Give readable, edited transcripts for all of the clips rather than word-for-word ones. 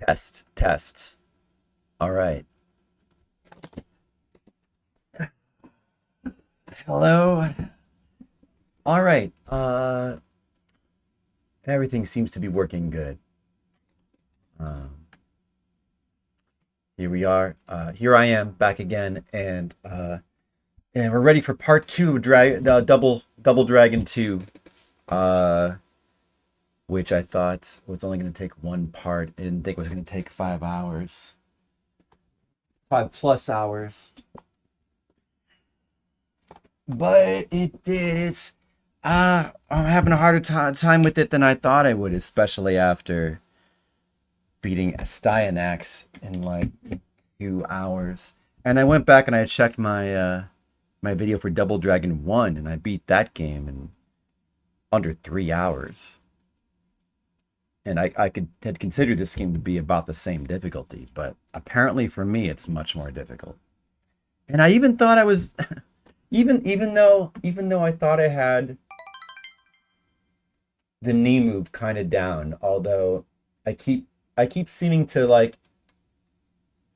Test, tests. All right. Hello. All right. Everything seems to be working good. Um, Here we are. Here I am back again, and we're ready for part two of Double Dragon 2. Which I thought was only going to take one part. I didn't think it was going to take 5 hours. 5+ hours. But it did. I'm having a harder time with it than I thought I would, especially after beating Styanax in like 2 hours. And I went back and I checked my my video for Double Dragon 1, and I beat that game in under 3 hours. And I had considered this game to be about the same difficulty, but apparently for me it's much more difficult. And I even thought I was even though I thought I had the knee move kind of down, although I keep seeming to like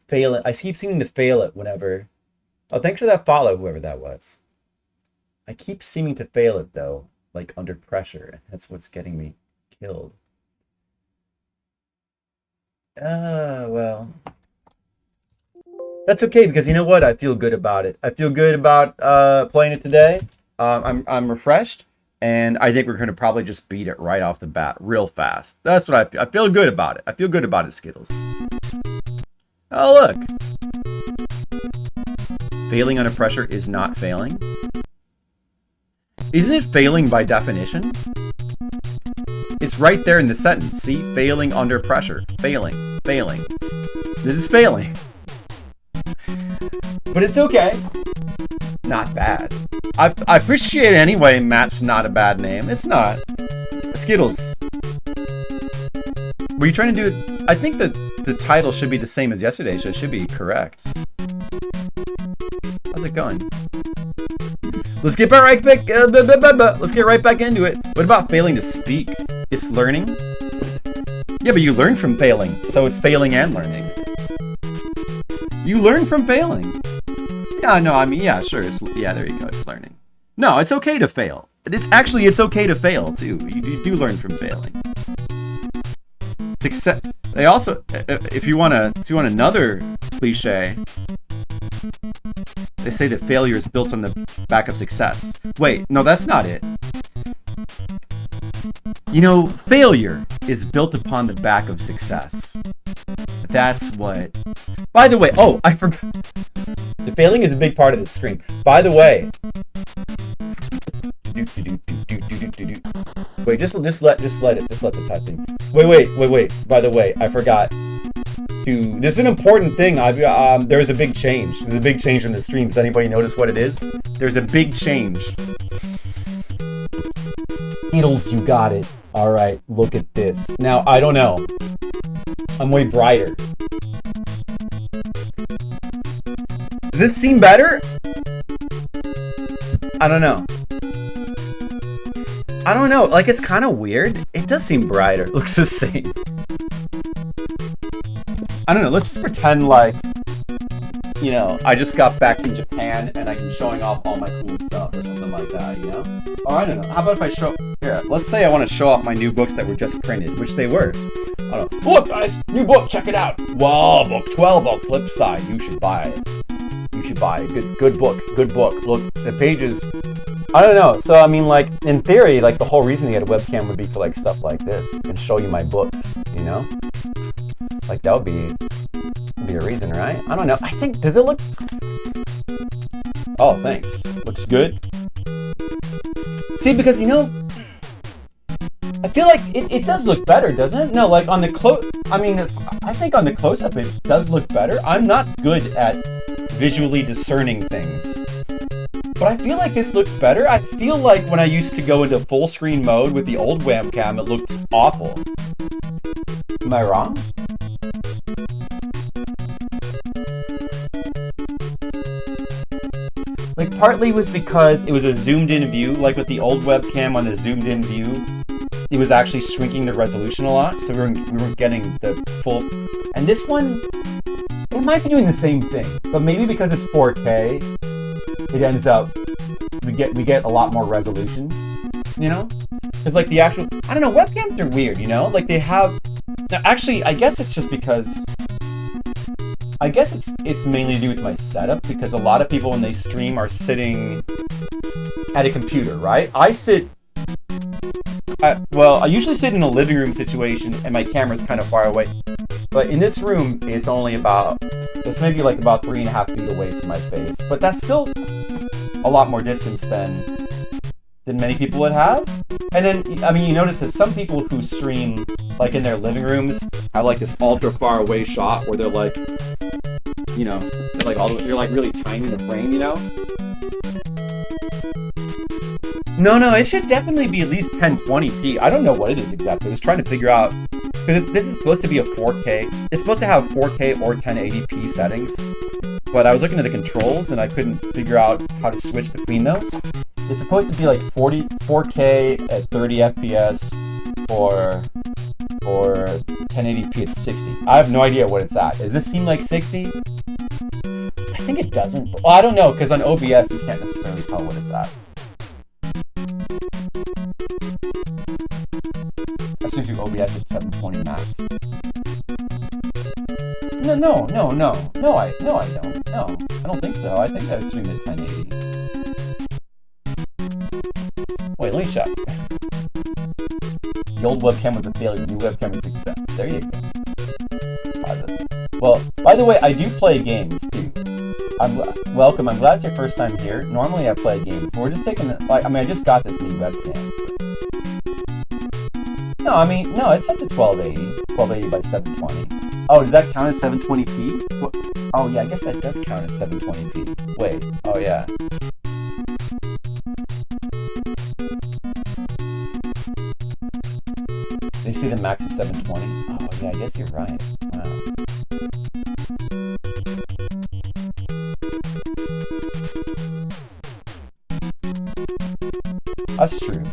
fail it. I keep seeming to fail it whenever. Oh, thanks for that follow, whoever that was. I keep seeming to fail it though, like under pressure, and that's what's getting me killed. Well, that's okay, because you know what? I feel good about it. I feel good about playing it today. I'm refreshed, and I think we're going to probably just beat it right off the bat, real fast. That's what I feel. I feel good about it. I feel good about it, Skittles. Oh, look. Failing under pressure is not failing. Isn't it failing by definition? It's right there in the sentence. See? Failing under pressure. Failing. This is failing. But it's okay. Not bad. I appreciate it anyway. Matt's not a bad name. It's not. Skittles. Were you trying to do it? I think that the title should be the same as yesterday, so it should be correct. How's it going? Let's get right back. Let's get right back into it. What about failing to speak? It's learning. Yeah, but you learn from failing, so it's failing and learning. You learn from failing. Yeah, no, I mean, yeah, sure. Yeah, there you go. It's learning. No, it's okay to fail. It's okay to fail too. You do learn from failing. Success. They also, if you want another cliche, they say that failure is built on the back of success. Wait, no, that's not it. You know, failure is built upon the back of success. That's what... By the way, oh, I forgot. The failing is a big part of the stream. By the way... Wait, just let the typing. Wait. By the way, I forgot to... This is an important thing. There's a big change. There's a big change in the stream. Does anybody notice what it is? There's a big change. Needles, you got it. All right, look at this. Now, I don't know. I'm way brighter. Does this seem better? I don't know. Like, it's kind of weird. It does seem brighter. It looks the same. I don't know. Let's just pretend like, you know, I just got back from Japan and I'm showing off all my cool stuff or something like that, you know? Oh, I don't know. How about if I show... Here, let's say I want to show off my new books that were just printed, which they were. I don't know. Look, guys! New book! Check it out! Wow, book 12 on Flipside. You should buy it. Good book. Look, the pages... I don't know. So, I mean, like, in theory, like, the whole reason to get a webcam would be for, like, stuff like this. And show you my books, you know? Like, that would be a reason, right? I don't know. I think... Does it look... Oh, thanks. Looks good. See, because, you know... I feel like it does look better, doesn't it? No, like, on the close... I mean, I think on the close-up it does look better. I'm not good at visually discerning things. But I feel like this looks better. I feel like when I used to go into full screen mode with the old webcam, it looked awful. Am I wrong? Like, partly was because it was a zoomed in view, like with the old webcam on the zoomed in view, it was actually shrinking the resolution a lot, so we weren't getting the full. And this one, it might be doing the same thing, but maybe because it's 4K, it ends up we get a lot more resolution, you know? Because like the actual, I don't know, webcams are weird, you know? Like they have. Now, actually, I guess it's just because. I guess it's mainly to do with my setup, because a lot of people when they stream are sitting at a computer, right? I usually sit in a living room situation and my camera's kind of far away. But in this room, it's maybe about 3.5 feet away from my face. But that's still a lot more distance than many people would have. And then, I mean, you notice that some people who stream like in their living rooms have like this ultra far away shot where they're like, you know, they're like really tiny in the frame, you know? No, it should definitely be at least 1020p. I don't know what it is exactly. I was trying to figure out, because this is supposed to be a 4K. It's supposed to have 4K or 1080p settings, but I was looking at the controls and I couldn't figure out how to switch between those. It's supposed to be like 4K at 30 FPS or 1080p at 60. I have no idea what it's at. Does this seem like 60? I think it doesn't. Well, I don't know, because on OBS you can't necessarily tell what it's at. I should do OBS at 720 max. No, I don't. No, I don't think so. I think I streamed at 1080. Wait, let me check. The old webcam was a failure. The new webcam is a success. There you go. Well, by the way, I do play games too. Welcome. I'm glad it's your first time here. Normally I play games. But we're just taking I just got this new webcam. No, it's set to 1280 by 720. Oh, does that count as 720p? Oh yeah, I guess that does count as 720p. Wait. Oh yeah. They see the max of 720? Oh yeah, I guess you're right. Wow. That's true.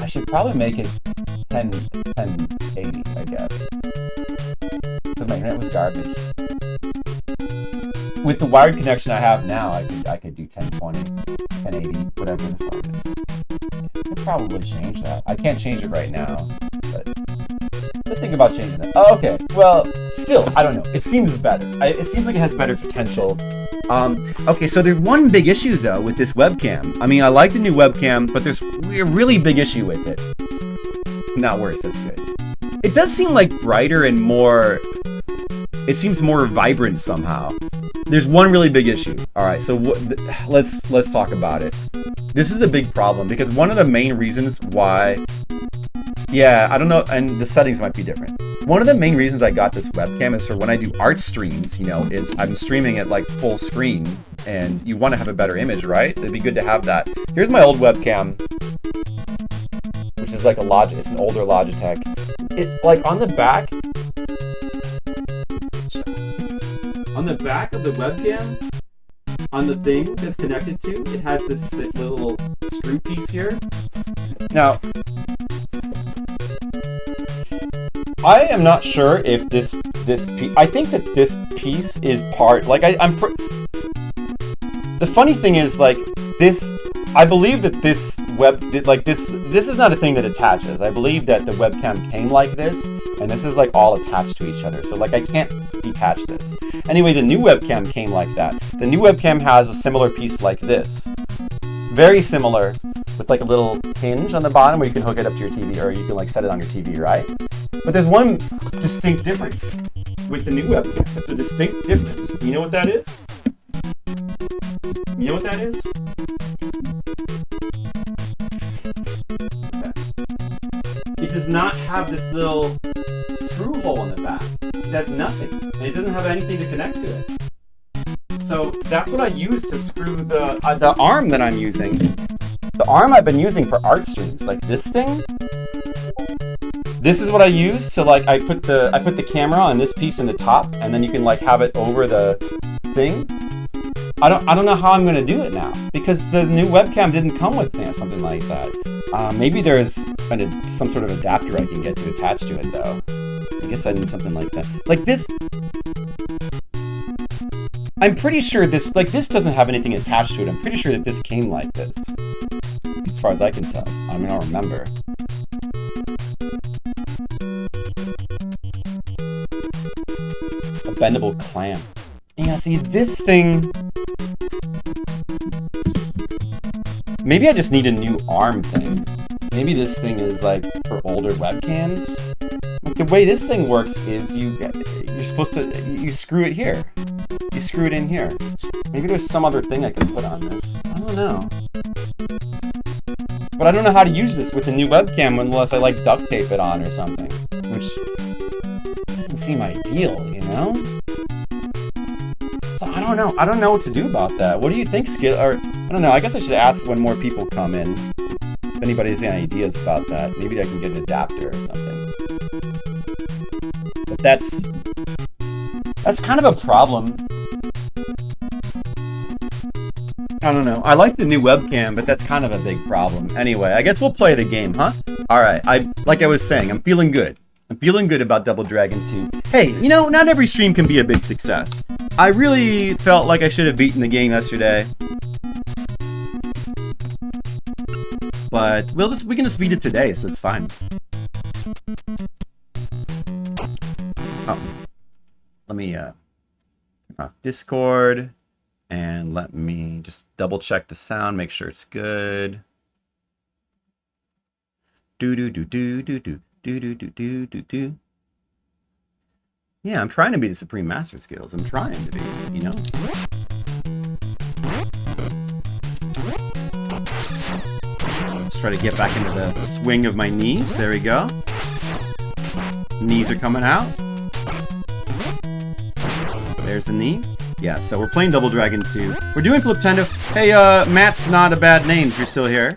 I should probably make it 1080, I guess. Because my internet was garbage. With the wired connection I have now, I could do 1020, 1080, whatever the fuck it is. I could probably change that. I can't change it right now, but let's think about changing it. Oh, okay. Well, still, I don't know. It seems better. It seems like it has better potential. Okay, so there's one big issue though with this webcam. I mean, I like the new webcam, but there's a really big issue with it. Not worse, that's good. It does seem like brighter and more. It seems more vibrant somehow. There's one really big issue. All right, so let's talk about it. This is a big problem because one of the main reasons why. Yeah, I don't know, and the settings might be different. One of the main reasons I got this webcam is for when I do art streams, you know, is I'm streaming at like full screen and you want to have a better image, right? It'd be good to have that. Here's my old webcam, which is like it's an older Logitech. It, like on the back of the webcam, on the thing that's connected to, it has this little screw piece here. Now, I am not sure if this piece. I think that this piece is part. Like the funny thing is, like this. I believe that this this is not a thing that attaches. I believe that the webcam came like this, and this is like all attached to each other. So like I can't detach this. Anyway, the new webcam came like that. The new webcam has a similar piece like this, very similar, with like a little hinge on the bottom where you can hook it up to your TV, or you can like set it on your TV, right? But there's one distinct difference with the new webcam. It's a distinct difference. You know what that is? You know what that is? It does not have this little screw hole in the back. It has nothing. And it doesn't have anything to connect to it. So that's what I use to screw the arm that I'm using. The arm I've been using for art streams, like this thing. This is what I use to like I put the camera on this piece in the top, and then you can like have it over the thing. I don't know how I'm gonna do it now because the new webcam didn't come with something like that. Maybe there's find some sort of adapter I can get to attach to it, though. I guess I need something like that. Like this... I'm pretty sure this... Like, this doesn't have anything attached to it. I'm pretty sure that this came like this. As far as I can tell. I mean, I don't remember. A bendable clamp. Yeah, see, this thing... Maybe I just need a new arm thing. Maybe this thing is, like, for older webcams. Like, the way this thing works is you're supposed to... You screw it here. You screw it in here. Maybe there's some other thing I can put on this. I don't know. But I don't know how to use this with a new webcam unless I, like, duct tape it on or something. Which doesn't seem ideal, you know? So I don't know. I don't know what to do about that. What do you think, Skid? Or I don't know. I guess I should ask when more people come in. If anybody's got any ideas about that, maybe I can get an adapter or something. But that's kind of a problem. I don't know. I like the new webcam, but that's kind of a big problem. Anyway, I guess we'll play the game, huh? Alright, like I was saying, I'm feeling good. I'm feeling good about Double Dragon 2. Hey, you know, not every stream can be a big success. I really felt like I should have beaten the game yesterday. But we can just beat it today, so it's fine. Oh. Let me turn off Discord. And let me just double check the sound, make sure it's good. Do. Yeah, I'm trying to be the Supreme Master Skills. I'm trying to be, you know? Let's try to get back into the swing of my knees. There we go. Knees are coming out. There's the knee. Yeah, so we're playing Double Dragon 2. We're doing Fliptendo. Hey, Matt's not a bad name if you're still here.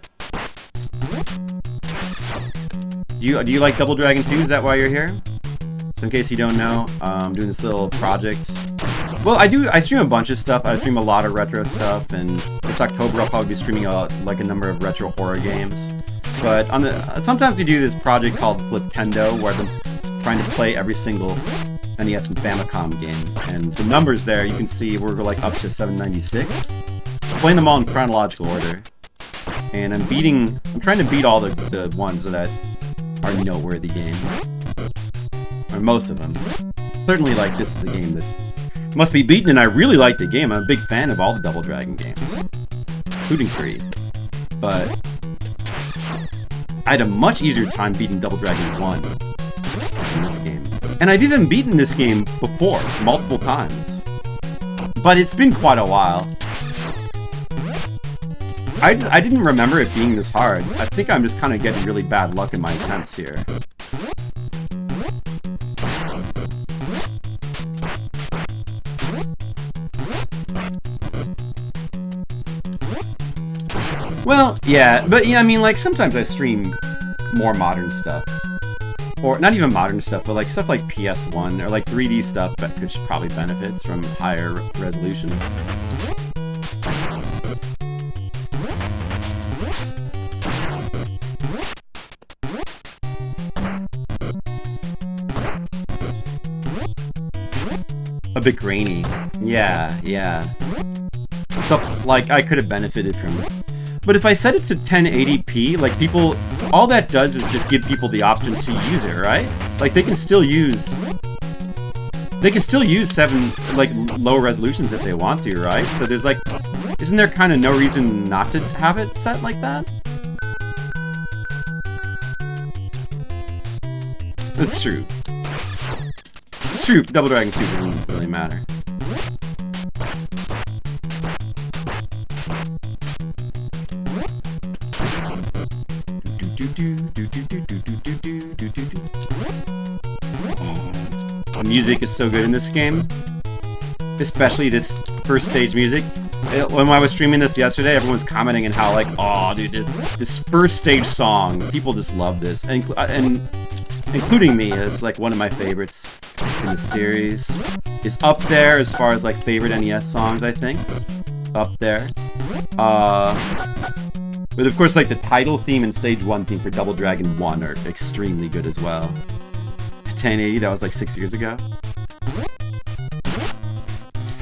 Do you like Double Dragon 2? Is that why you're here? So in case you don't know, I'm doing this little project. Well, I stream a bunch of stuff. I stream a lot of retro stuff, and this October I'll probably be streaming like a number of retro horror games. But sometimes we do this project called Fliptendo, where I'm trying to play every single NES and Famicom game, and the numbers there, you can see we're like up to 796. I'm playing them all in chronological order, and I'm trying to beat all the ones that are noteworthy games, or most of them. Certainly, like, this is a game that must be beaten, and I really like the game. I'm a big fan of all the Double Dragon games, including 3, but I had a much easier time beating Double Dragon 1 in this game. And I've even beaten this game before, multiple times. But it's been quite a while. I didn't remember it being this hard. I think I'm just kind of getting really bad luck in my attempts here. Well, yeah, but yeah, I mean, like, sometimes I stream more modern stuff. Or not even modern stuff, but like stuff like PS1 or like 3D stuff, which probably benefits from higher resolution. A bit grainy. Yeah. Stuff like I could have benefited from. But if I set it to 1080p, like people, all that does is just give people the option to use it, right? Like they can still use 7 like low resolutions if they want to, right? So there's like, isn't there kind of no reason not to have it set like that? It's true. It's true. Double Dragon 2 doesn't really matter. The music is so good in this game, especially this first stage music. When I was streaming this yesterday, everyone was commenting on how, like, oh, dude, this first stage song, people just love this, and including me. It's like one of my favorites in the series. It's up there as far as like favorite NES songs, I think. Up there. But of course, like, the title theme and stage 1 theme for Double Dragon 1 are extremely good as well. 1080, that was like 6 years ago.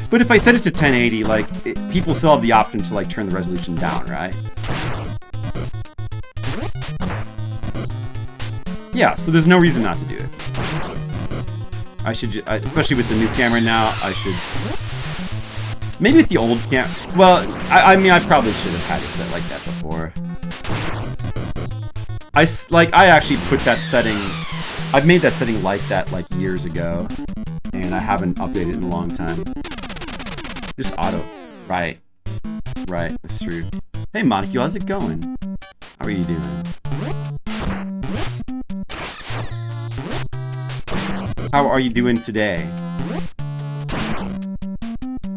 But if I set it to 1080, like, people still have the option to, like, turn the resolution down, right? Yeah, so there's no reason not to do it. I should, especially with the new camera now, I should... Maybe with the old camera... Well, I mean, I probably should have had it set like that before. I actually put that setting... I've made that setting like that, like, years ago. And I haven't updated it in a long time. Just auto. Right. Right, that's true. Hey, Monica, how's it going? How are you doing? How are you doing today?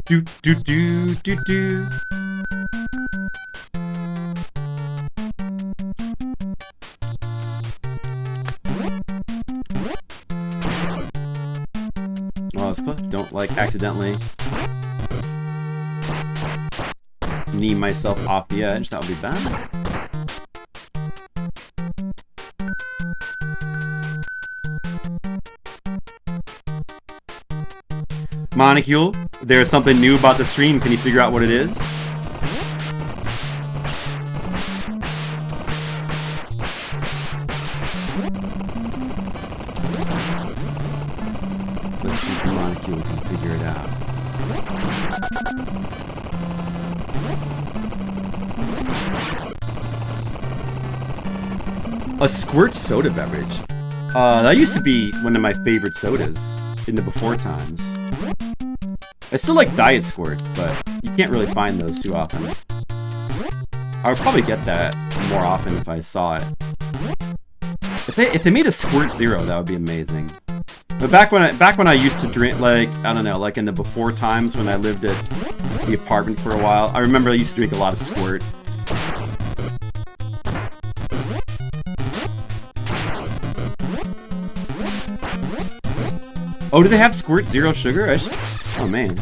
Do do do do do. Well, that's close. Don't like accidentally knee myself off the edge. That would be bad. Monocule, there's something new about the stream. Can you figure out what it is? Let's see if Monocule can figure it out. A squirt soda beverage. That used to be one of my favorite sodas in the before times. I still like Diet Squirt, but you can't really find those too often. I would probably get that more often if I saw it. If they made a Squirt Zero, that would be amazing. But back when I used to drink, like, I don't know, like in the before times when I lived at the apartment for a while, I remember I used to drink a lot of Squirt. Oh, do they have Squirt Zero Sugar? Oh man.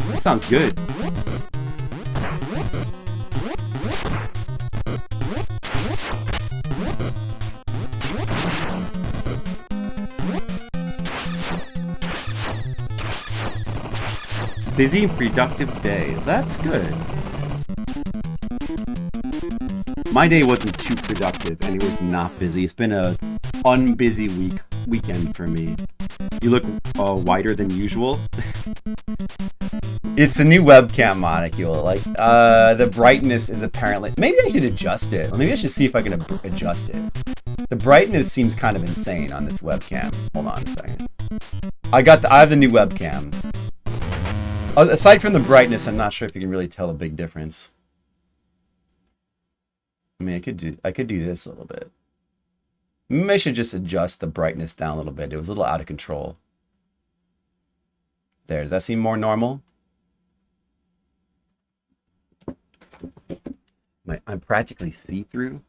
That sounds good. Busy and productive day. That's good. My day wasn't too productive and it was not busy. It's been a unbusy weekend for me. You look whiter than usual. It's a new webcam Monocule. Like, the brightness is apparently... Maybe I should adjust it. Or maybe I should see if I can adjust it. The brightness seems kind of insane on this webcam. Hold on a second. I have the new webcam. Aside from the brightness, I'm not sure if you can really tell a big difference. I mean, I could do this a little bit. Maybe I should just adjust the brightness down a little bit. It was a little out of control. There, does that seem more normal? I'm practically see-through.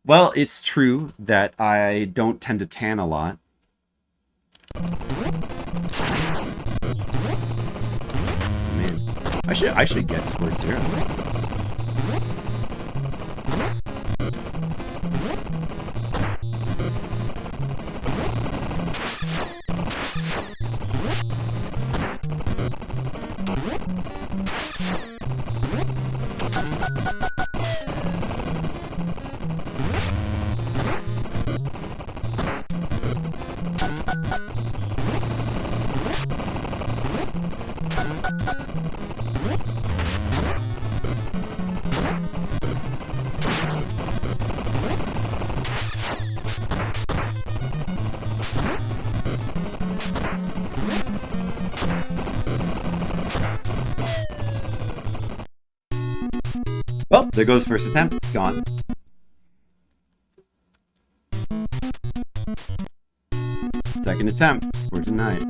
Well, it's true that I don't tend to tan a lot. Man, I should get Squirt Zero. Well, there goes first attempt. It's gone. Second attempt for tonight.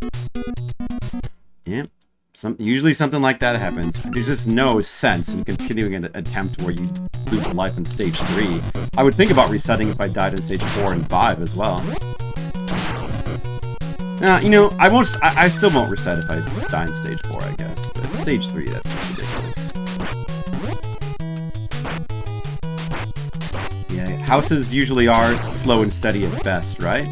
Yep. Usually something like that happens. There's just no sense in continuing an attempt where you lose a life in stage 3. I would think about resetting if I died in stage 4 and 5 as well. You know, I still won't reset if I die in stage 4, I guess. But stage 3, that's just ridiculous. Houses usually are slow and steady at best, right?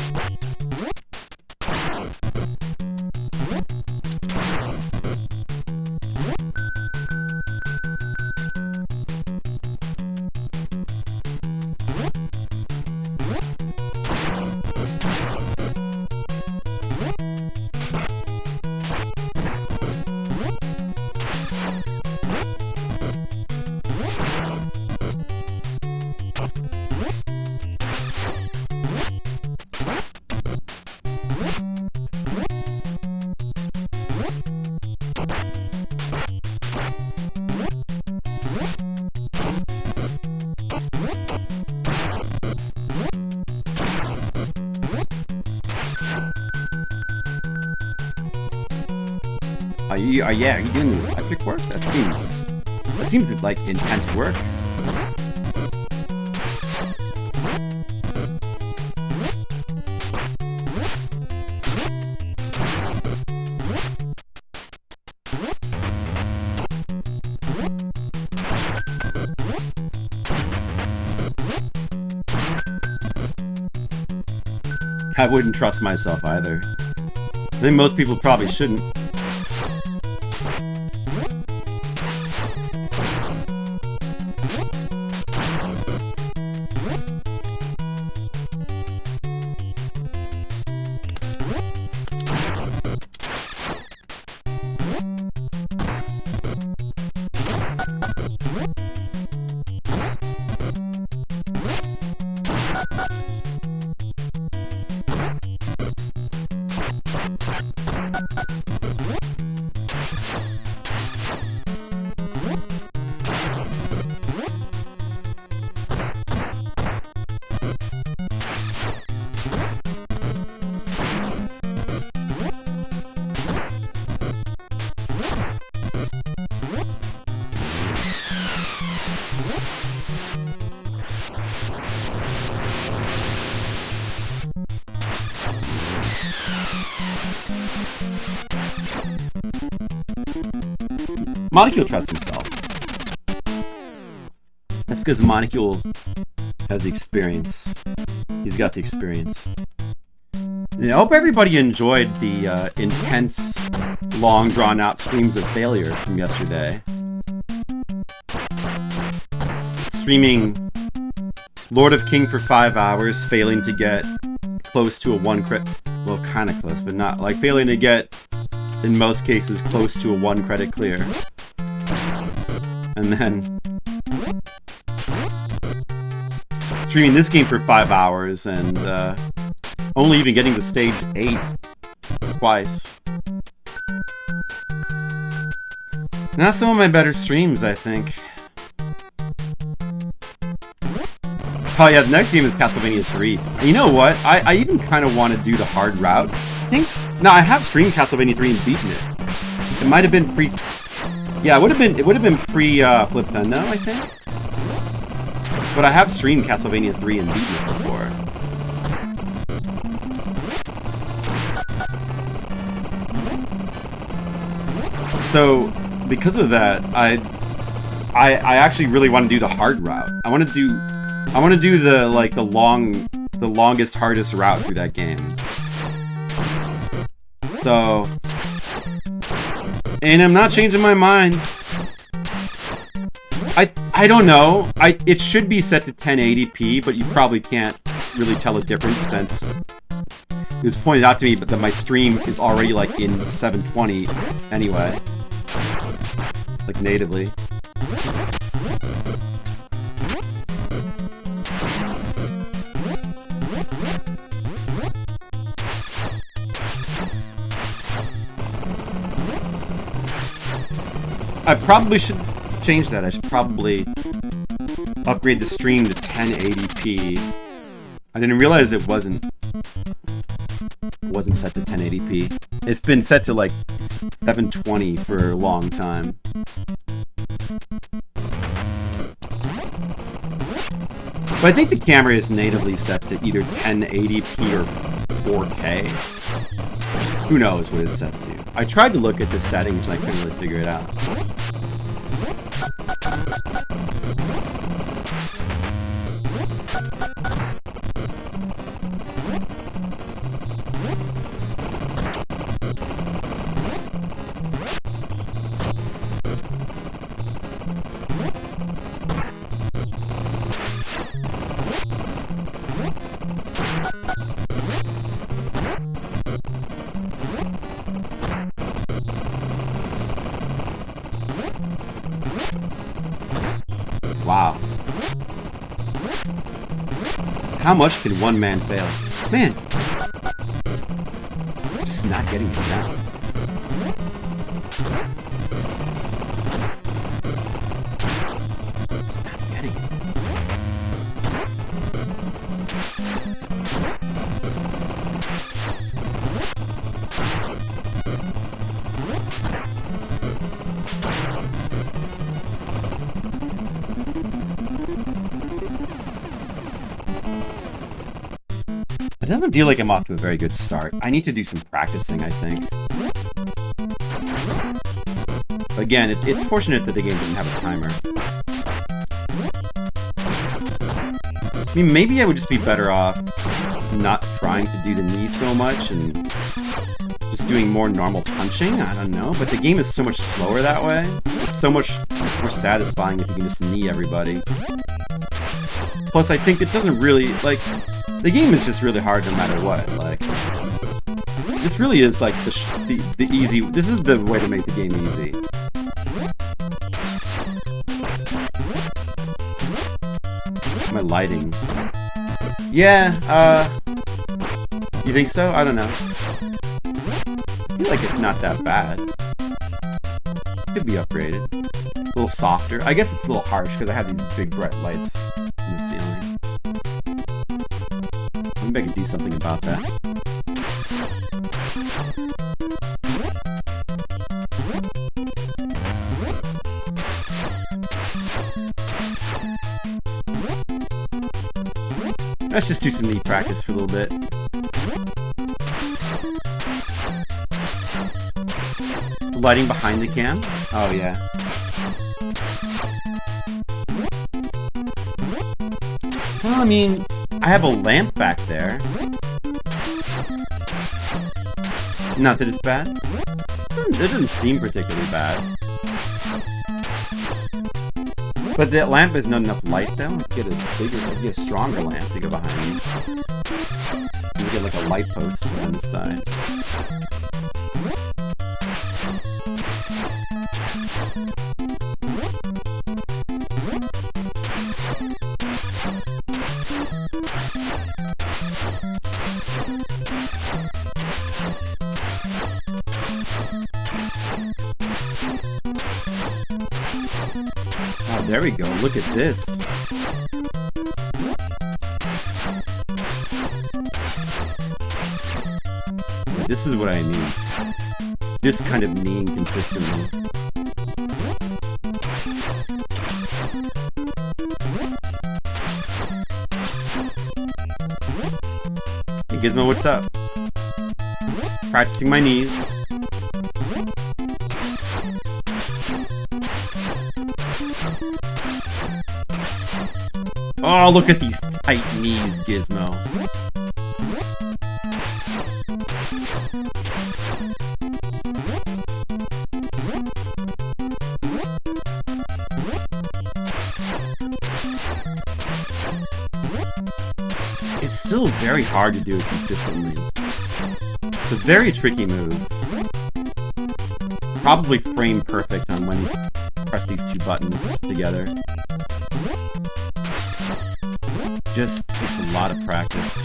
Yeah, are you doing the electric work? That seems like intense work. I wouldn't trust myself either. I think most people probably shouldn't. Monocule trusts himself. That's because Monocule has the experience. He's got the experience. And I hope everybody enjoyed the intense, long, drawn-out streams of failure from yesterday. Streaming Lord of King for 5 hours, failing to get close to a 1 crit. Well, kind of close, but not. Like, failing to get, in most cases, close to a 1 credit clear. And then streaming this game for 5 hours and only even getting to stage 8 twice. Not some of my better streams, I think. Oh yeah, the next game is Castlevania 3. And you know what? I even kind of want to do the hard route. I think... Now, I have streamed Castlevania 3 and beaten it. It might have been pre... Yeah, it would have been pre Fliptendo, I think. But I have streamed Castlevania 3 and beaten it before. So, because of that, I actually really want to do the hard route. I want to do the longest, hardest route through that game. So, and I'm not changing my mind. I don't know. It should be set to 1080p, but you probably can't really tell a difference since it was pointed out to me that my stream is already like in 720 anyway, like natively. I probably should change that. I should probably upgrade the stream to 1080p. I didn't realize it wasn't set to 1080p. It's been set to like 720 for a long time. But I think the camera is natively set to either 1080p or 4K. Who knows what it's set to. I tried to look at the settings and I couldn't really figure it out. Wow. How much can one man fail? Man! Just not getting it down. Just not getting it. It doesn't feel like I'm off to a very good start. I need to do some practicing, I think. Again, it's fortunate that the game didn't have a timer. I mean, maybe I would just be better off not trying to do the knee so much and just doing more normal punching. I don't know, but the game is so much slower that way. It's so much more satisfying if you can just knee everybody. Plus, I think it doesn't really, like, the game is just really hard no matter what. Like, this really is like the easy. This is the way to make the game easy. My lighting. Yeah. You think so? I don't know. I feel like it's not that bad. Could be upgraded. A little softer. I guess it's a little harsh because I have these big bright lights in the ceiling. Maybe I could do something about that. Let's just do some knee practice for a little bit. Lighting behind the cam? Oh yeah. Well, I mean, I have a lamp back there. Not that it's bad. It doesn't seem particularly bad. But that lamp is not enough light though. Get a bigger, get a stronger lamp to go behind me. You get like a light post on this side. Oh, there we go. Look at this. Yeah, this is what I need. This kind of kneeing consistently. Hey Gizmo, what's up? Practicing my knees. Oh, look at these tight knees, Gizmo. It's still very hard to do it consistently. It's a very tricky move. Probably frame perfect on when you press these two buttons together. Just takes a lot of practice.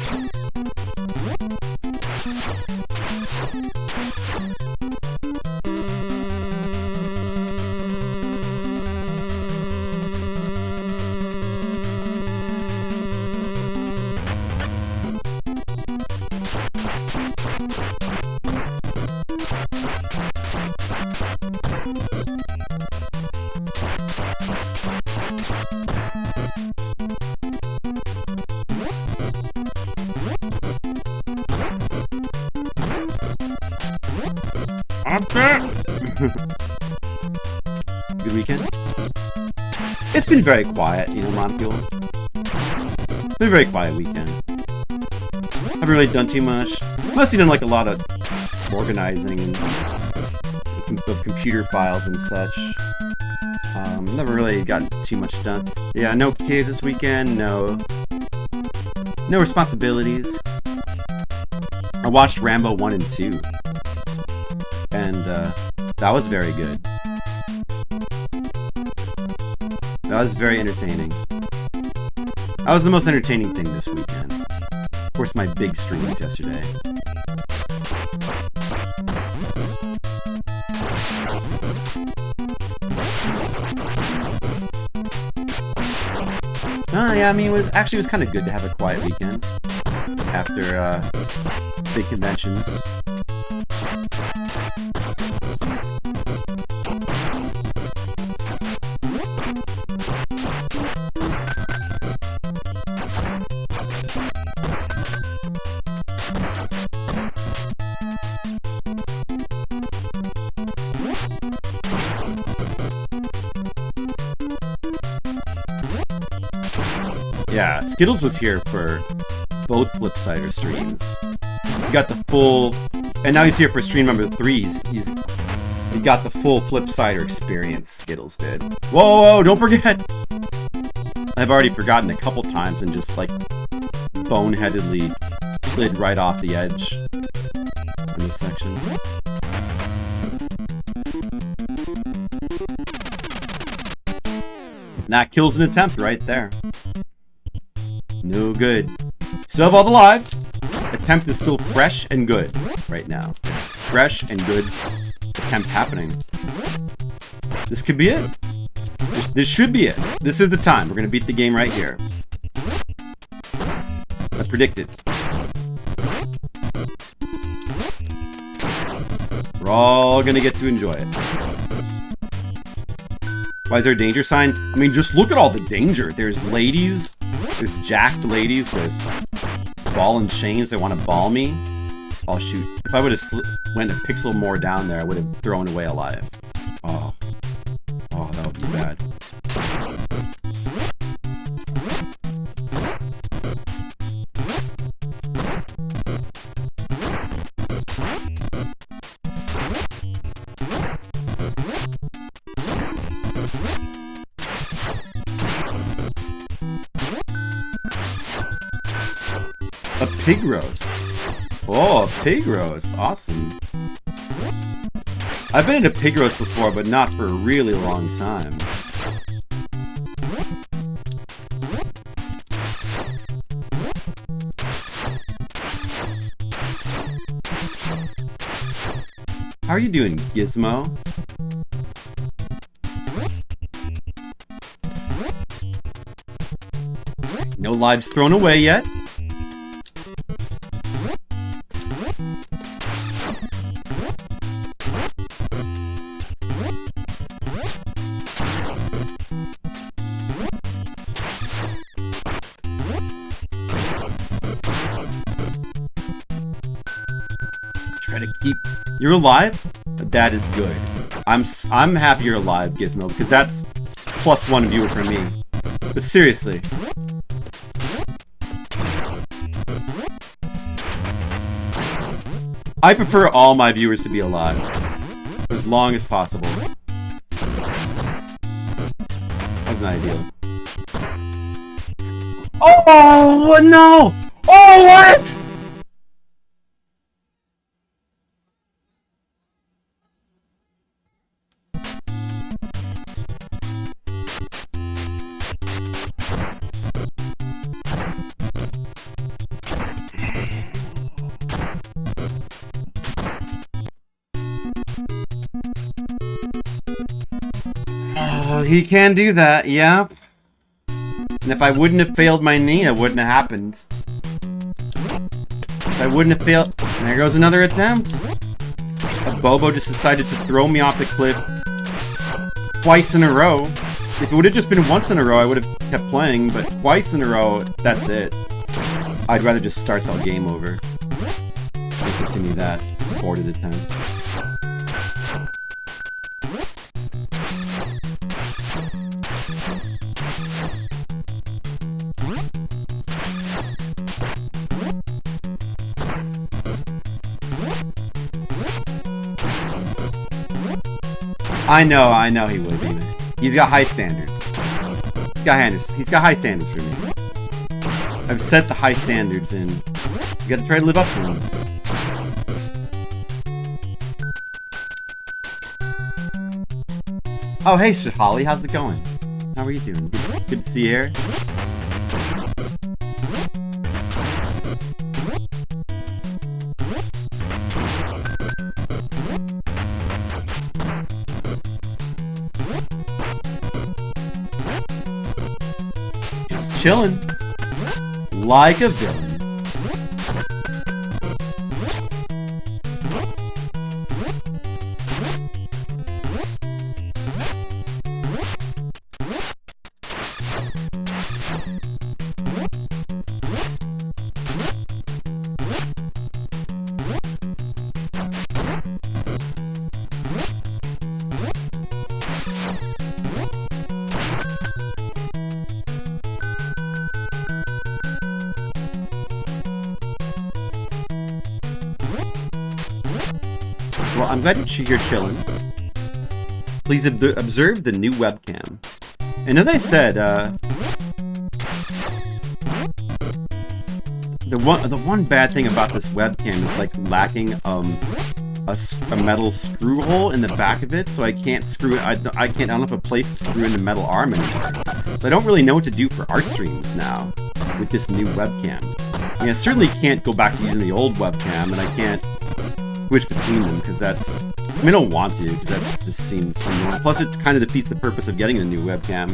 Good weekend? It's been very quiet, you know, Monfuel. It's been a very quiet weekend. Haven't really done too much. Mostly done like a lot of organizing and of computer files and such. Never really gotten too much done. Yeah, no kids this weekend, no responsibilities. I watched Rambo 1 and 2. And that was very good. That was very entertaining. That was the most entertaining thing this weekend. Of course, my big streams yesterday. Yeah, I mean, it was kind of good to have a quiet weekend after big conventions. Yeah, Skittles was here for both Flipsider streams. He got the full, and now he's here for stream number 3. He got the full Flipsider experience. Skittles did. Whoa, whoa, don't forget! I've already forgotten a couple times and just like boneheadedly slid right off the edge in this section. And that kills an attempt right there. No good. Still have all the lives. Attempt is still fresh and good right now. Fresh and good attempt happening. This could be it. This should be it. This is the time. We're going to beat the game right here. Let's predict it. We're all going to get to enjoy it. Why is there a danger sign? I mean, just look at all the danger. There's ladies. There's jacked ladies with ball and chains that want to ball me. Oh, shoot. If I would have went a pixel more down there, I would have thrown away alive. Oh. Oh, that would be bad. A pig roast. Oh, a pig roast. Awesome. I've been into pig roast before, but not for a really long time. How are you doing, Gizmo? No lives thrown away yet. You're alive? That is good. I'm happy you're alive, Gizmo, because that's +1 viewer for me. But seriously. I prefer all my viewers to be alive. For as long as possible. That's not ideal. Oh, no! Oh, what?! He can do that, yeah. And if I wouldn't have failed my knee, it wouldn't have happened. If I wouldn't have failed... There goes another attempt. A Bobo just decided to throw me off the cliff twice in a row. If it would have just been once in a row, I would have kept playing, but twice in a row, that's it. I'd rather just start the game over. And continue that aborted attempt. I know he would be there. He's got high standards. He's got high standards for me. I've set the high standards and you gotta try to live up to them. Oh, hey, Holly, how's it going? How are you doing? Good to see you here. Just chilling. Like a villain. Well, I'm glad you're chilling. Please observe the new webcam. And as I said, the one bad thing about this webcam is like lacking a metal screw hole in the back of it, so I can't screw it. I don't have a place to screw in the metal arm anymore. So I don't really know what to do for art streams now with this new webcam. I mean, I certainly can't go back to using the old webcam, and I can't switch between them because that's. I mean, I don't want to because that just seems annoying. Plus, it kind of defeats the purpose of getting a new webcam.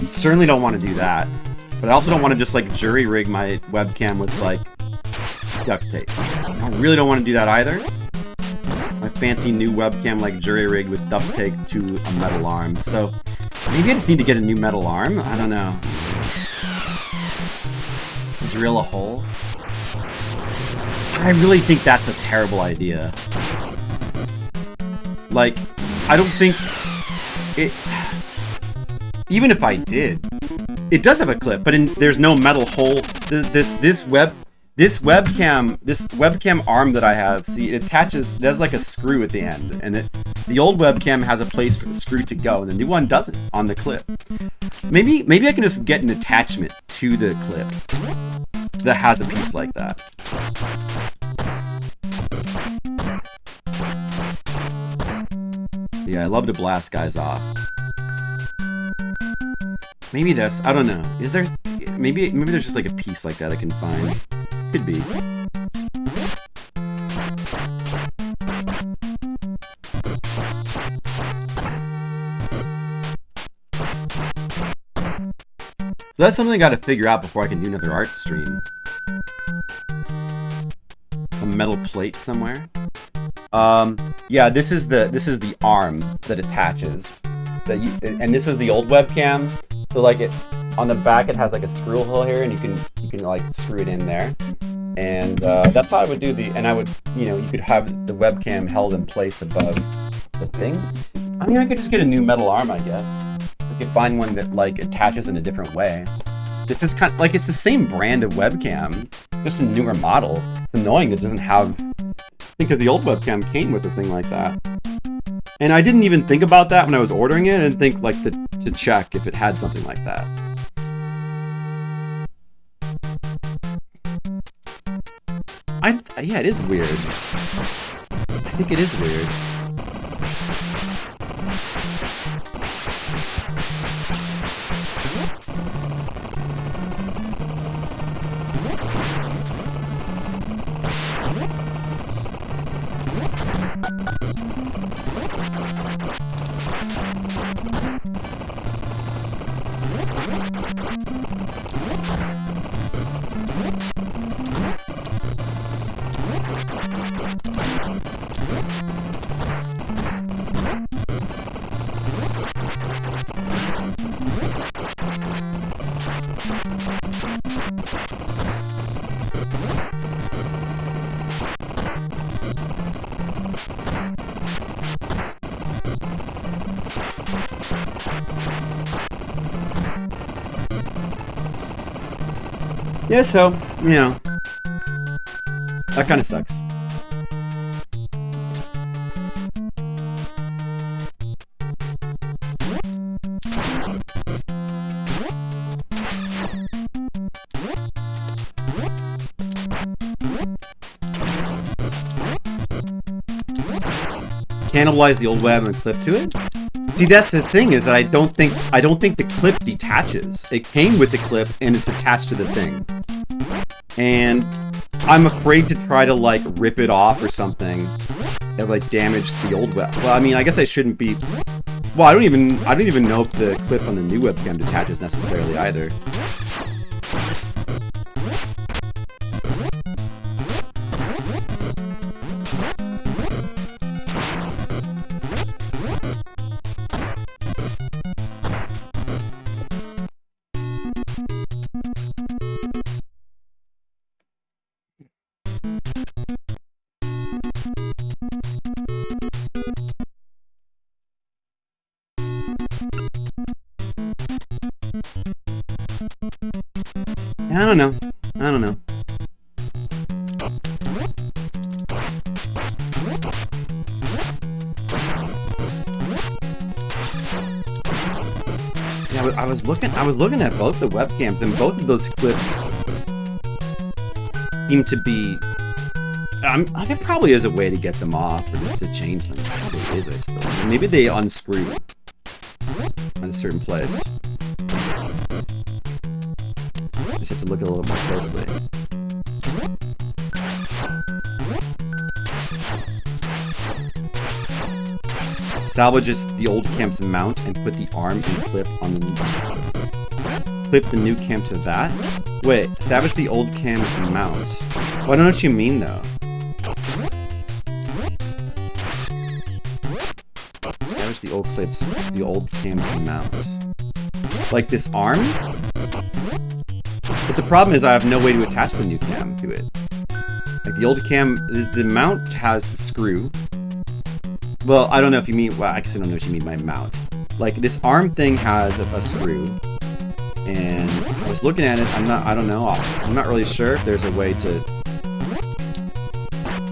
You certainly don't want to do that. But I also don't want to just like jury rig my webcam with like duct tape. I really don't want to do that either. My fancy new webcam like jury rigged with duct tape to a metal arm. So maybe I just need to get a new metal arm. I don't know. Drill a hole. I really think that's a terrible idea. Like, I don't think it. Even if I did, it does have a clip, but there's no metal hole. This webcam arm that I have, see, it attaches. There's like a screw at the end, and the old webcam has a place for the screw to go, and the new one doesn't on the clip. Maybe I can just get an attachment to the clip that has a piece like that. Yeah, I love to blast guys off. Maybe this, I don't know. Is there, maybe there's just like a piece like that I can find. Could be. So that's something I gotta figure out before I can do another art stream. A metal plate somewhere. Yeah, this is the arm that attaches. And this was the old webcam. So like it on the back, it has like a screw hole here, and you can like screw it in there. And that's how I would do and I would, you could have the webcam held in place above the thing. I mean, I could just get a new metal arm, I guess. I could find one that like attaches in a different way. It's just kind of like it's the same brand of webcam, just a newer model. It's annoying it doesn't have, because the old webcam came with a thing like that. And I didn't even think about that when I was ordering it. I didn't think like to check if it had something like that. Yeah, it is weird. I think it is weird. Yeah, so, that kind of sucks. Cannibalize the old web and clip to it? See, that's the thing, is I don't think the clip detaches. It came with the clip and it's attached to the thing. And I'm afraid to try to like rip it off or something that like damage the old web. Well, I mean, I guess I shouldn't be. Well, I don't even know if the clip on the new webcam detaches necessarily either. I don't know. I don't know. Yeah, I was looking at both the webcams, and both of those clips seem to be. There probably is a way to get them off or to change them. There probably is, I suppose. Maybe they unscrew in a certain place. Just have to look a little more closely. Salvages the old cam's mount and put the arm and clip on the clip the new cam to that. Wait, salvage the old cam's mount. Well, I don't know what you mean though. Salvage the old clips, the old cam's mount. Like this arm? But the problem is I have no way to attach the new cam to it. Like the old cam, the mount has the screw. Well, I don't know if you mean, well, I guess I don't know if you mean by mount. Like this arm thing has a screw. And I was looking at it, I don't know, I'm not really sure if there's a way to...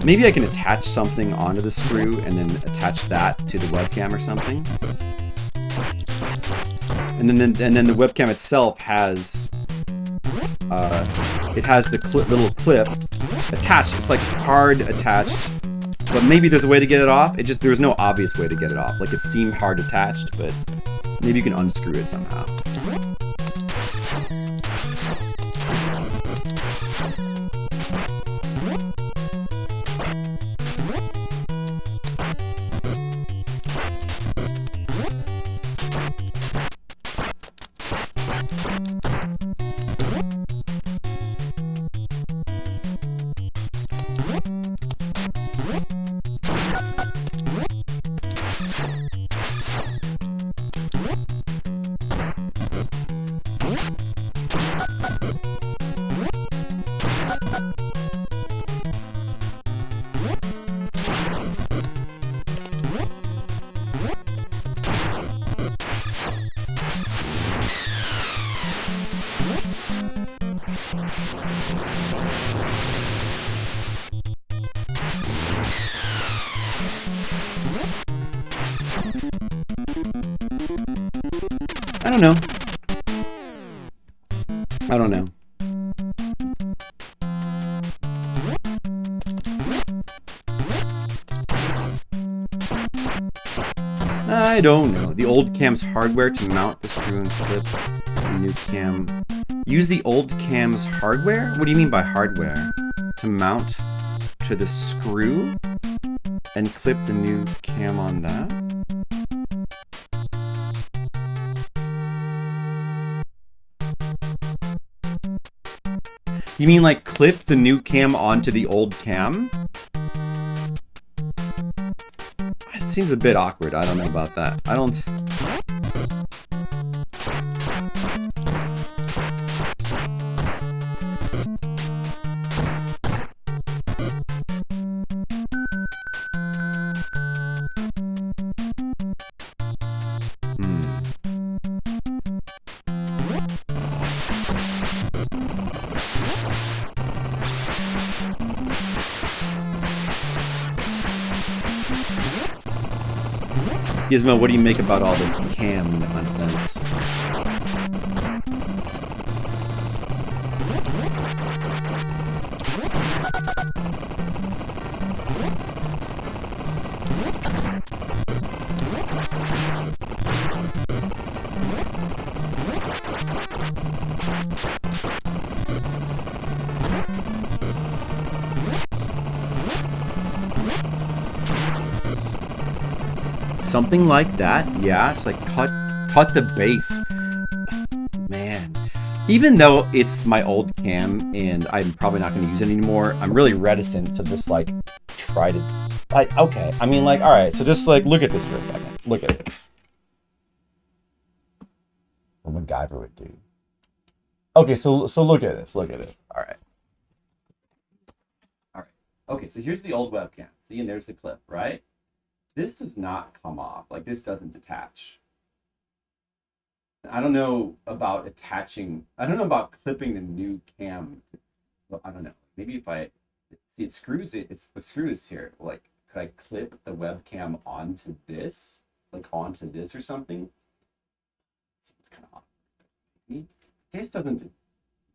Maybe I can attach something onto the screw and then attach that to the webcam or something. And then the webcam itself has... it has the little clip attached. It's like hard attached, but maybe there's a way to get it off. There's no obvious way to get it off. Like it seemed hard attached, but maybe you can unscrew it somehow. I don't know. I don't know. I don't know. The old cam's hardware to mount the screw and clip the new cam. Use the old cam's hardware? What do you mean by hardware? To mount to the screw and clip the new cam on that? You mean like clip the new cam onto the old cam? It seems a bit awkward. I don't know about that. I don't... Gizmo, what do you make about all this cam nonsense? something like that. Yeah, it's like cut the base. Man. Even though it's my old cam and I'm probably not going to use it anymore, I'm really reticent to just like try to like, okay. I mean, like, all right, so just like look at this for a second. Look at this. What MacGyver would do. Okay, so look at this. Look at this. All right. All right. Okay, so here's the old webcam. See, and there's the clip, right? This does not come off. Like, this doesn't detach. I don't know about attaching. I don't know about clipping the new cam. Well, I don't know. Maybe if I see it screws it. It's the screws here. Like, could I clip the webcam onto this, like onto this or something? Seems kind of odd. This doesn't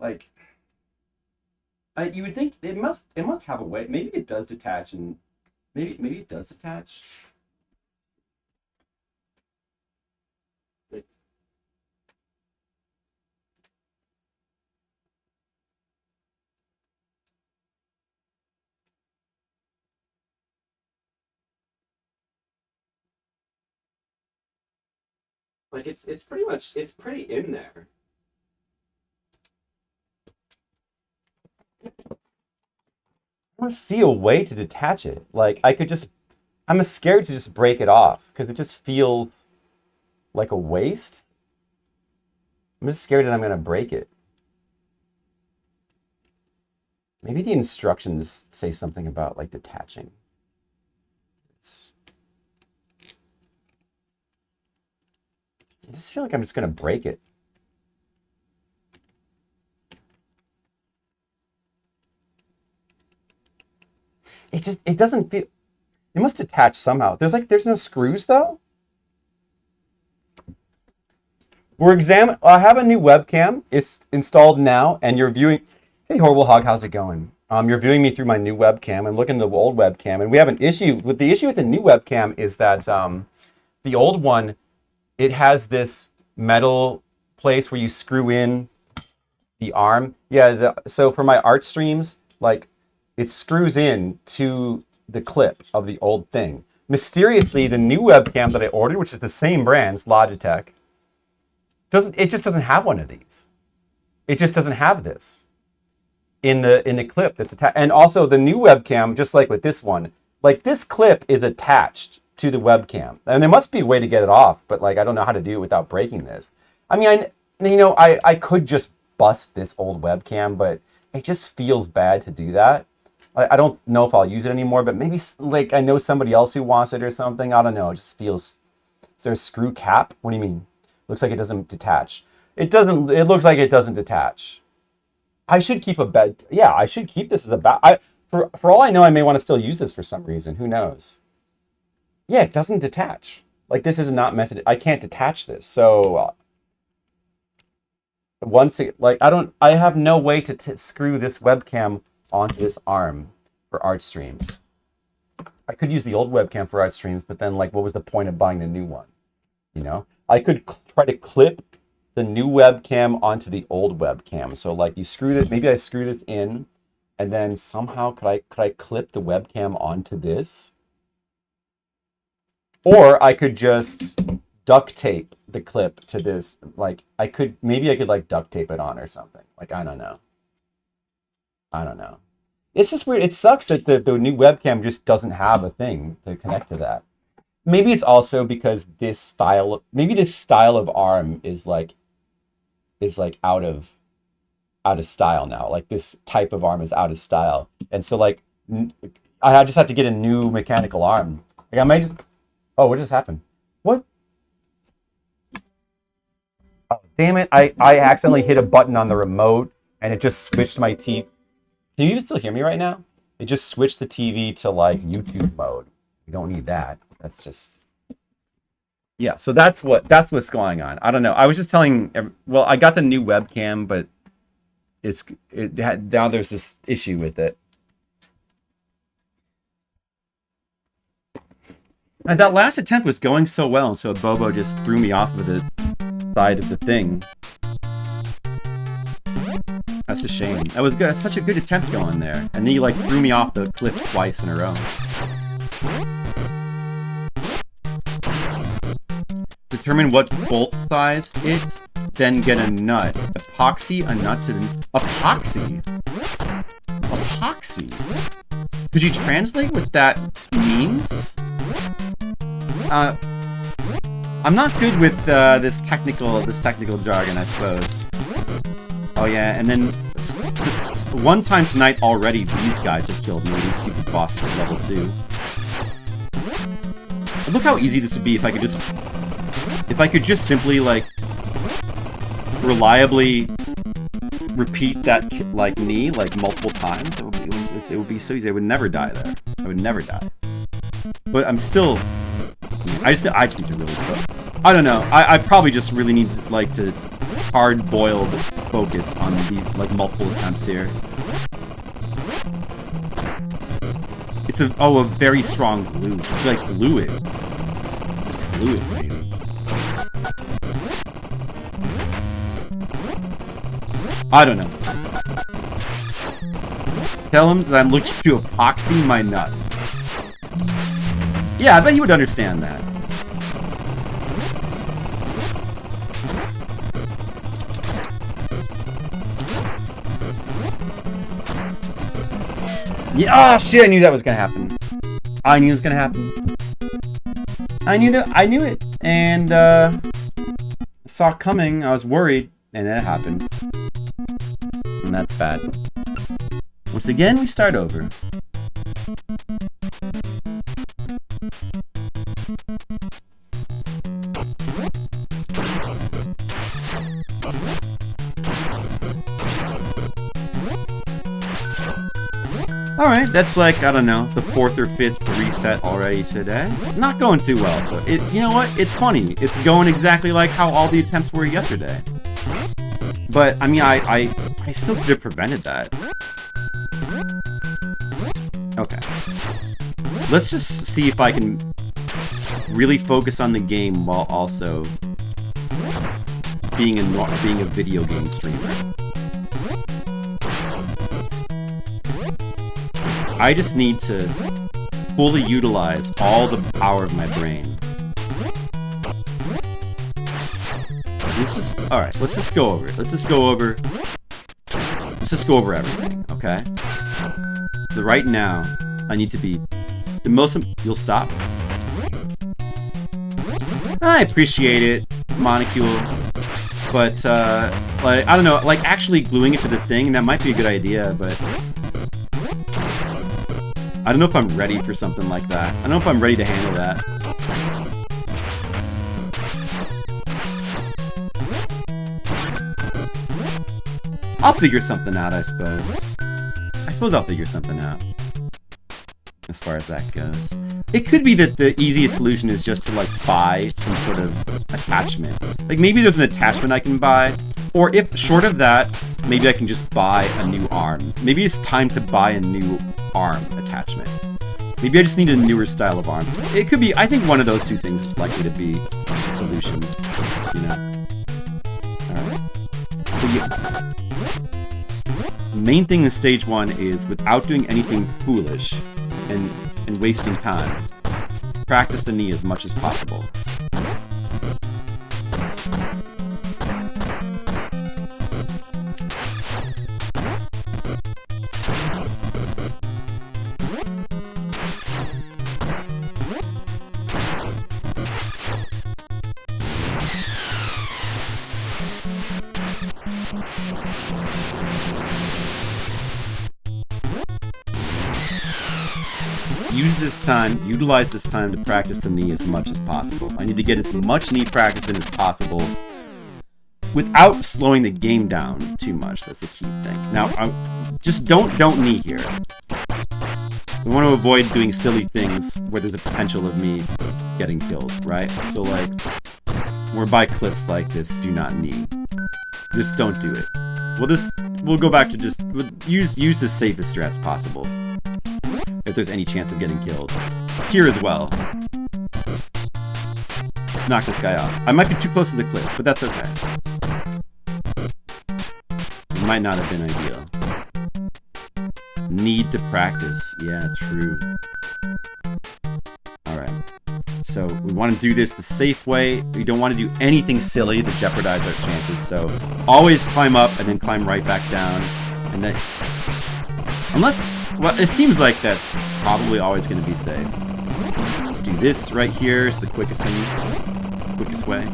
like. You would think it must have a way. Maybe it does detach, and maybe it does detach. Like it's pretty in there. I don't see a way to detach it. Like I'm scared to just break it off because it just feels like a waste. I'm just scared that I'm gonna break it. Maybe the instructions say something about like detaching. I just feel like I'm just gonna break it. It doesn't feel. It must attach somehow. There's no screws though. I have a new webcam. It's installed now, and you're viewing. Hey, Horrible Hog, how's it going? You're viewing me through my new webcam. I'm looking at the old webcam, and we have an issue. The issue with the new webcam is that the old one, it has this metal place where you screw in the arm. Yeah, so for my art streams, like it screws in to the clip of the old thing. Mysteriously, the new webcam that I ordered, which is the same brand, Logitech, it just doesn't have one of these. It just doesn't have this in the clip that's attached. And also the new webcam, just like with this one, like this clip is attached to the webcam. And there must be a way to get it off, but like I don't know how to do it without breaking this. I mean, I could just bust this old webcam, but it just feels bad to do that. I don't know if I'll use it anymore, but maybe like I know somebody else who wants it or something. I don't know. It just feels. Is there a screw cap? What do you mean? Looks like it doesn't detach. It doesn't. It looks like it doesn't detach. I should keep a bed. Yeah, I should keep this as a for all I know, I may want to still use this for some reason. Who knows? Yeah, it doesn't detach. Like this is not meant to. I can't detach this. So I have no way to screw this webcam onto this arm for art streams. I could use the old webcam for art streams, but then like what was the point of buying the new one? You know, I could try to clip the new webcam onto the old webcam. So like you screw this, maybe I screw this in, and then somehow could I clip the webcam onto this? Or I could just duct tape the clip to this. Like maybe I could like duct tape it on or something. Like I don't know. It's just weird. It sucks that the new webcam just doesn't have a thing to connect to that. Maybe it's also because this style of arm is like out of style now. Like this type of arm is out of style. And so like I just have to get a new mechanical arm. Like I might just. Oh, what just happened? What? Oh, damn it. I accidentally hit a button on the remote and it just switched my TV. Can you even still hear me right now? It just switched the TV to like YouTube mode. We don't need that. That's just. Yeah, so that's what's going on. I don't know. I was just telling. Well, I got the new webcam, but now there's this issue with it. And that last attempt was going so well, and so Bobo just threw me off of the side of the thing. That's a shame. That was good. Such a good attempt going there, and then you like threw me off the cliff twice in a row. Determine what bolt size it, then get a nut. Epoxy a nut to the... Epoxy? Epoxy? Could you translate what that means? I'm not good with this technical jargon, I suppose. Oh yeah, and then one time tonight already, these guys have killed me. These stupid bosses at level 2. Look how easy this would be if I could just simply like reliably repeat that like knee like multiple times. It would be so easy. I would never die there. I would never die. But I'm still. I just need to really. I don't know. I probably just really need like to hard-boiled focus on these like multiple attempts here. It's a very strong glue. Just like glue it. Just glue it, baby. I don't know. Tell him that I'm looking to epoxy my nut. Yeah, I bet he would understand that. Yeah, oh shit, I knew that was gonna happen. I knew it was gonna happen. I knew it. And, I saw it coming, I was worried, and then it happened. And that's bad. Once again, we start over. Alright, that's like, I don't know, the 4th or 5th reset already today. Not going too well, so you know what? It's funny. It's going exactly like how all the attempts were yesterday. But, I mean, I still could have prevented that. Okay. Let's just see if I can really focus on the game while also being a video game streamer. I just need to fully utilize all the power of my brain. Alright, let's just go over it. Let's just go over everything, okay? So right now, I need to be the most... You'll stop? I appreciate it, Monocule. But, like, I don't know, like, actually gluing it to the thing, that might be a good idea, but... I don't know if I'm ready for something like that. I don't know if I'm ready to handle that. I'll figure something out, I suppose. I suppose I'll figure something out. As far as that goes. It could be that the easiest solution is just to, like, buy some sort of attachment. Like, maybe there's an attachment I can buy. Or if, short of that, maybe I can just buy a new arm. Maybe it's time to buy a new arm attachment. Maybe I just need a newer style of arm. It could be, I think one of those two things is likely to be the solution, you know? Alright. So yeah. The main thing in stage 1 is, without doing anything foolish and wasting time, practice the knee as much as possible. Utilize this time to practice the knee as much as possible. I need to get as much knee practice in as possible without slowing the game down too much. That's the key thing. Now, just don't knee here. We want to avoid doing silly things where there's a potential of me getting killed, right? So, like, we're by cliffs like this, do not knee. Just don't do it. We'll go back to just use the safest strats possible. If there's any chance of getting killed. Here as well. Just knock this guy off. I might be too close to the cliff, but that's okay. It might not have been ideal. Need to practice. Yeah, true. Alright. So we want to do this the safe way. We don't want to do anything silly to jeopardize our chances. So always climb up and then climb right back down. And then, unless, well, it seems like that's probably always going to be safe. Let's do this right here. It's the quickest thing, quickest way.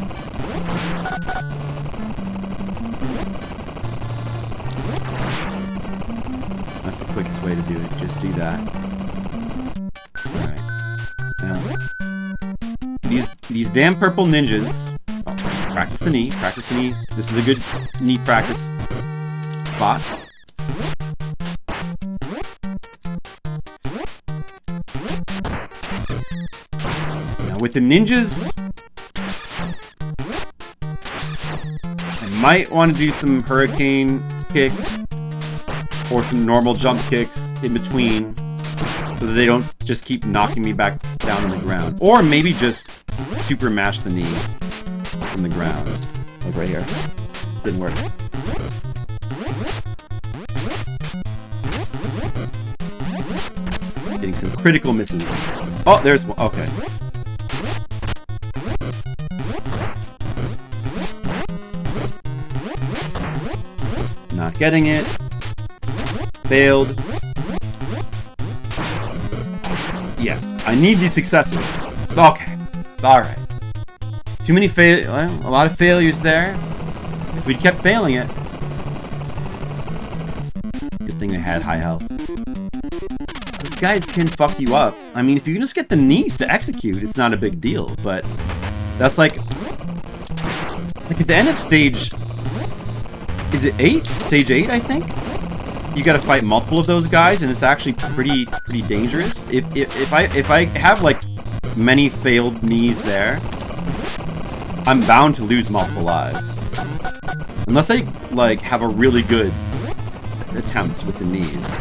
That's the quickest way to do it. Just do that. Alright. Now, these damn purple ninjas. Oh, practice the knee. Practice the knee. This is a good knee practice spot. Now with the ninjas, I might want to do some hurricane kicks or some normal jump kicks in between so that they don't just keep knocking me back down on the ground. Or maybe just super mash the knee from the ground. Like right here. Didn't work. Getting some critical misses. Oh, there's one. Okay. Not getting it. Failed. Yeah, I need these successes. Okay. Alright. Too many well, a lot of failures there. If we'd kept failing it. Good thing I had high health. These guys can fuck you up. I mean, if you can just get the knees to execute, it's not a big deal, but that's like at the end of stage, is it 8? Stage 8, I think? You gotta fight multiple of those guys, and it's actually pretty dangerous. If I have like many failed knees there, I'm bound to lose multiple lives. Unless I like have a really good attempts with the knees.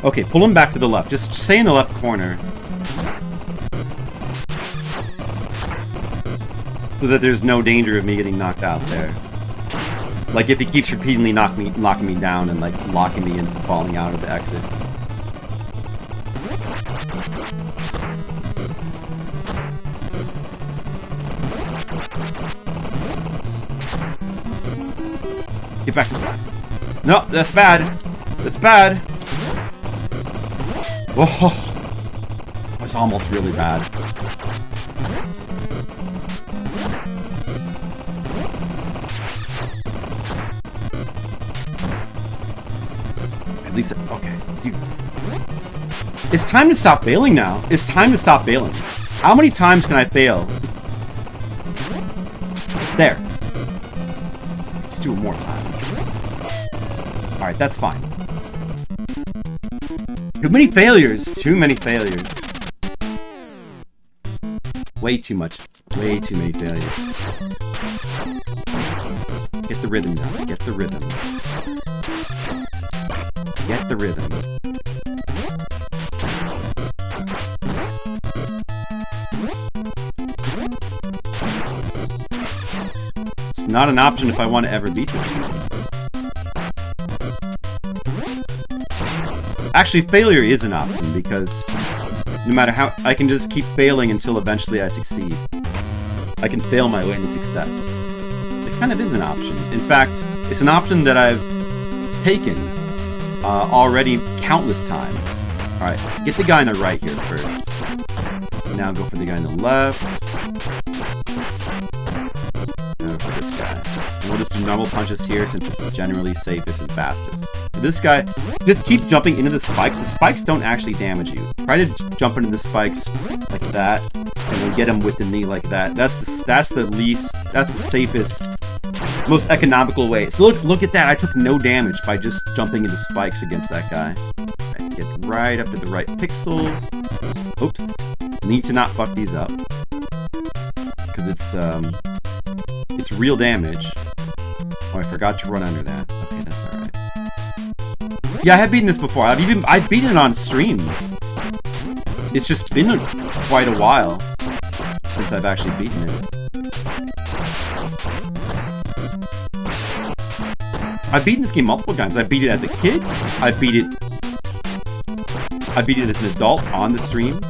Okay, pull him back to the left. Just stay in the left corner. So that there's no danger of me getting knocked out there. Like if he keeps repeatedly knocking me down and like locking me into falling out of the exit. Get back to the left. No, that's bad. That's bad. Oh, that's almost really bad. At least, okay, dude. It's time to stop failing now. It's time to stop failing. How many times can I fail? There. Let's do it more time. Alright, that's fine. Too many failures. Too many failures. Way too much. Way too many failures. Get the rhythm down. Get the rhythm. Get the rhythm. It's not an option if I want to ever beat this game. Actually, failure is an option, because no matter how, I can just keep failing until eventually I succeed. I can fail my way into success. It kind of is an option. In fact, it's an option that I've taken already countless times. Alright, get the guy on the right here first. Now go for the guy on the left. Now for this guy. And we'll just do normal punches here since it's generally safest and fastest. So this guy, just keep jumping into the spike. The spikes don't actually damage you. Try to jump into the spikes like that, and then get him with the knee like that. That's the safest, most economical way. So look at that. I took no damage by just jumping into spikes against that guy. Right, get right up to the right pixel. Oops. Need to not fuck these up, because it's real damage. Oh, I forgot to run under that. Okay, that's alright. Yeah, I have beaten this before. I've beaten it on stream. It's just been quite a while since I've actually beaten it. I've beaten this game multiple times. I beat it as a kid. I beat it as an adult on the stream.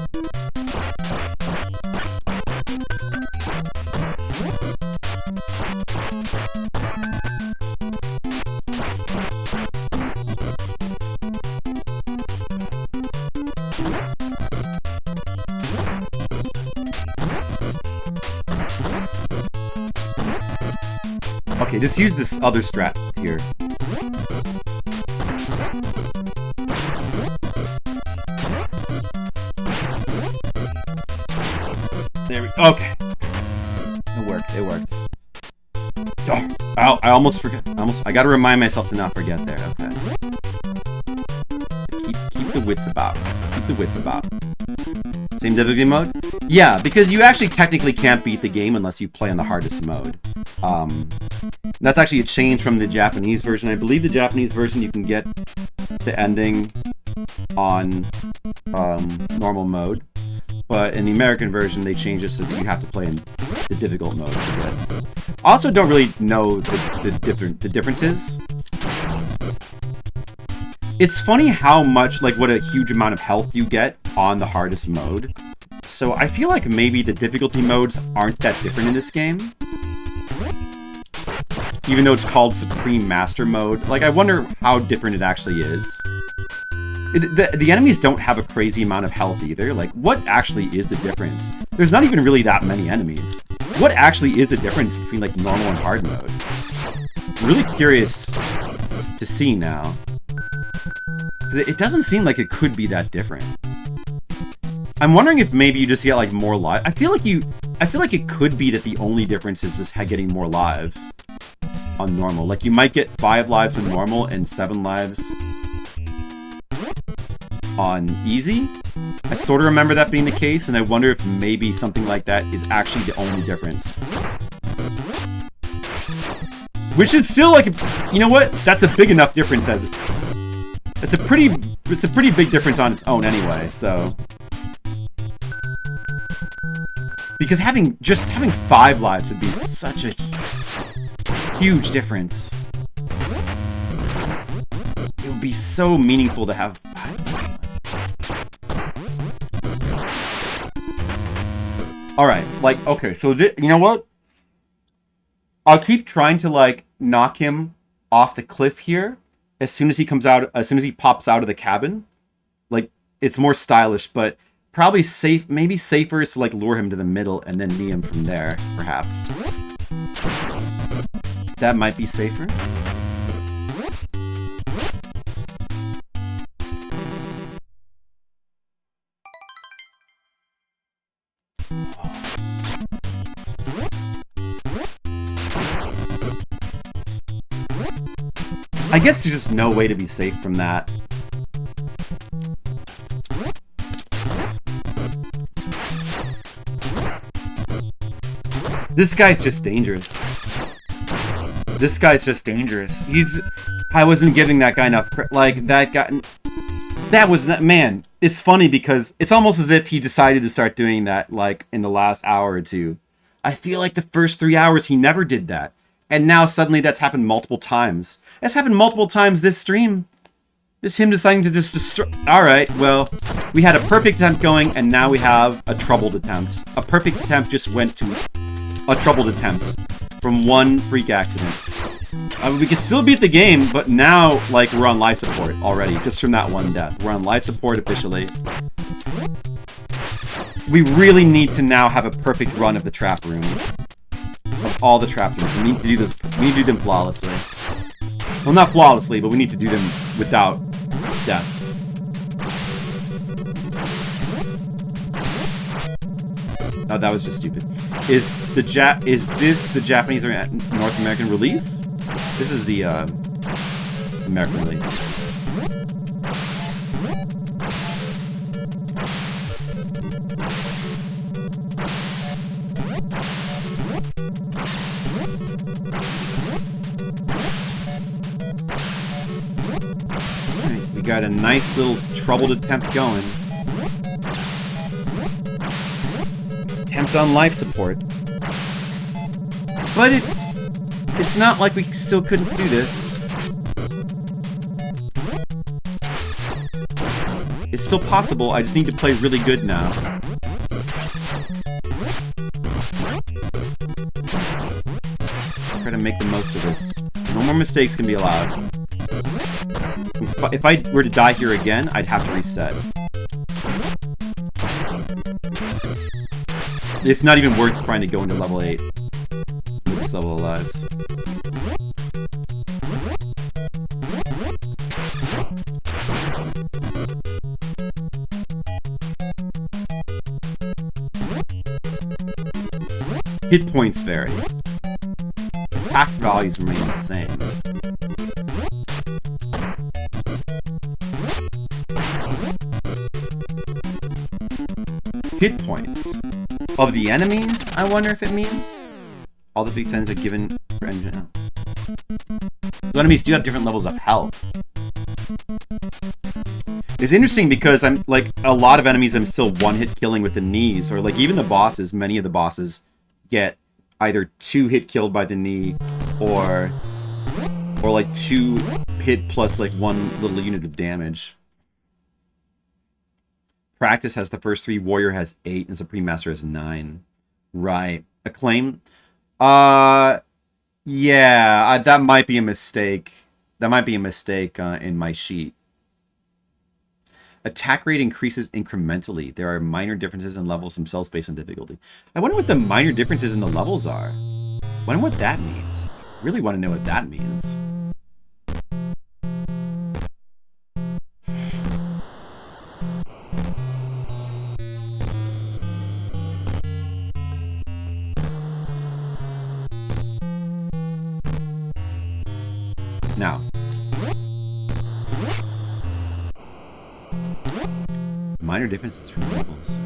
Okay, just use this other strat here. There we go. Okay. It worked. It worked. Oh, I almost forgot. I gotta remind myself to not forget there. Okay. Keep the wits about. Keep the wits about. Same difficulty mode? Yeah, because you actually technically can't beat the game unless you play on the hardest mode. That's actually a change from the Japanese version. I believe the Japanese version you can get the ending on normal mode, but in the American version they changed it so that you have to play in the difficult mode to get it. I also don't really know the differences. It's funny how much, like, what a huge amount of health you get on the hardest mode. So I feel like maybe the difficulty modes aren't that different in this game. Even though it's called Supreme Master Mode. Like, I wonder how different it actually is. The enemies don't have a crazy amount of health either. Like, what actually is the difference? There's not even really that many enemies. What actually is the difference between, like, normal and hard mode? I'm really curious to see now. It doesn't seem like it could be that different. I'm wondering if maybe you just get, like, more lives. I feel like it could be that the only difference is just getting more lives on normal. Like, you might get 5 lives on normal and 7 lives on easy. I sort of remember that being the case, and I wonder if maybe something like that is actually the only difference. Which is still, like, you know what? That's a big enough difference as it. It's a pretty big difference on its own anyway, so. Because having 5 lives would be such a huge difference. It would be so meaningful to have 5 lives. Alright, like, okay, so you know what? I'll keep trying to, like, knock him off the cliff here. As soon as he pops out of the cabin. Like, it's more stylish, but probably maybe safer is to, like, lure him to the middle and then knee him from there, perhaps. That might be safer. I guess there's just no way to be safe from that. This guy's just dangerous. This guy's just dangerous. I wasn't giving that guy enough like, that guy. That was not, man, it's funny because it's almost as if he decided to start doing that, like, in the last hour or two. I feel like the first 3 hours he never did that. And now suddenly that's happened multiple times. That's happened multiple times this stream. Just him deciding to just destroy. Alright, well, we had a perfect attempt going, and now we have a troubled attempt. A perfect attempt just went to a troubled attempt from one freak accident. We can still beat the game, but now, like, we're on life support already, just from that one death. We're on life support officially. We really need to now have a perfect run of the trap room. Of all the trap rooms. We need to do this. We need to do them flawlessly. Well, not flawlessly, but we need to do them without deaths. Oh, that was just stupid. Is this the Japanese or North American release? This is the American release. Alright, we got a nice little troubled attempt going. Attempt on life support. But it's not like we still couldn't do this. It's still possible, I just need to play really good now. Try to make the most of this. No more mistakes can be allowed. If I were to die here again, I'd have to reset. It's not even worth trying to go into level 8 with this level of lives. Hit points vary. Attack values remain the same. Hit points of the enemies, I wonder if it means? All the big signs are given for engine. The enemies do have different levels of health. It's interesting because I'm like a lot of enemies I'm still one-hit killing with the knees, or like even the bosses, many of the bosses get either 2-hit killed by the knee or like 2 hit plus like 1 little unit of damage. Practice has the first 3, Warrior has 8, and Supreme Master has 9. Right. Acclaim? Yeah, that might be a mistake. That might be a mistake in my sheet. Attack rate increases incrementally. There are minor differences in levels themselves based on difficulty. I wonder what the minor differences in the levels are. I wonder what that means. I really want to know what that means. Now, minor differences from levels.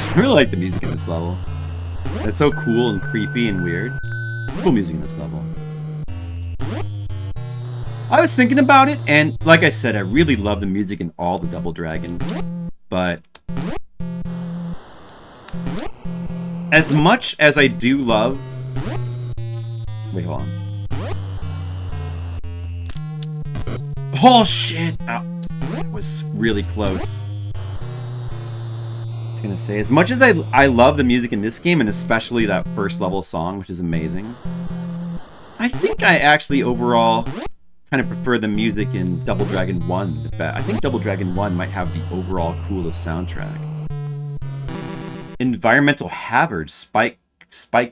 I really like the music in this level. It's so cool and creepy and weird. Cool music in this level. I was thinking about it, and like I said, I really love the music in all the Double Dragons. But as much as I do love... Wait, hold on. Oh, shit! Oh, that was really close. Gonna say, as much as I love the music in this game, and especially that first level song, which is amazing, I think I actually overall kind of prefer the music in Double Dragon 1 the best. I think Double Dragon 1 might have the overall coolest soundtrack. Environmental Hazard, Spike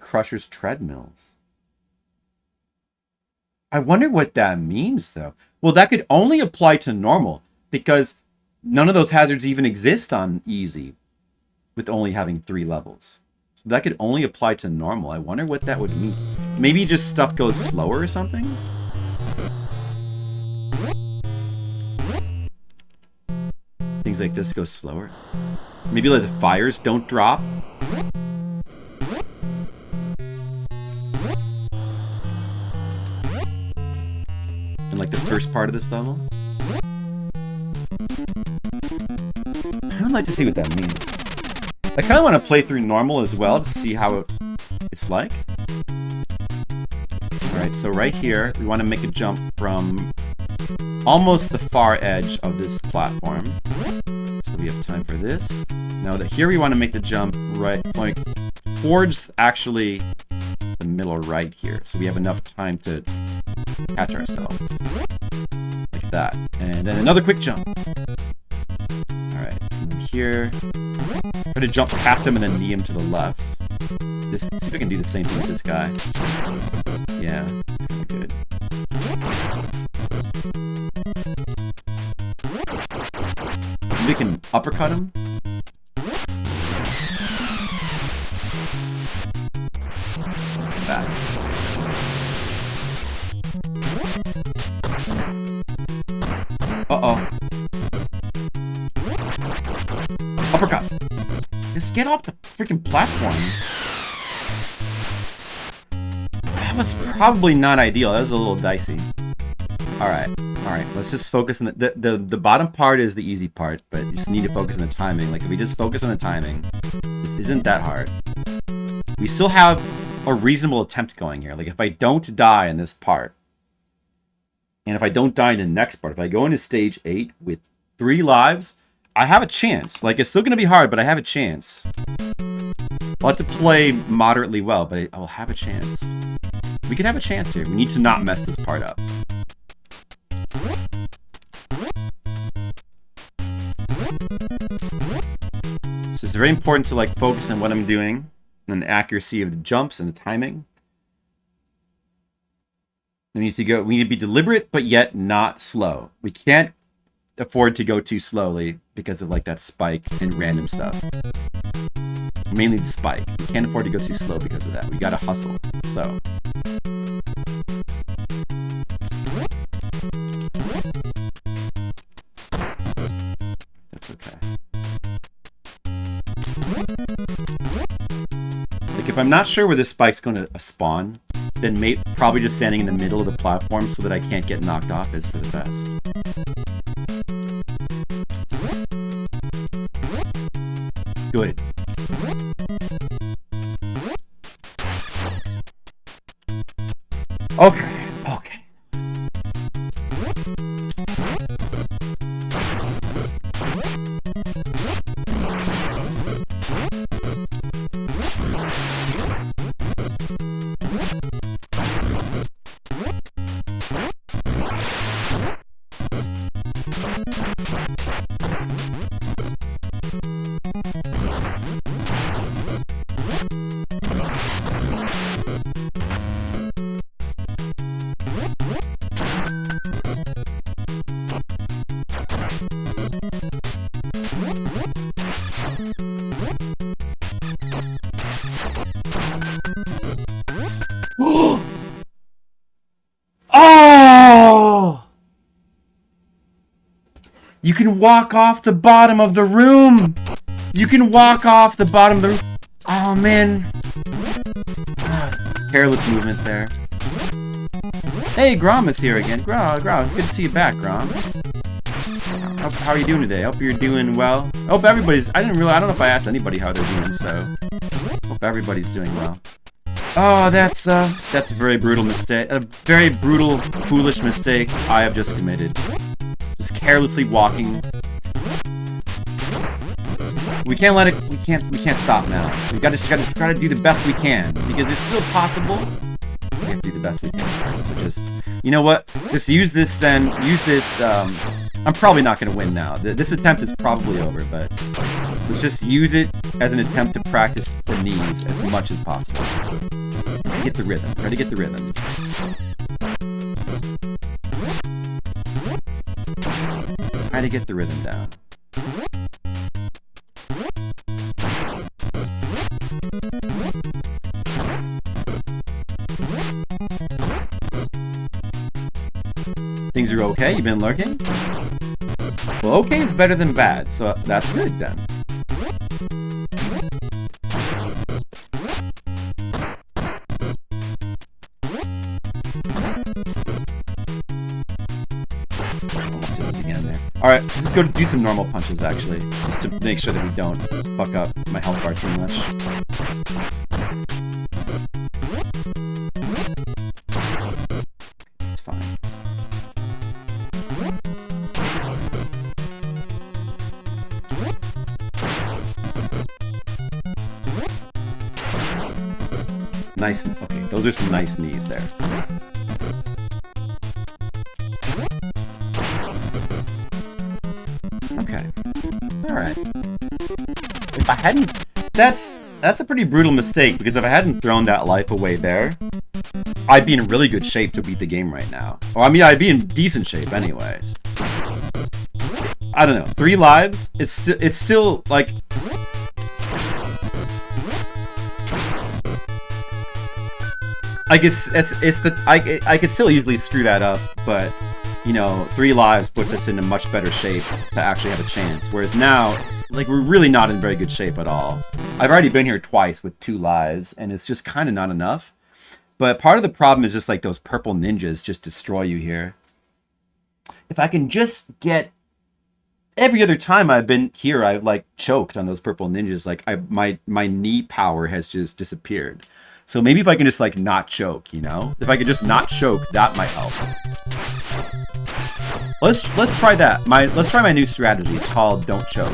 Crusher's Treadmills. I wonder what that means, though. Well, that could only apply to normal, because none of those hazards even exist on easy, with only having 3 levels. So that could only apply to normal. I wonder what that would mean. Maybe just stuff goes slower or something? Things like this go slower. Maybe like the fires don't drop. And like the first part of this level. I would like to see what that means. I kind of want to play through normal as well to see how it's like. Alright, so right here, we want to make a jump from almost the far edge of this platform. So we have time for this. Now that here we want to make the jump right, like towards actually the middle right here. So we have enough time to catch ourselves. Like that. And then another quick jump. Alright, and then here. Try to jump past him and then knee him to the left. See if I can do the same thing with this guy. Yeah, that's gonna be good. we can uppercut him. Back. Uh-oh. Uppercut. Just get off the freaking platform. That was probably not ideal. That was a little dicey. Alright. Alright. Let's just focus on the bottom part is the easy part, but you just need to focus on the timing. Like, if we just focus on the timing, this isn't that hard. We still have a reasonable attempt going here. Like, if I don't die in this part, and if I don't die in the next part, if I go into stage 8 with 3 lives, I have a chance. Like, it's still going to be hard, but I have a chance. I'll have to play moderately well, but I'll have a chance. We can have a chance here. We need to not mess this part up. So it's very important to, like, focus on what I'm doing, and the accuracy of the jumps and the timing. We need to be deliberate, but yet not slow. We can't afford to go too slowly because of, like, that spike and random stuff. Mainly the spike. We can't afford to go too slow because of that. We gotta hustle. So. That's okay. Like, if I'm not sure where this spike's going to spawn, then probably just standing in the middle of the platform so that I can't get knocked off is for the best. Good. Okay. Okay. Oh! You can walk off the bottom of the room! You can walk off the bottom of the room. Oh, man. Careless movement there. Hey, Grom is here again. Grom, it's good to see you back, Grom. How are you doing today? Hope you're doing well. Hope everybody's... I don't know if I asked anybody how they're doing, so... Hope everybody's doing well. Oh, that's a very brutal mistake. A very brutal, foolish mistake I have just committed. Just carelessly walking. We can't let it... We can't stop now. We just gotta try to do the best we can. Because it's still possible. We have to do the best we can. So just... You know what? Just use this then. Use this, I'm probably not going to win now. This attempt is probably over, but let's just use it as an attempt to practice the knees as much as possible. Get the rhythm. Try to get the rhythm. Try to get the rhythm down. Things are okay? You've been lurking? Well, okay is better than bad, so that's good then. Almost did it again there. Alright, let's go do some normal punches actually, just to make sure that we don't fuck up my health bar too much. It's fine. Nice. Okay, those are some nice knees there. Okay. Alright. If I hadn't... That's a pretty brutal mistake, because if I hadn't thrown that life away there, I'd be in really good shape to beat the game right now. Or, I mean, I'd be in decent shape anyways. I don't know, 3 lives. It's still like. Like it's the I could still easily screw that up, but you know, 3 lives puts us in a much better shape to actually have a chance. Whereas now, like, we're really not in very good shape at all. I've already been here twice with 2 lives, and it's just kind of not enough. But part of the problem is just like those purple ninjas just destroy you here. If I can just get every other time I've been here, I've like choked on those purple ninjas. Like my knee power has just disappeared. So maybe if I can just like not choke, you know? If I could just not choke, that might help. Let's try that. Let's try my new strategy. It's called Don't Choke.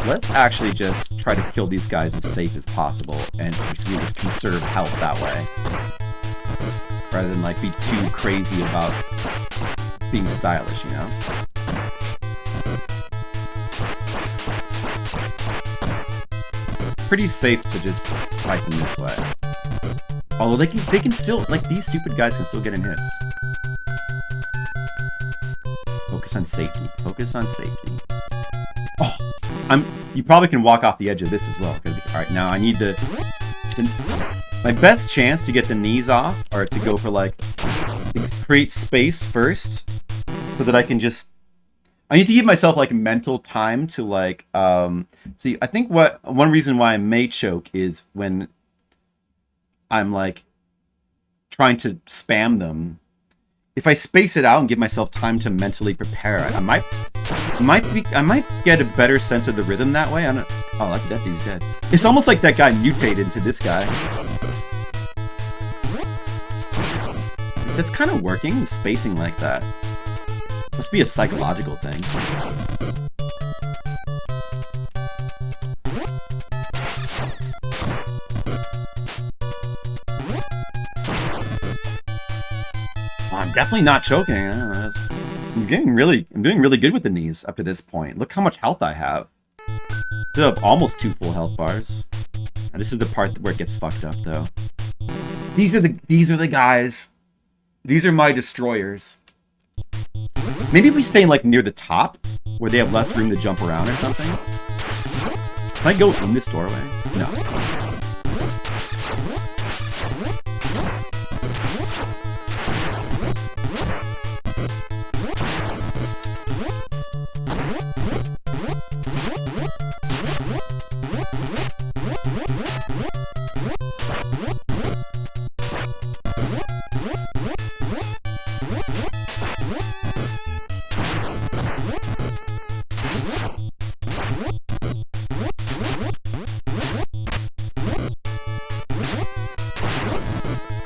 Let's actually just try to kill these guys as safe as possible, and we just conserve health that way. Rather than like be too crazy about being stylish, you know? Pretty safe to just fight them this way. Although they can still, like, these stupid guys can still get in hits. Focus on safety. Focus on safety. Oh, you probably can walk off the edge of this as well. Alright, now I need my best chance to get the knees off, or to go for like, create space first, so that I can just, I need to give myself like mental time to like, see, I think one reason why I may choke is when I'm like trying to spam them. If I space it out and give myself time to mentally prepare, I might get a better sense of the rhythm that way. Oh, lucky that dude's dead. It's almost like that guy mutated into this guy. That's kind of working, spacing like that. Must be a psychological thing. I'm definitely not choking. I'm doing really good with the knees up to this point. Look how much health I have. Still have almost 2 full health bars. And this is the part where it gets fucked up, though. These are the guys. These are my destroyers. Maybe if we stay like near the top, where they have less room to jump around or something. Can I go in this doorway? No.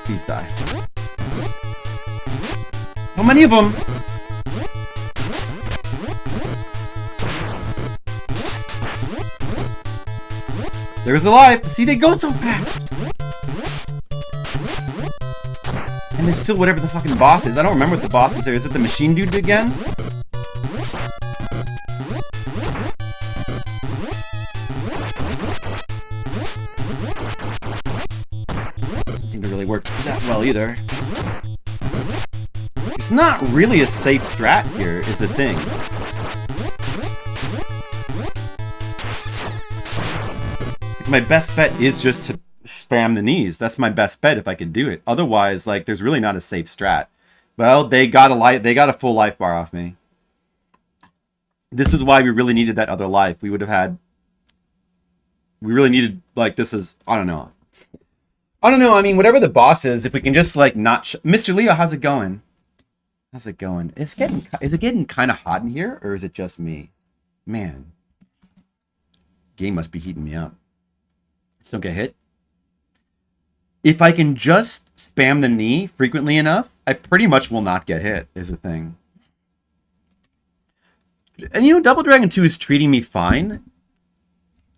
Please die. How many of them? There's alive. See, they go so fast. And there's still whatever the fucking boss is. I don't remember what the boss is there. Is it the machine dude again? Doesn't seem to really work that well either. It's not really a safe strat here, is the thing. My best bet is just to spam the knees. That's my best bet if I can do it. Otherwise, like, there's really not a safe strat. Well, they got a full life bar off me. This is why we really needed that other life. We really needed, like, this is, I don't know. I mean, whatever the boss is, if we can just, like, not... Mr. Leo, how's it going? How's it going? Is it getting kind of hot in here, or is it just me? Man. Game must be heating me up. Just don't get hit. If I can just spam the knee frequently enough, I pretty much will not get hit, is the thing. And, you know, Double Dragon 2 is treating me fine.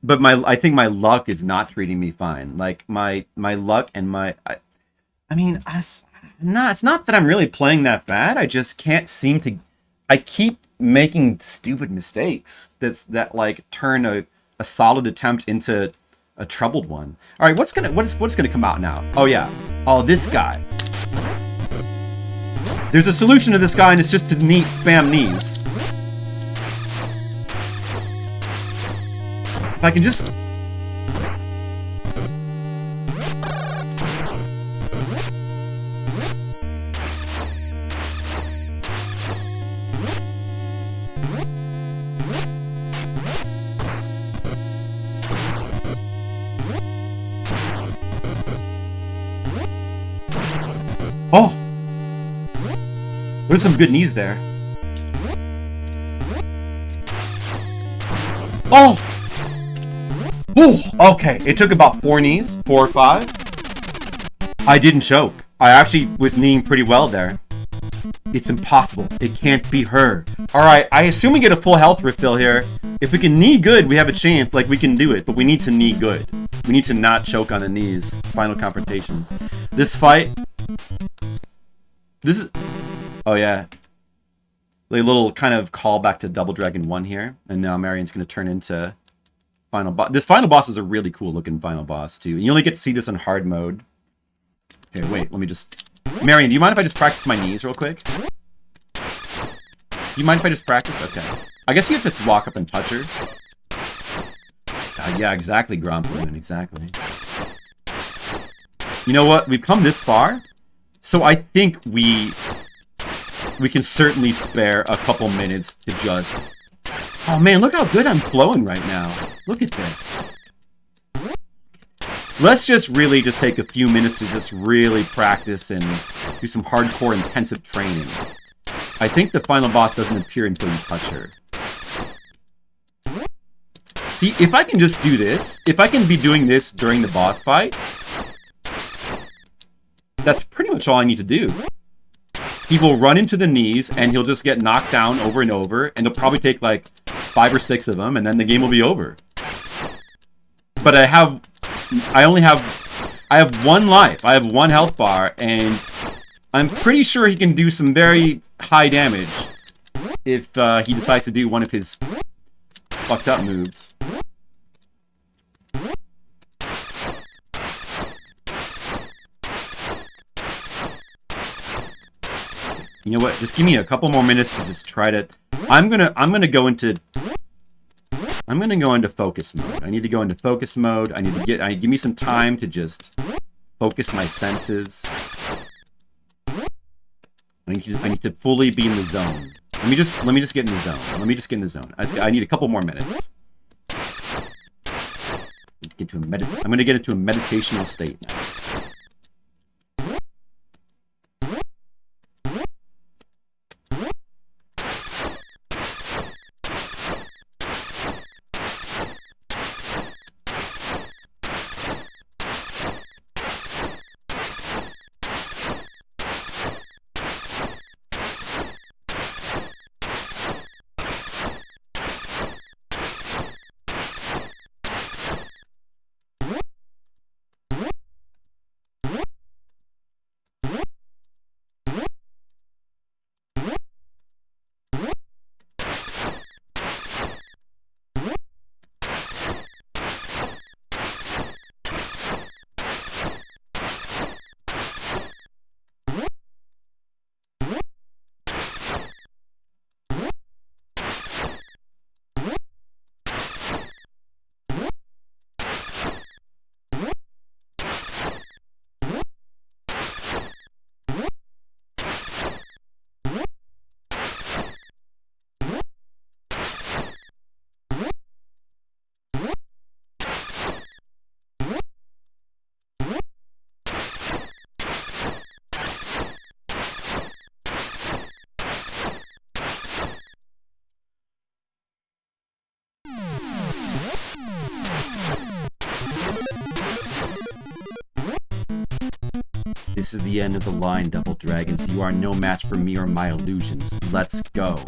But I think my luck is not treating me fine. Like, my luck and it's not that I'm really playing that bad. I just can't seem to... I keep making stupid mistakes that like, turn a solid attempt into a troubled one. All right, what's gonna come out now? Oh yeah, oh this guy. There's a solution to this guy, and it's just to spam knees. If I can just... Oh! There's some good knees there. Oh! Ooh, okay, it took about 4 knees, 4 or 5. I didn't choke. I actually was kneeing pretty well there. It's impossible. It can't be her. Alright, I assume we get a full health refill here. If we can knee good, we have a chance, like we can do it, but we need to knee good. We need to not choke on the knees. Final confrontation. This fight... This is... Oh yeah. A little kind of callback to Double Dragon 1 here. And now Marion's going to turn into final boss. This final boss is a really cool looking final boss too. And you only get to see this in hard mode. Here, wait, let me just... Marion, do you mind if I just practice my knees real quick? Do you mind if I just practice? Okay. I guess you have to walk up and touch her. Yeah, exactly, Gromplin, exactly. You know what? We've come this far. So I think we can certainly spare a couple minutes to just... Oh man, look how good I'm flowing right now. Look at this. Let's just really just take a few minutes to just really practice and do some hardcore intensive training. I think the final boss doesn't appear until you touch her. See, if I can just do this, if I can be doing this during the boss fight, that's pretty much all I need to do. He will run into the knees, and he'll just get knocked down over and over, and it'll probably take like 5 or 6 of them, and then the game will be over. But I have 1 life. I have 1 health bar, and I'm pretty sure he can do some very high damage if he decides to do one of his fucked up moves. You know what? Just give me a couple more minutes to just try to... I'm gonna go into focus mode. I need to go into focus mode. I need to give me some time to just focus my senses. I need to fully be in the zone. Let me just get in the zone. Let me just get in the zone. I need a couple more minutes. I'm gonna get into a meditational state now. This is the end of the line, Double Dragons. You are no match for me or my illusions. Let's go.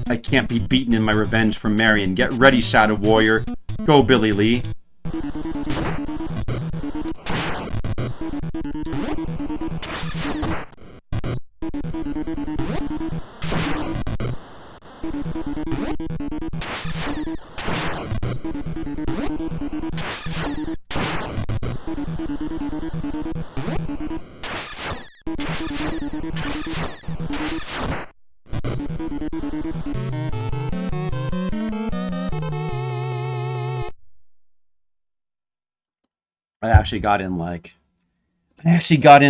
I can't be beaten in my revenge for Marion. Get ready, Shadow Warrior. Go, Billy Lee. I actually got in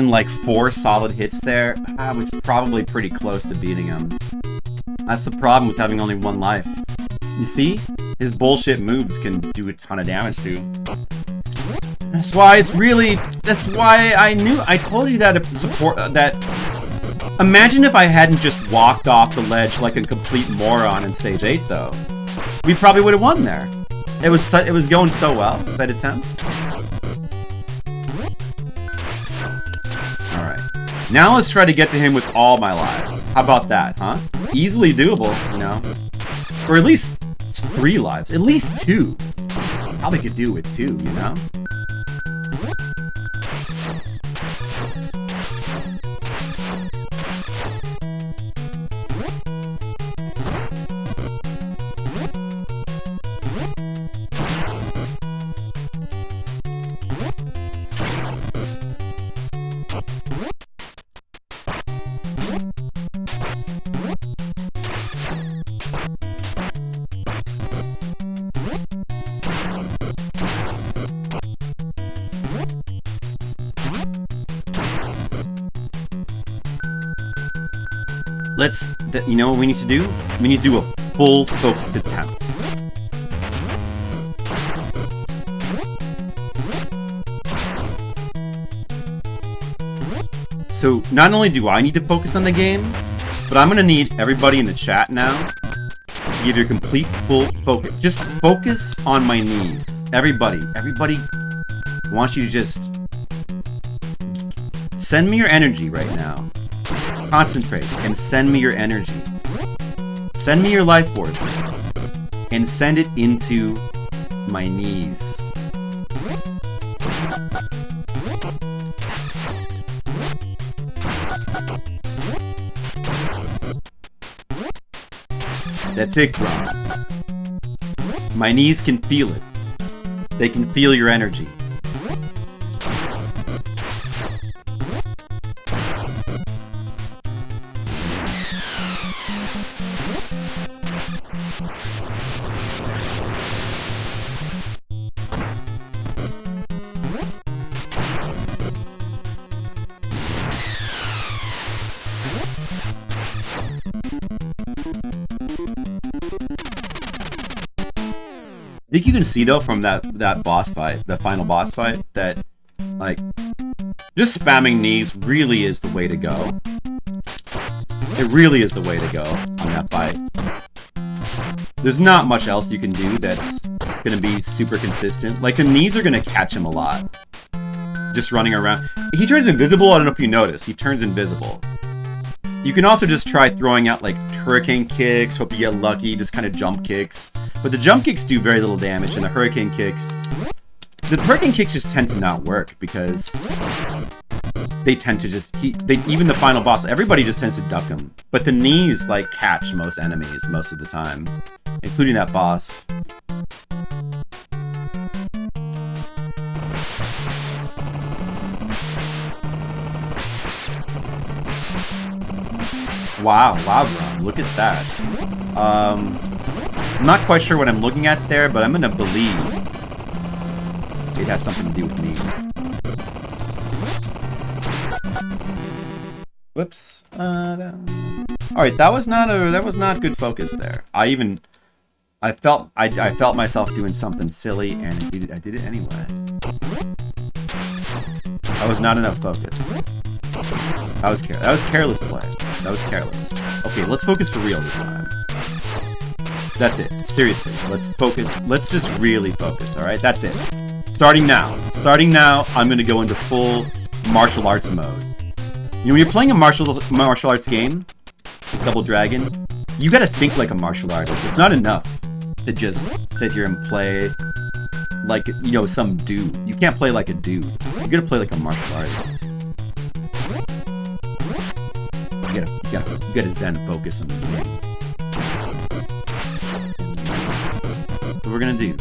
like 4 solid hits there. I was probably pretty close to beating him. That's the problem with having only 1 life. You see? His bullshit moves can do a ton of damage to you. That's why I told you that imagine if I hadn't just walked off the ledge like a complete moron in stage 8 though. We probably would have won there. It was going so well, that attempt. Alright. Now let's try to get to him with all my lives. How about that, huh? Easily doable, you know? Or at least 3 lives. At least 2. Probably could do with 2, you know? You know what we need to do? We need to do a full focused attempt. So, not only do I need to focus on the game, but I'm gonna need everybody in the chat now to give your complete full focus. Just focus on my knees. Everybody wants you to just send me your energy right now. Concentrate and send me your energy. Send me your life force and send it into my knees. That's it, Grom. My knees can feel it. They can feel your energy. I think you can see though from that boss fight, that final boss fight, that like just spamming knees really is the way to go. It really is the way to go on that fight. There's not much else you can do that's gonna be super consistent. Like the knees are gonna catch him a lot. Just running around. He turns invisible, I don't know if you notice. He turns invisible. You can also just try throwing out like hurricane kicks, hope you get lucky, just kind of jump kicks. But the jump kicks do very little damage, and the hurricane kicks just tend to not work because they tend to just even the final boss, everybody just tends to duck them. But the knees like catch most enemies most of the time, including that boss. Wow, Ron, look at that. I'm not quite sure what I'm looking at there, but I'm gonna believe it has something to do with knees. Whoops. Alright, that was not good focus there. I felt myself doing something silly, and I did it anyway. That was not enough focus. That was careless play. That was careless. Okay, let's focus for real this time. That's it. Seriously, let's focus. Let's just really focus, alright? That's it. Starting now. Starting now, I'm gonna go into full martial arts mode. You know, when you're playing a martial arts game, Double Dragon, you gotta think like a martial artist. It's not enough to just sit here and play like, you know, some dude. You can't play like a dude. You gotta play like a martial artist. You gotta zen focus on the game. That's what we're gonna do.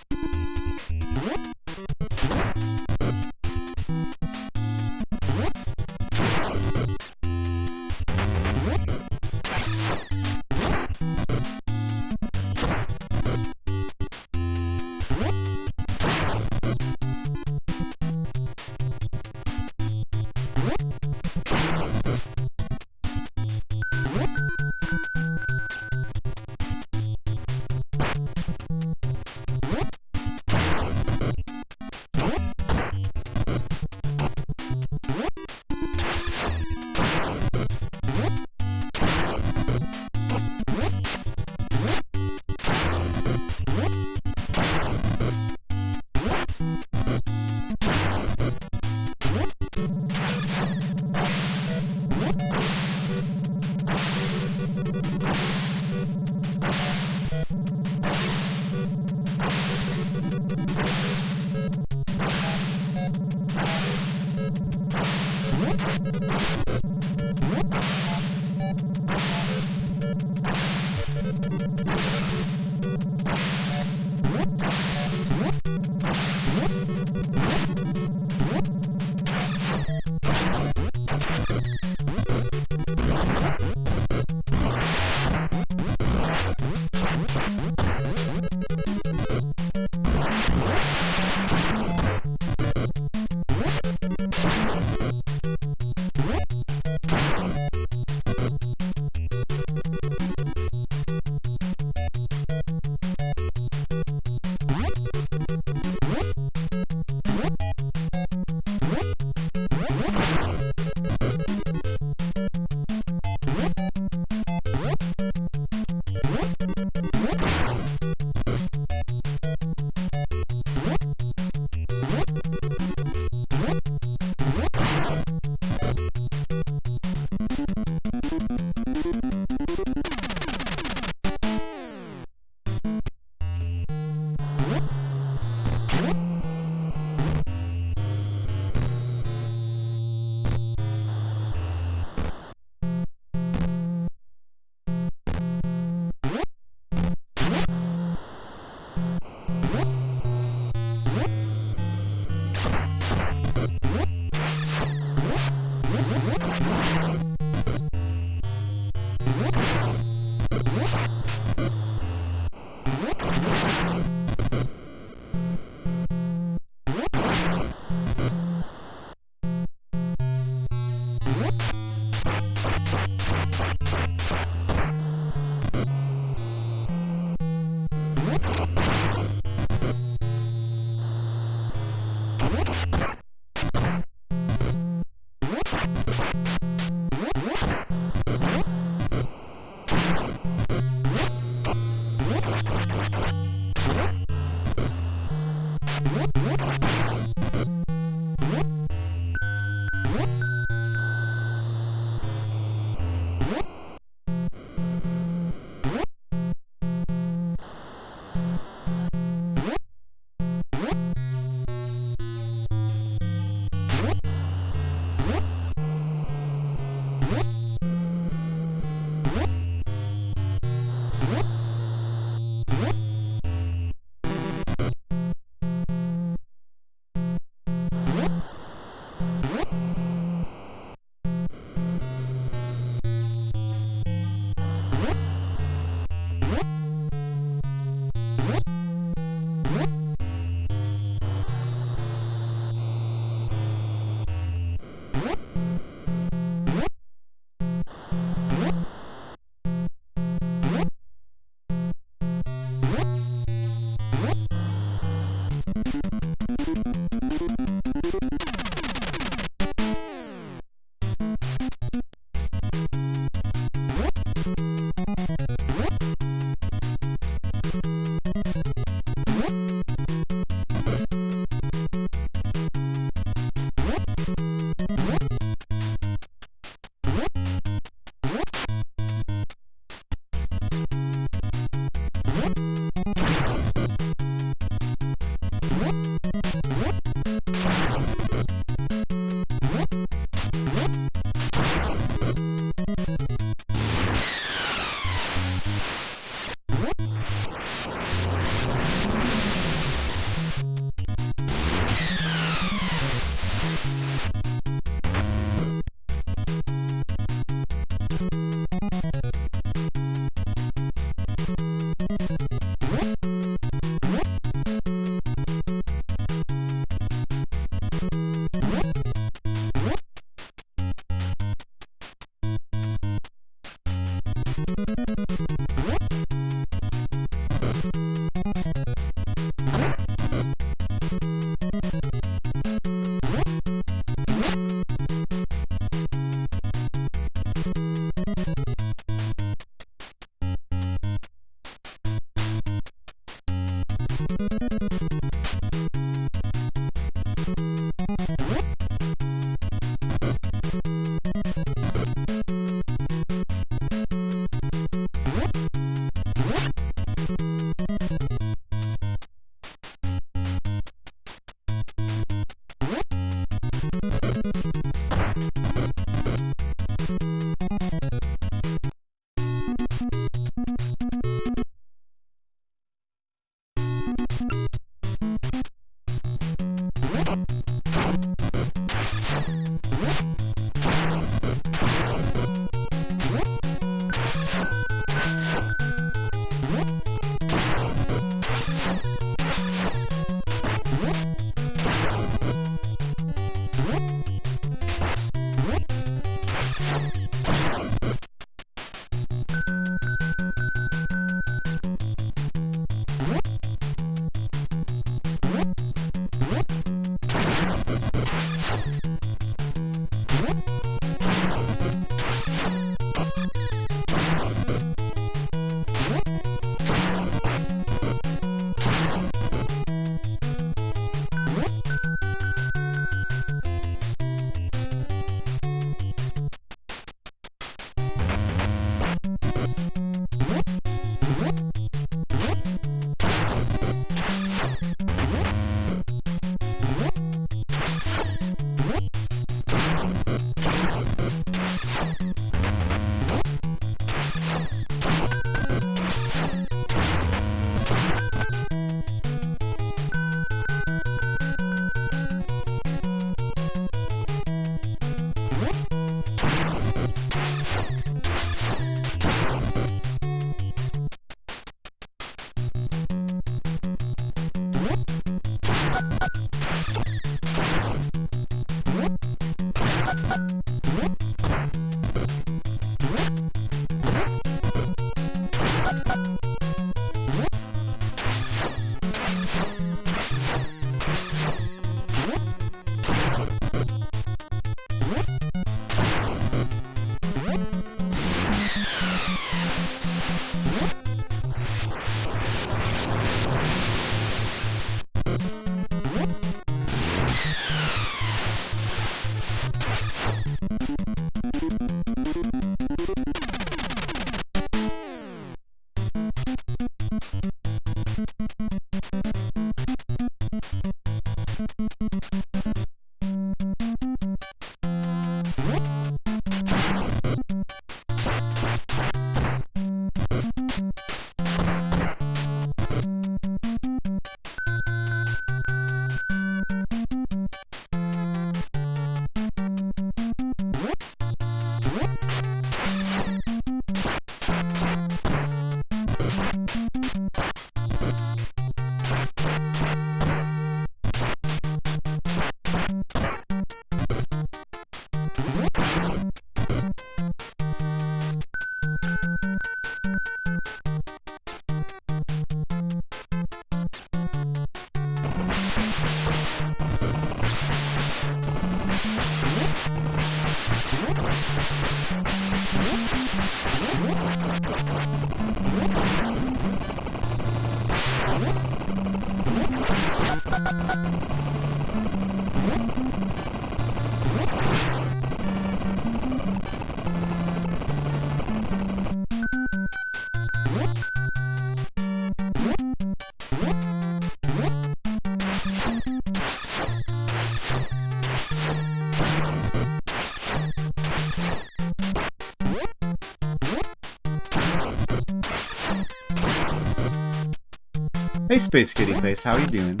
Hey, Space Kitty Face, how you doing?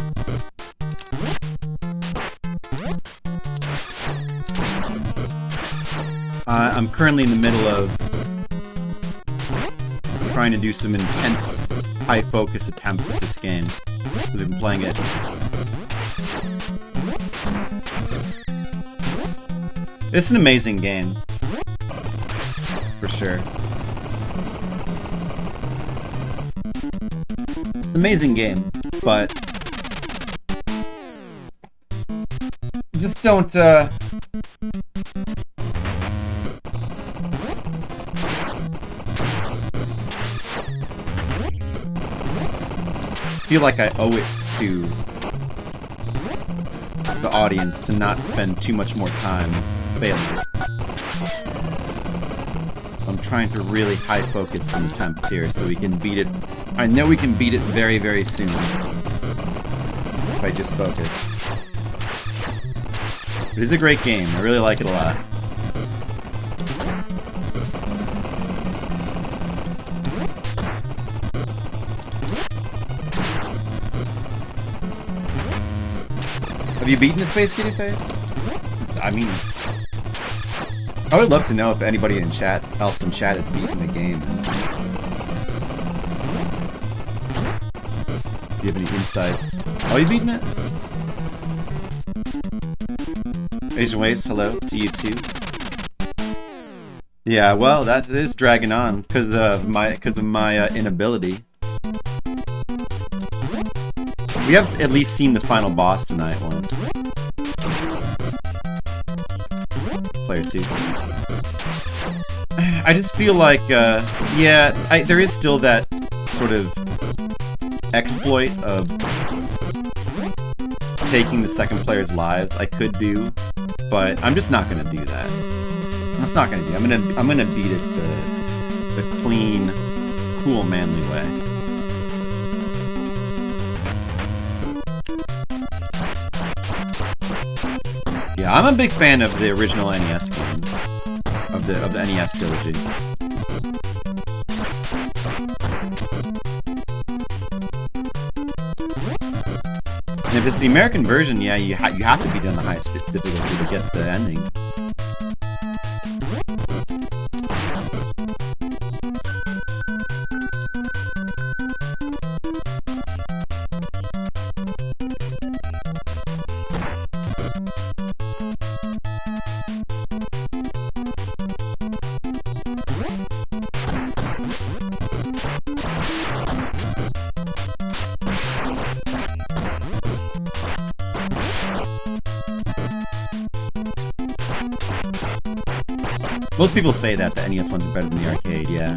I'm currently in the middle of trying to do some intense, high-focus attempts at this game, because I've been playing it. It's an amazing game, for sure. It's an amazing game, but just don't, feel like I owe it to the audience to not spend too much more time failing. I'm trying to really high focus some attempts here so we can beat it. I know we can beat it very, very soon if I just focus. It is a great game. I really like it a lot. Have you beaten the Space Kitty Face? I mean, I would love to know if anybody in chat, else in chat, has beaten the game. Do you have any insights? Oh, you beaten it? Asian Waves, hello to you too. Yeah, well, that is dragging on because of my inability. We have at least seen the final boss tonight once. Player 2. I just feel like, yeah, there is still that sort of exploit of taking the second player's lives. I could do, but I'm just not gonna do that. I'm just not gonna do it. I'm gonna beat it the clean, cool, manly way. Yeah, I'm a big fan of the original NES games, of the NES trilogy. And if it's the American version, yeah, you have to be doing the highest difficulty to get the ending. Most people say that the NES ones are better than the arcade, yeah.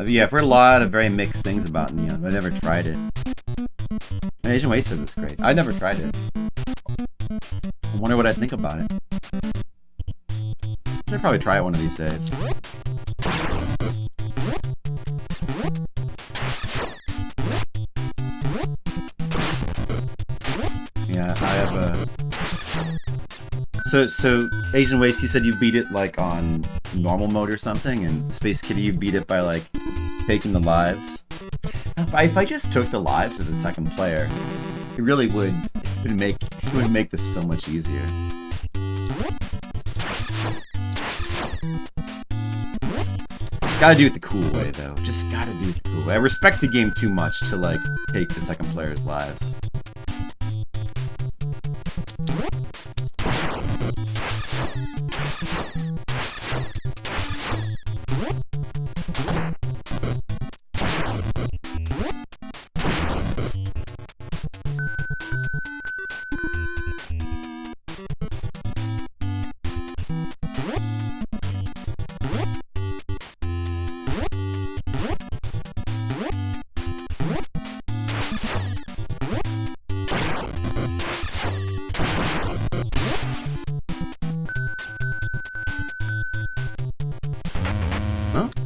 Yeah, I've heard a lot of very mixed things about Neon, but I never tried it. And Asian Waste says it's great. I never tried it. I wonder what I'd think about it. Should probably try it one of these days. Yeah, I have So Asian Waste, you said you beat it like on normal mode or something, and Space Kitty, you beat it by like taking the lives. If I just took the lives of the second player, it really would make this so much easier. Gotta do it the cool way though. Just gotta do it the cool way. I respect the game too much to like take the second player's lives.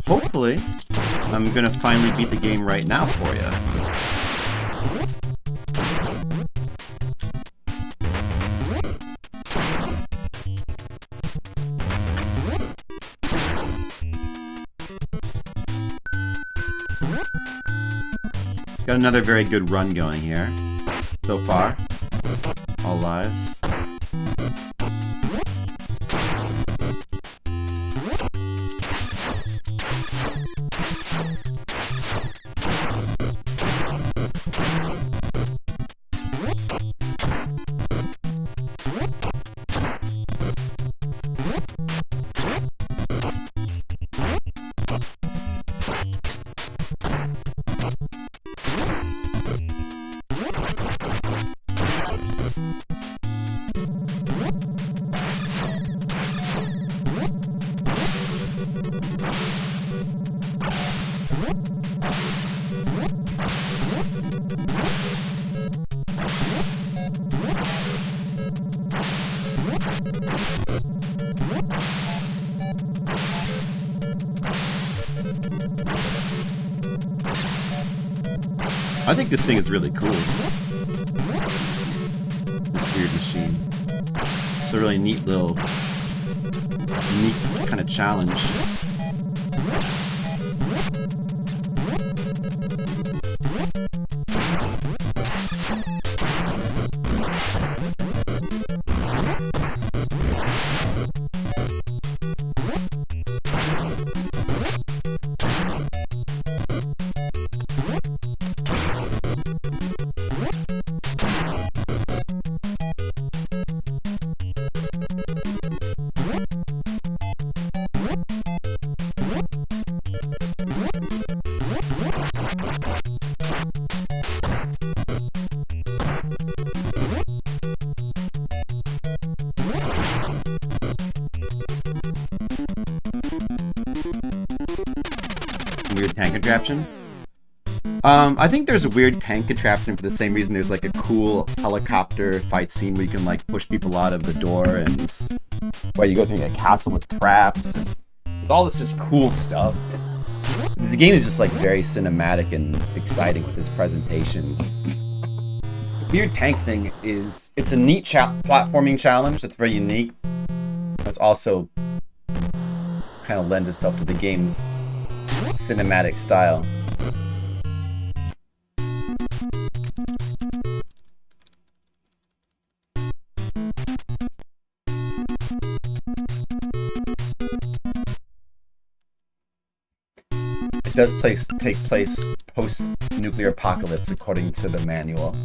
Hopefully, I'm gonna finally beat the game right now for you. Got another very good run going here so far. All lives. I think this thing is really cool. This weird machine. It's a really neat little, unique kind of challenge. Weird tank contraption. I think there's a weird tank contraption for the same reason there's like a cool helicopter fight scene where you can like push people out of the door, and where you go through a castle with traps and with all this just cool stuff. The game is just like very cinematic and exciting with its presentation. The weird tank thing is, it's a neat platforming challenge that's very unique. It's also kind of lends itself to the game's cinematic style. It does take place post-nuclear apocalypse according to the manual.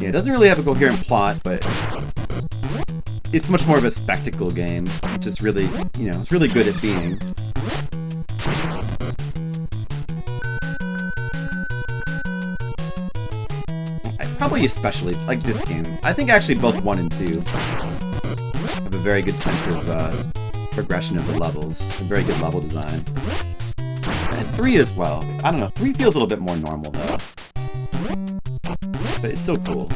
It doesn't really have a coherent plot, but it's much more of a spectacle game, which is really, you know, it's really good at being. I probably especially like this game. I think actually both 1 and 2 have a very good sense of progression of the levels, a very good level design. 3 as well. I don't know. 3 feels a little bit more normal though. But it's so cool.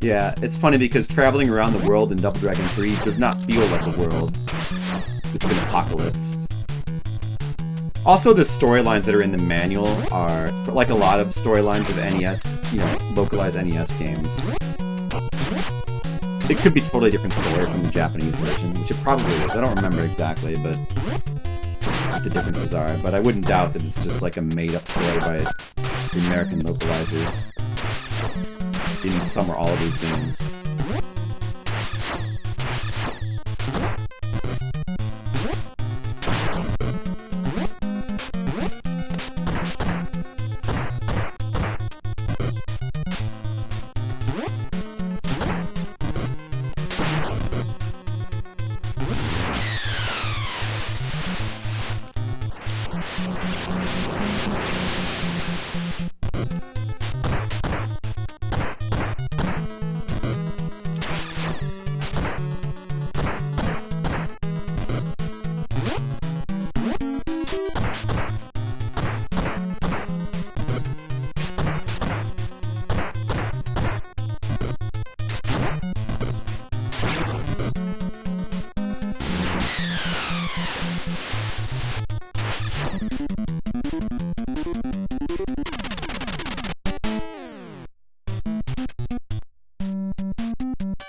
Yeah, it's funny because traveling around the world in Double Dragon 3 does not feel like a world. It's been apocalypsed. Also, the storylines that are in the manual are, like a lot of storylines of NES, you know, localized NES games. It could be a totally different story from the Japanese version, which it probably is. I don't remember exactly, but what the differences are. But I wouldn't doubt that it's just like a made-up story by the American localizers in some or all of these games.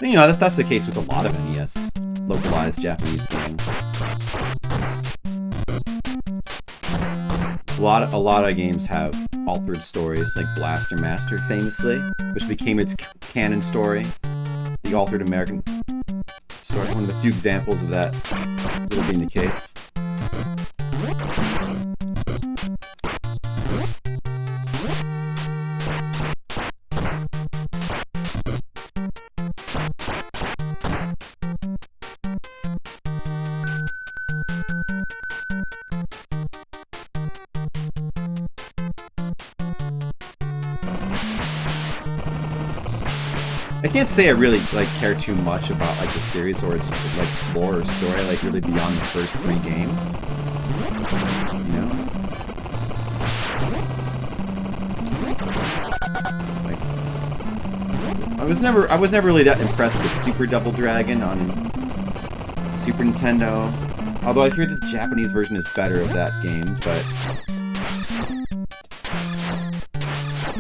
You know, that's the case with a lot of NES localized Japanese games. A lot of games have altered stories, like Blaster Master famously, which became its canon story. The altered American story, one of the few examples of that really being the case. I can't say I really care too much about the series or its lore or story really beyond the first 3 games. You know? I was never really that impressed with Super Double Dragon on Super Nintendo. Although I hear that the Japanese version is better of that game, but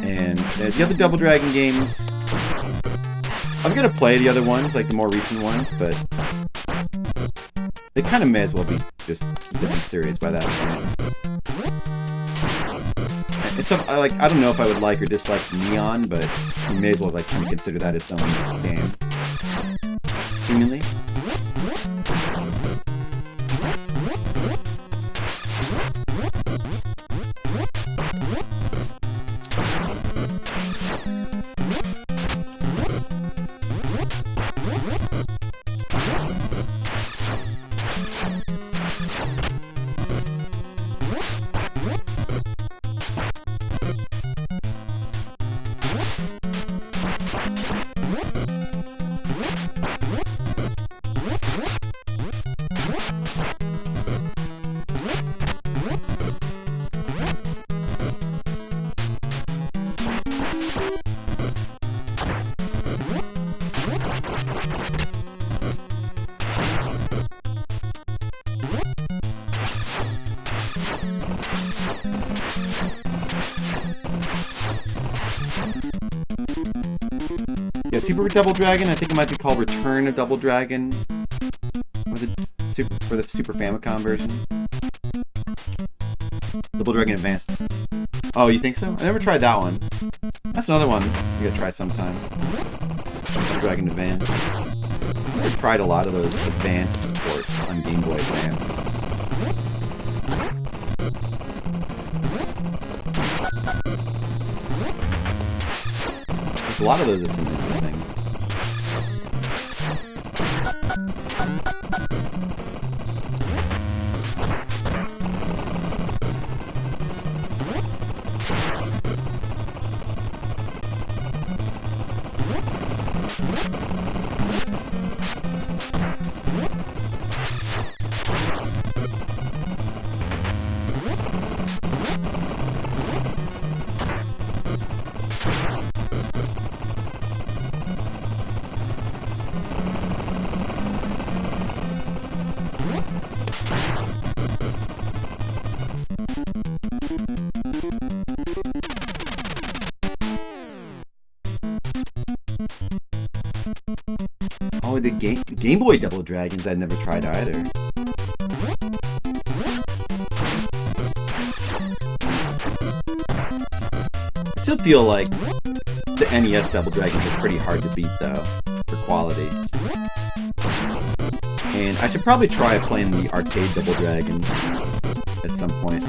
and the other Double Dragon games, I'm gonna play the other ones, the more recent ones, but they kind of may as well be just a different series by that point. And so, I don't know if I would like or dislike Neon, but you may as well kind of consider that its own game. Seemingly. Yeah, Super Double Dragon, I think it might be called Return of Double Dragon. For the Super Famicom version. Double Dragon Advanced. Oh, you think so? I never tried that one. That's another one you gotta try sometime. Double Dragon Advanced. tried a lot of those advanced ports on Game Boy Advance. There's a lot of those that seem interesting. Oh, the Game Boy Double Dragons I'd never tried either. I still feel like the NES Double Dragons is pretty hard to beat, though, for quality. And I should probably try playing the arcade Double Dragons at some point.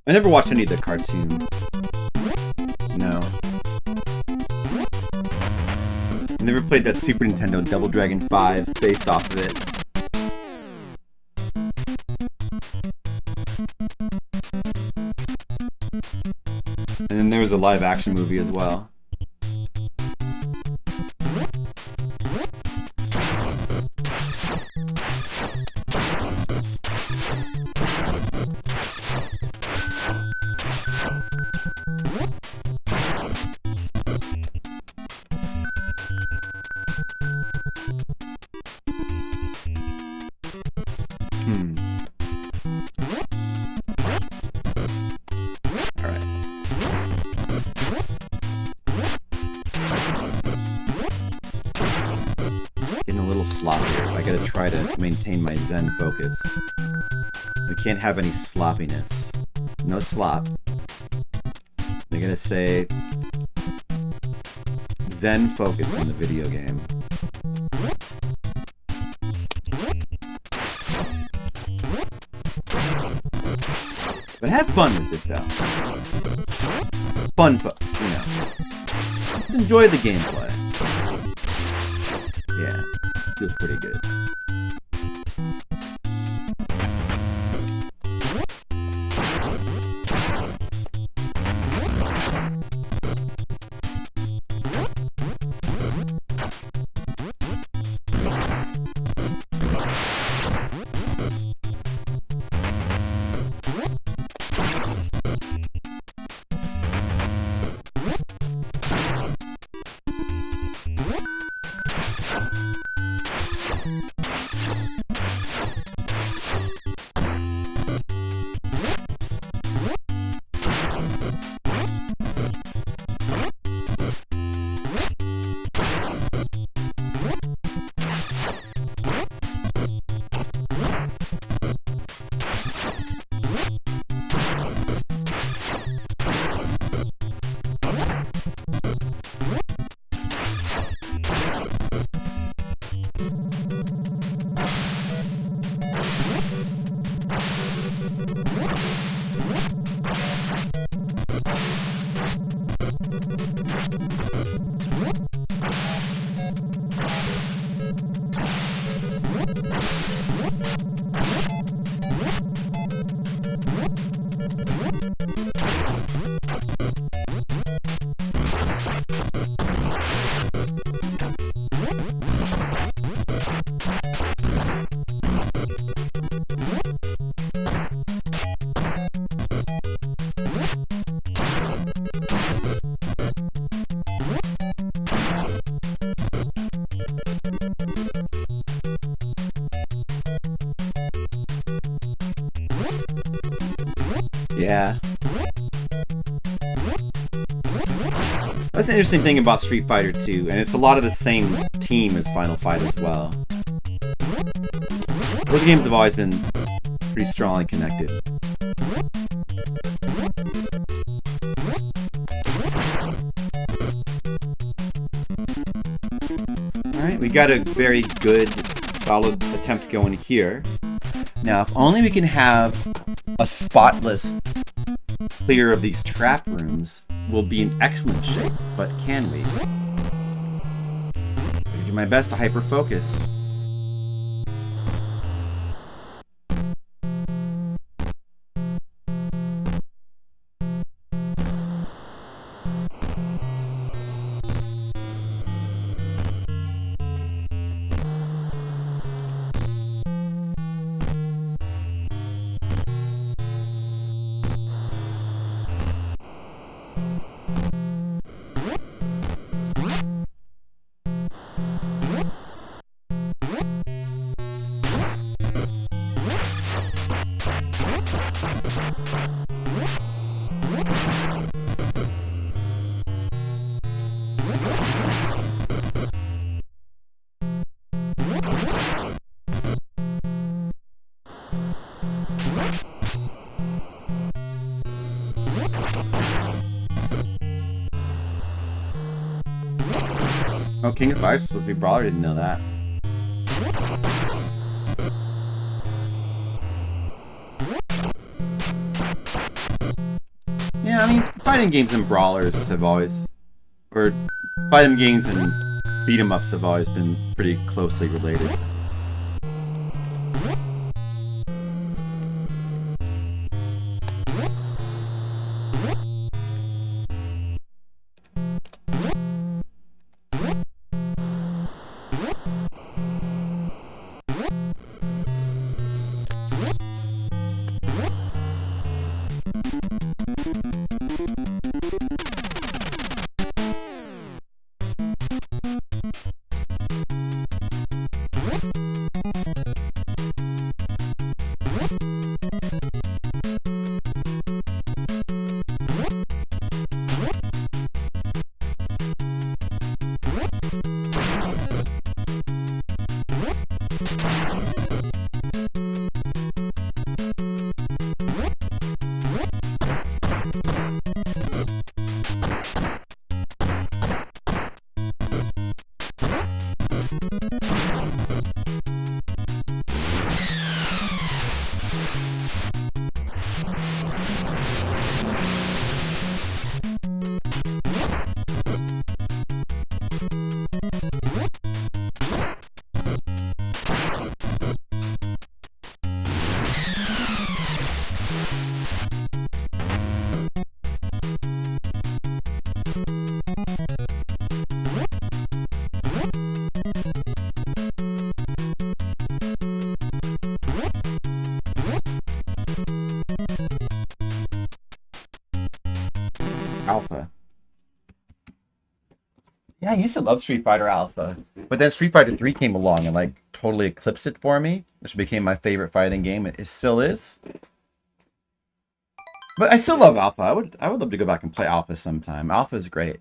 I never watched any of the cartoon. No. I never played that Super Nintendo Double Dragon 5 based off of it. And then there was a live action movie as well. Try to maintain my Zen focus. We can't have any sloppiness. No slop. I gotta say Zen focused on the video game. But have fun with it though. Fun, you know. Just enjoy the gameplay. Yeah, feels pretty good. Yeah. That's an interesting thing about Street Fighter 2, and it's a lot of the same team as Final Fight as well. Those games have always been pretty strongly connected. Alright, we got a very good, solid attempt going here. Now, if only we can have a spotless clear of these trap rooms, we'll be in excellent shape. But can we? I'll do my best to hyper-focus. Oh, King of Fire is supposed to be Brawler, didn't know that. Yeah, I mean, fighting games and brawlers have always... Or fighting games and beat-em-ups have always been pretty closely related. Alpha. Yeah, I used to love Street Fighter Alpha, but then Street Fighter 3 came along and like totally eclipsed it for me, which became my favorite fighting game. It still is. But I still love Alpha. I would love to go back and play Alpha sometime. Alpha is great.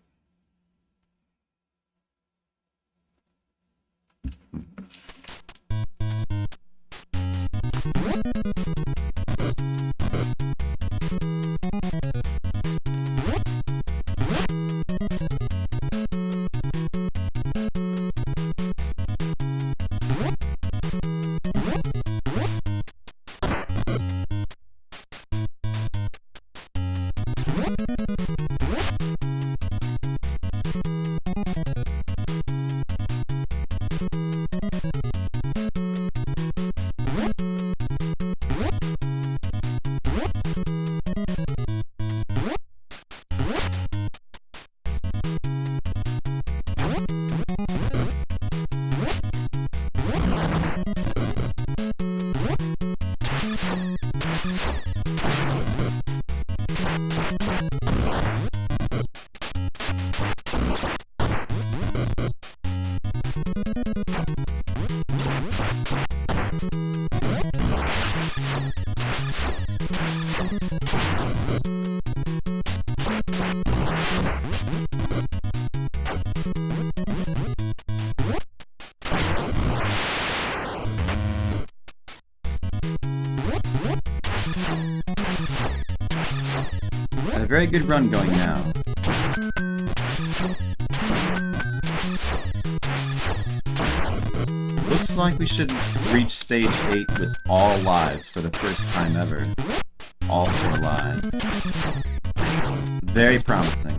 a very good run going now. Looks like we should reach stage 8 with all lives for the first time ever. All 4 lives. Very promising.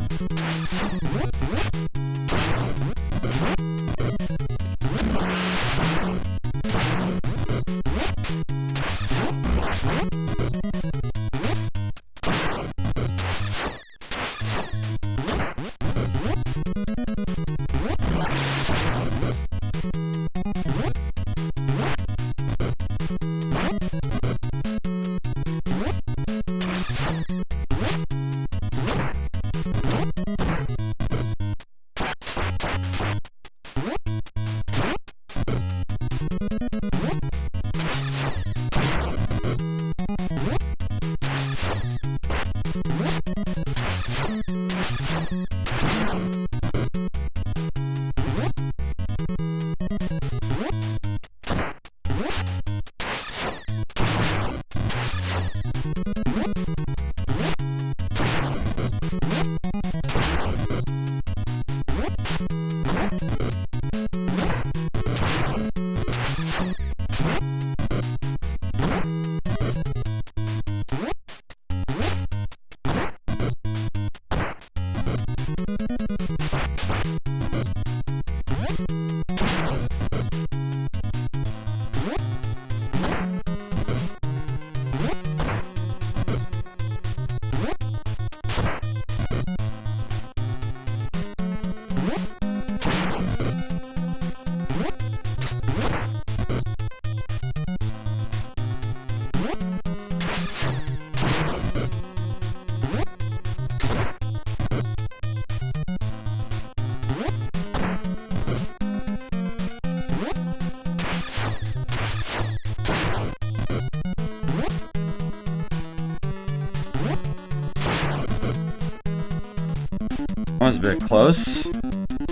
That was a bit close.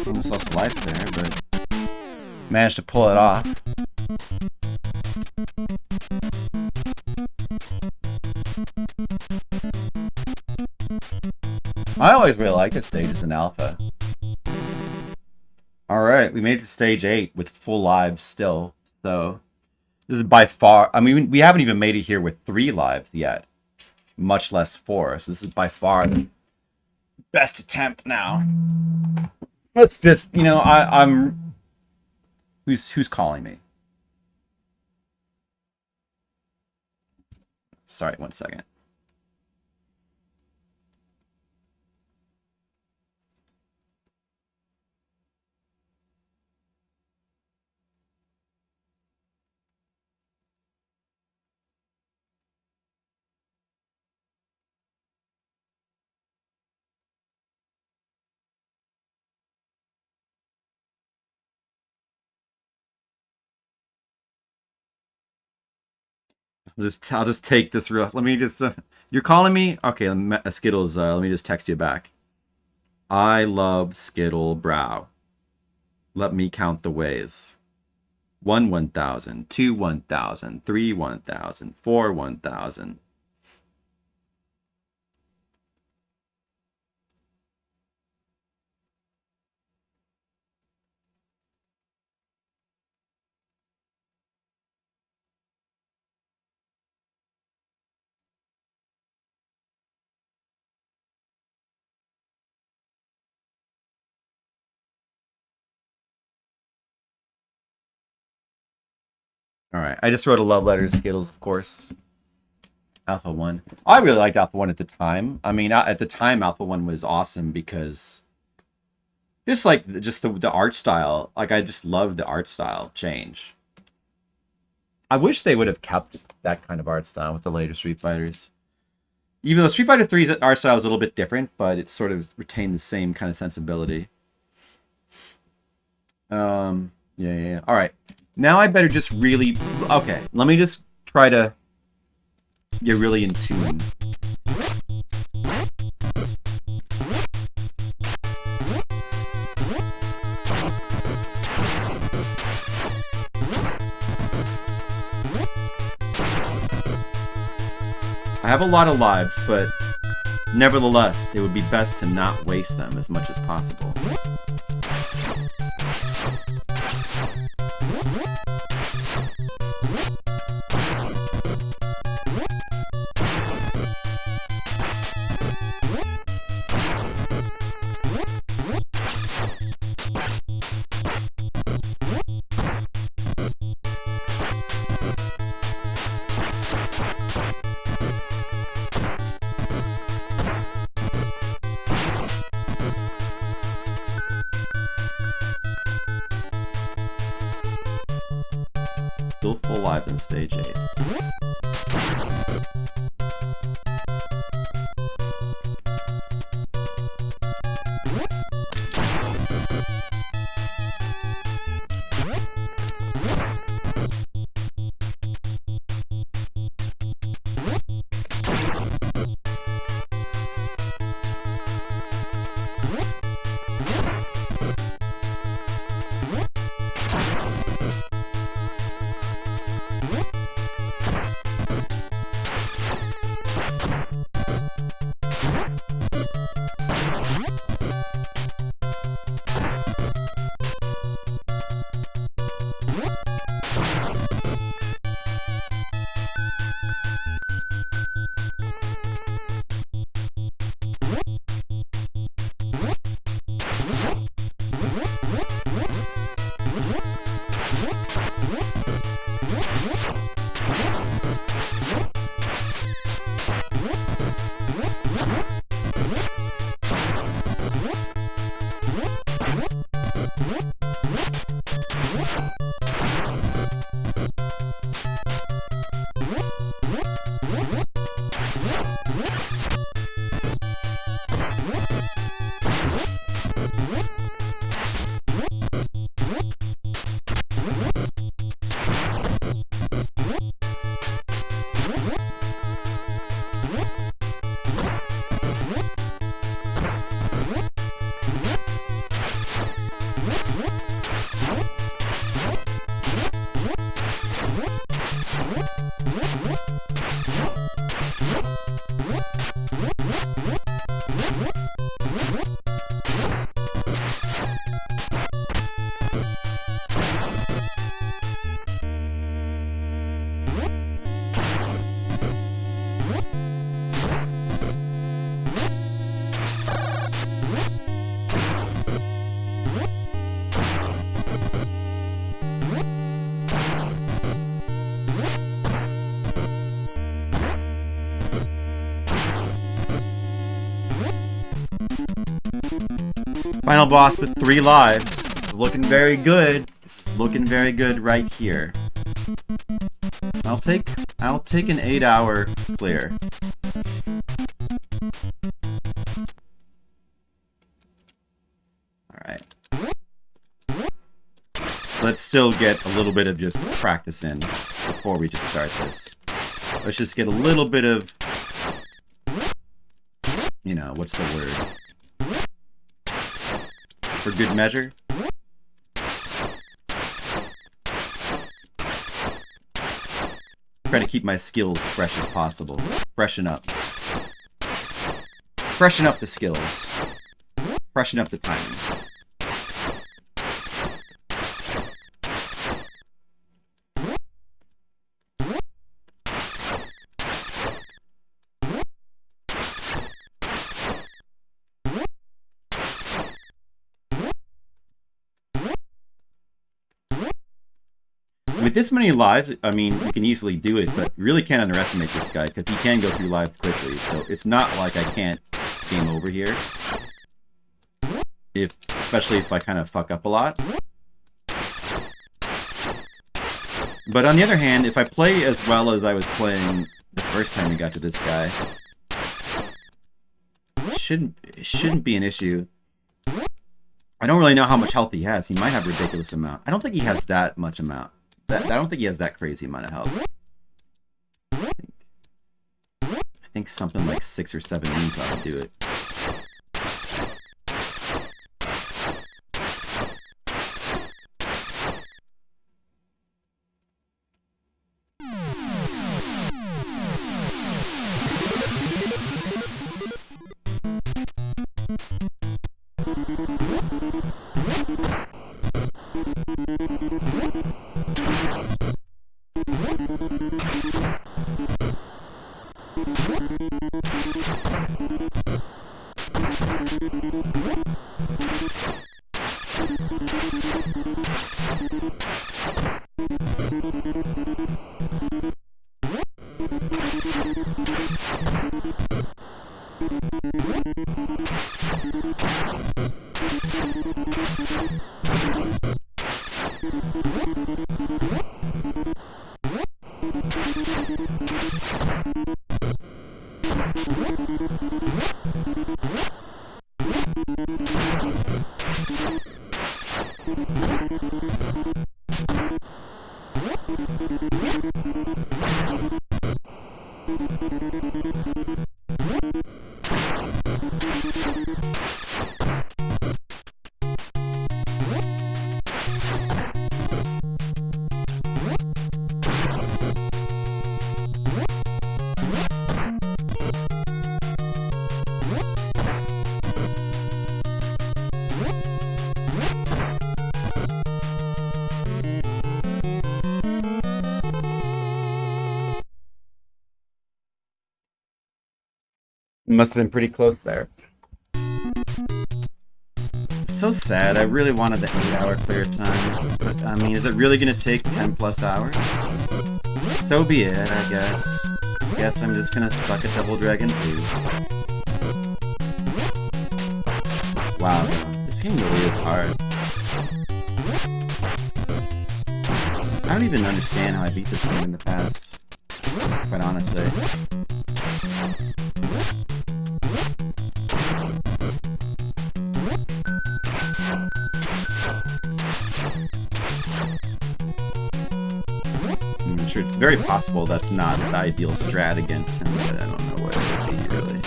Almost lost life there, but managed to pull it off. I always really like this stage as an alpha. Alright, we made it to stage 8 with full lives still. So, this is by far... I mean, we haven't even made it here with 3 lives yet. Much less 4. So this is by far the best attempt now. Let's just, you know, I'm... Who's calling me? Sorry, 1 second. I'll just take this real. Let me just. You're calling me? Okay, Skittles. Let me just text you back. I love Skittle Brow. Let me count the ways. 1 1,000, 2 1,000, 3 1,000, 4 1,000. Alright, I just wrote a love letter to Skittles, of course. Alpha 1. I really liked Alpha 1 at the time. I mean, at the time, Alpha 1 was awesome because... just the art style. Like, I just love the art style change. I wish they would have kept that kind of art style with the later Street Fighters. Even though Street Fighter 3's art style is a little bit different, but it sort of retained the same kind of sensibility. Yeah. Alright. Now I better just really... okay, let me just try to get really in tune. I have a lot of lives, but Nevertheless, it would be best to not waste them as much as possible. Still full life in stage 8. Final boss with 3 lives. This is looking very good. This is looking very good right here. I'll take an 8-hour clear. Alright. Let's still get a little bit of just practice in before we just start this. Let's just get a little bit of, you know, what's the word? For good measure. Try to keep my skills fresh as possible. Freshen up. Freshen up the skills. Freshen up the timing. With this many lives, I mean, you can easily do it, but you really can't underestimate this guy, because he can go through lives quickly, so it's not like I can't game over here. Especially if I kind of fuck up a lot. But on the other hand, if I play as well as I was playing the first time we got to this guy, it shouldn't be an issue. I don't really know how much health he has. He might have a ridiculous amount. I don't think he has that much amount. I don't think he has that crazy amount of health. I think something like 6 or 7 moves ought to do it. Must have been pretty close there. So sad. I really wanted the 8-hour clear time, but I mean, is it really gonna take 10 plus hours? So be it, I guess. Guess I'm just gonna suck at Double Dragon 2. Wow, this game really is hard. I don't even understand how I beat this game in the past, quite honestly. I'm sure it's very possible that's not the ideal strat against him, but I don't know what it would be, really.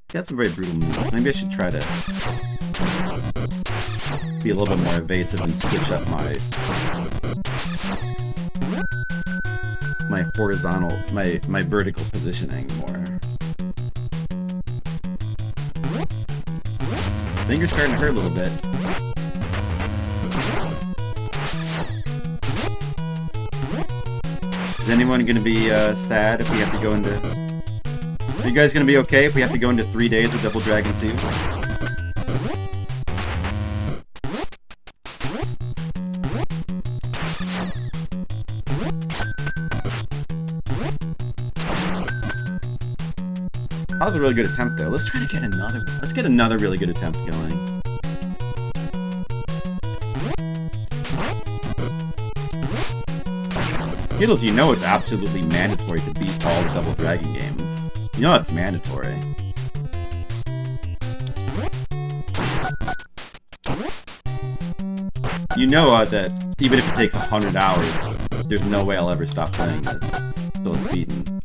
He's got some very brutal moves. Maybe I should try to be a little bit more evasive and switch up my horizontal, my vertical positioning more. Finger's starting to hurt a little bit. Is anyone gonna be sad if we have to go into... Are you guys gonna be okay if we have to go into 3 days of Double Dragon 2? That was a really good attempt, though. Let's try to get another one. Let's get another really good attempt going. Skittles, you know it's absolutely mandatory to beat all the Double Dragon games. You know that's mandatory. You know that even if it takes 100 hours, there's no way I'll ever stop playing this until it's beaten.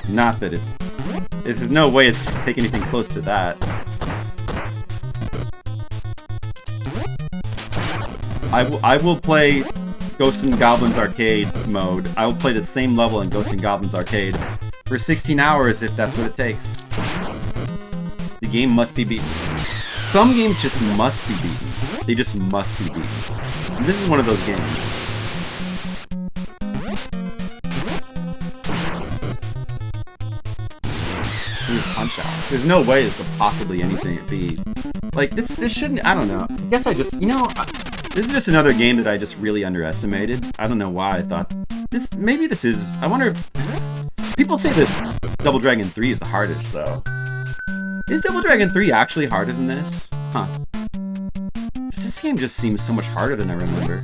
Not that there's no way it's take anything close to that. I will play Ghosts and Goblins Arcade mode. I will play the same level in Ghosts and Goblins Arcade for 16 hours if that's what it takes. The game must be beaten. Some games just must be beaten. They just must be beaten. And this is one of those games. Punch Out. There's no way this will possibly anything to be. Like, this shouldn't... I don't know. I guess I just... You know, this is just another game that I just really underestimated. I don't know why I thought... Maybe this is... I wonder if... People say that Double Dragon 3 is the hardest, though. Is Double Dragon 3 actually harder than this? Huh. This game just seems so much harder than I remember.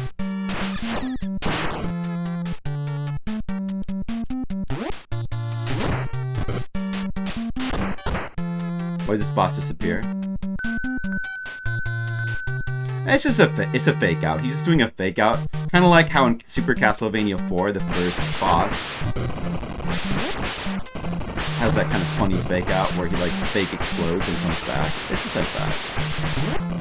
Why does this boss disappear? It's just it's a fake out. He's just doing a fake out. Kind of like how in Super Castlevania 4, the first boss has that kind of funny fake out where he like fake explodes and comes back. It's just like that.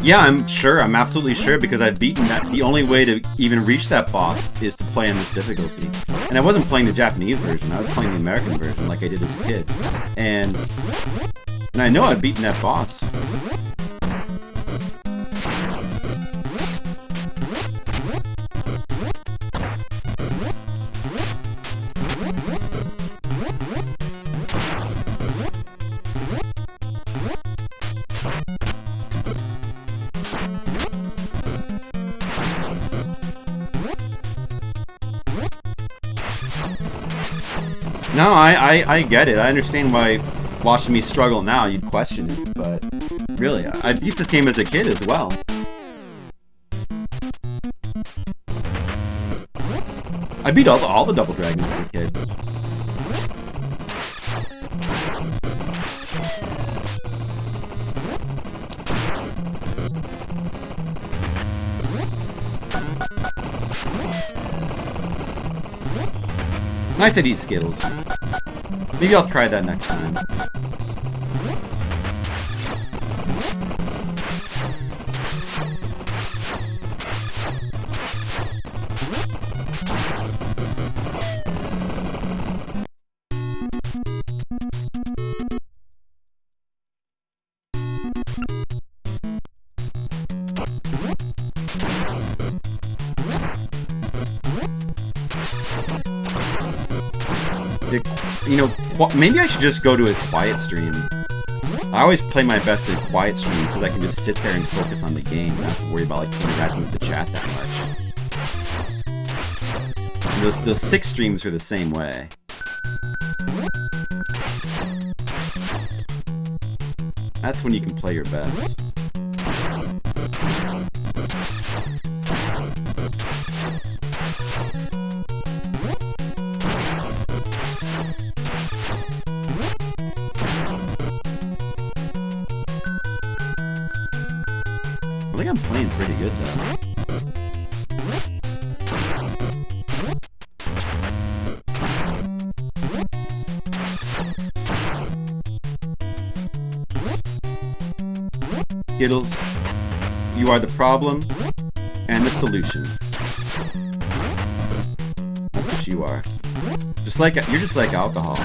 Yeah, I'm sure. I'm absolutely sure because I've beaten that. The only way to even reach that boss is to play on this difficulty. And I wasn't playing the Japanese version, I was playing the American version like I did as a kid. And I know I'd beaten that boss. No, I get it. I understand why watching me struggle now you'd question it, but really, I beat this game as a kid as well. I beat all the Double Dragons as a kid. Nice I'd eat Skittles. Maybe I'll try that next time. You know, maybe I should just go to a quiet stream. I always play my best at quiet streams because I can just sit there and focus on the game and not have to worry about like interacting with the chat that much. Those 6 streams are the same way. That's when you can play your best. I think I'm playing pretty good though. Skittles, you are the problem and the solution. That's what you are. You're just like alcohol.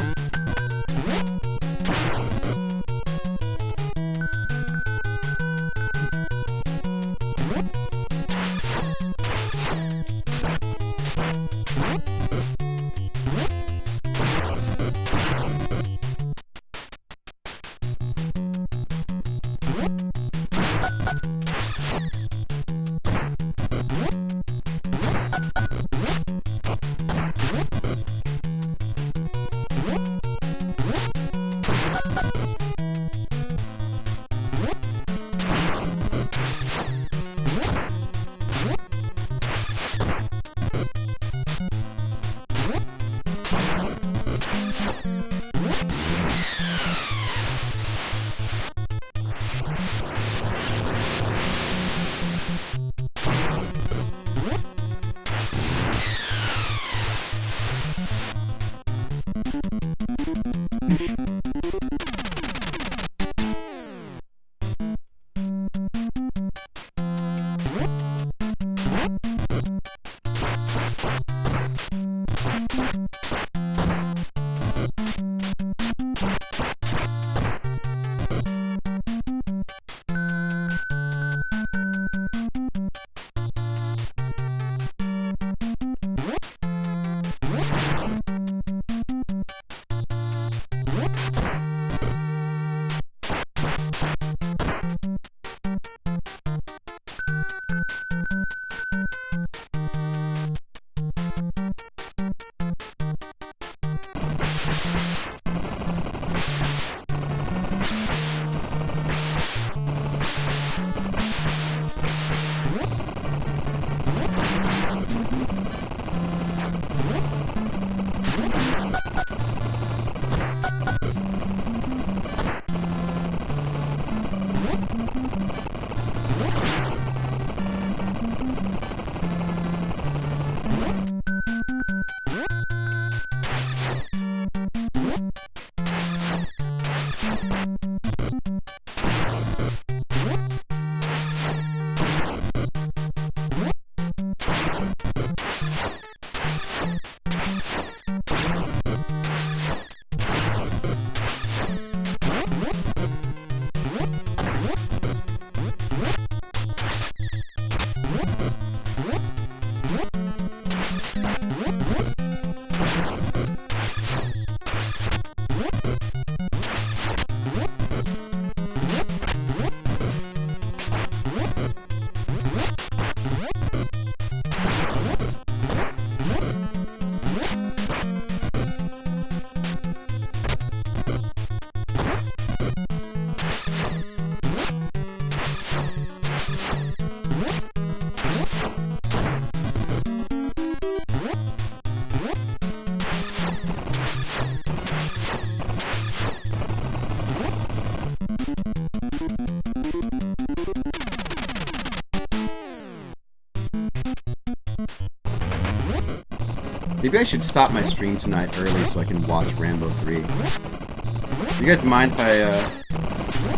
Maybe I should stop my stream tonight early so I can watch Rambo 3. Do you guys mind if I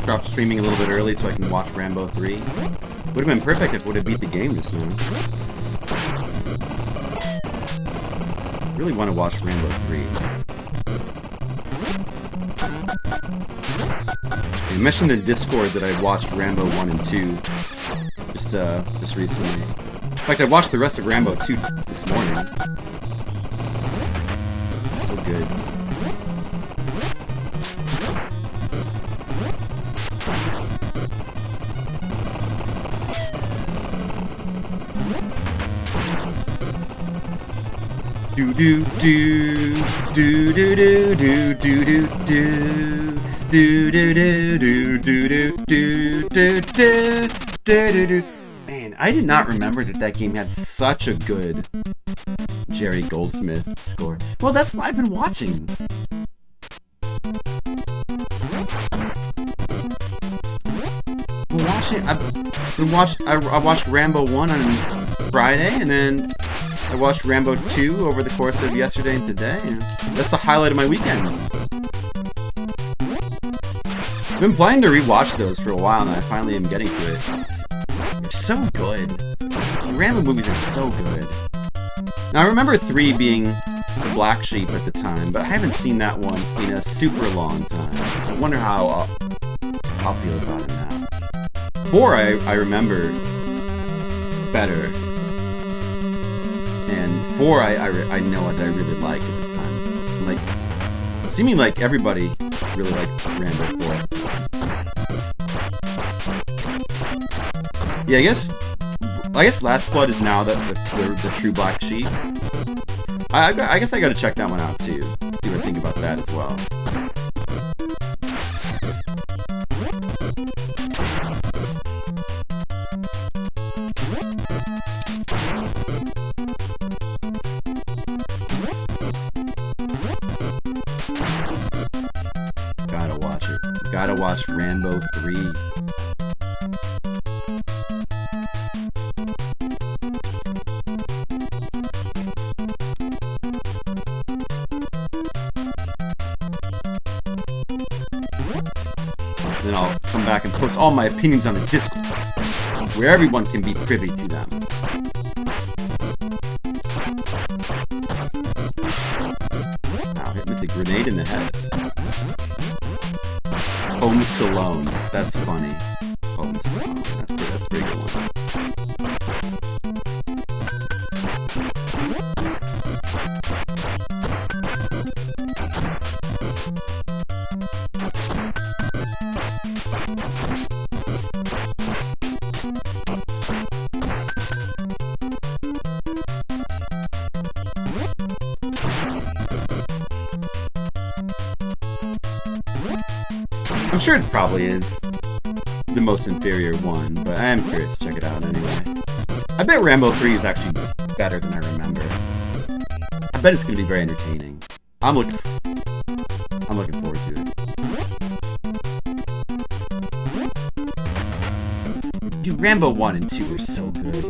stop streaming a little bit early so I can watch Rambo 3? Would have been perfect if it would have beat the game just now. Really want to watch Rambo 3. I mentioned in Discord that I watched Rambo 1 and 2 just recently. In fact, I watched the rest of Rambo 2 this morning. So good. Do do do do do do do do do do do do do do do do. Man, I did not remember that game had such a good Jerry Goldsmith score. Well, that's what I've been watching. I watched Rambo 1 on Friday, and then I watched Rambo 2 over the course of yesterday and today, and that's the highlight of my weekend. I've been planning to rewatch those for a while, and I finally am getting to it. They're so good. The Rambo movies are so good. Now, I remember 3 being the black sheep at the time, but I haven't seen that one in a super long time. I wonder how I'll feel about it now. 4 I remember better. And 4 I know what I really liked at the time. Like, seeming like everybody really liked Rambo 4. Yeah, I guess Last Blood is now the true black sheep. I guess I gotta check that one out too. See what I think about that as well. Gotta watch it. Gotta watch Rambo 3. Then I'll come back and post all my opinions on the Discord, where everyone can be privy to them. Wow, hit with the grenade in the head. Home Stallone. That's funny. Home Stallone. That's a pretty good one. I'm sure it probably is the most inferior one, but I am curious to check it out anyway. I bet Rambo 3 is actually better than I remember. I bet it's going to be very entertaining. I'm looking forward to it. Dude, Rambo 1 and 2 are so good.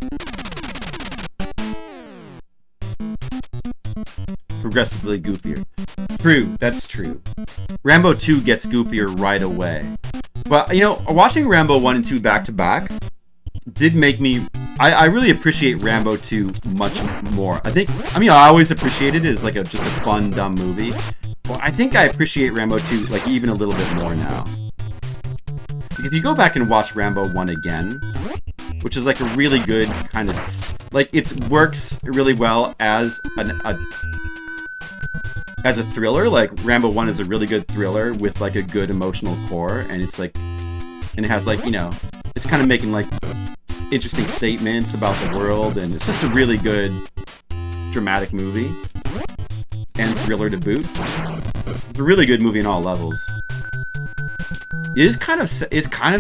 Progressively goofier. True, that's true. Rambo 2 gets goofier right away. But, you know, watching Rambo 1 and 2 back to back did make me... I really appreciate Rambo 2 much more. I always appreciated it as like just a fun, dumb movie. Well, I think I appreciate Rambo 2 like even a little bit more now. If you go back and watch Rambo 1 again, which is like a really good kind of... Like, it works really well as as a thriller. Like, Rambo 1 is a really good thriller with like a good emotional core, and it's like, and it has like, you know, it's kind of making like interesting statements about the world, and it's just a really good dramatic movie and thriller to boot. It's a really good movie on all levels. It's kind of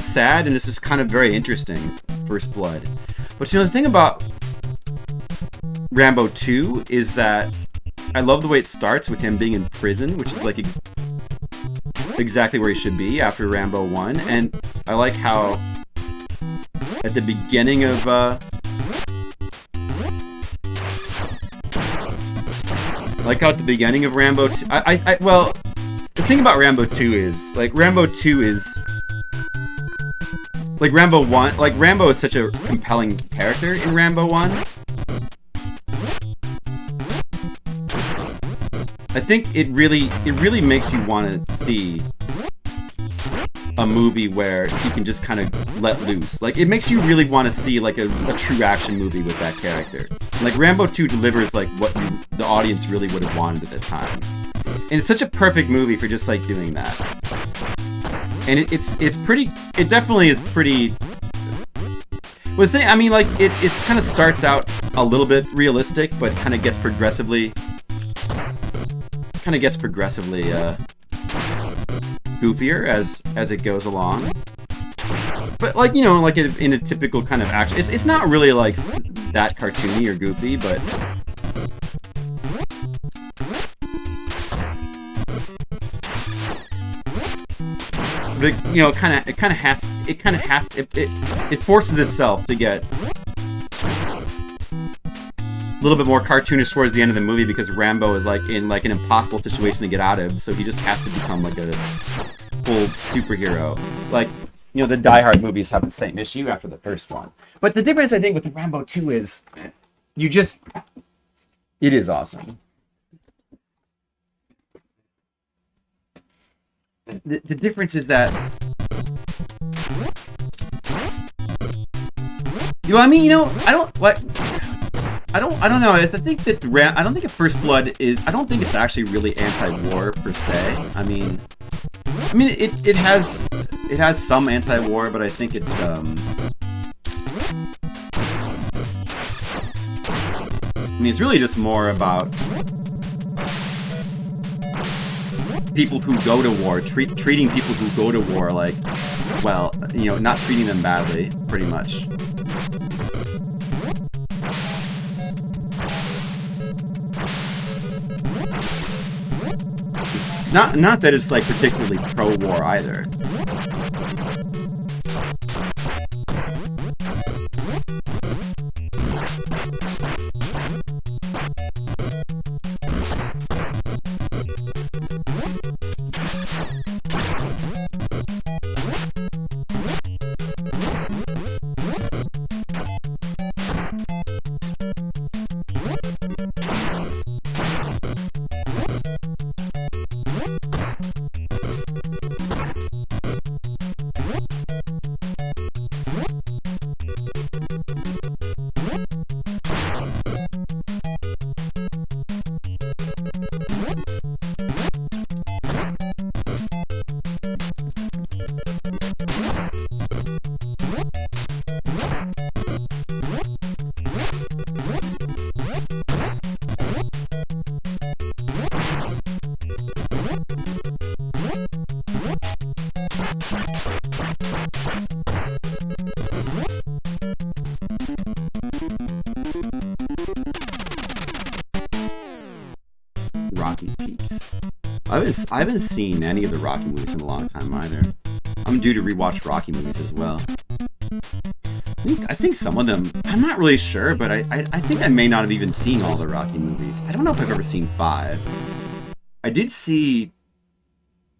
sad, and this is kind of very interesting. First Blood, but you know, the thing about Rambo 2 is that I love the way it starts with him being in prison, which is like exactly where he should be after Rambo 1. And I like how at the beginning of Like how at the beginning of Rambo 2, well, the thing about Rambo 2 is, like, Rambo 2 is, like, Rambo 1, like, Rambo is such a compelling character in Rambo 1. I think it really makes you want to see a movie where he can just kind of let loose. Like, it makes you really want to see, like, a true action movie with that character. Like, Rambo 2 delivers, like, what the audience really would have wanted at the time. And it's such a perfect movie for just, like, doing that. And it's pretty... It definitely is pretty... Well, the thing, I mean, like, it's kind of starts out a little bit realistic, but kind of gets progressively... goofier as it goes along. But, like, you know, like in a typical kind of action, it's not really like that cartoony or goofy, but you know, it forces itself to get a little bit more cartoonish towards the end of the movie because Rambo is like in like an impossible situation to get out of, so he just has to become like a full superhero. Like, you know, the Die Hard movies have the same issue after the first one. But the difference, I think, with the Rambo 2 is it is awesome. The difference is that, you know, I mean, you know, I don't know. I think that I don't think that First Blood is. I don't think it's actually really anti-war per se. I mean, it has some anti-war, but I think it's I mean, it's really just more about people who go to war, treating people who go to war like, well, you know, not treating them badly, pretty much. Not that it's like particularly pro-war either. Rocky peeps. I haven't seen any of the Rocky movies in a long time either. I'm due to rewatch Rocky movies as well. I think some of them, I'm not really sure, but I think I may not have even seen all the Rocky movies. I don't know if I've ever seen 5. I did see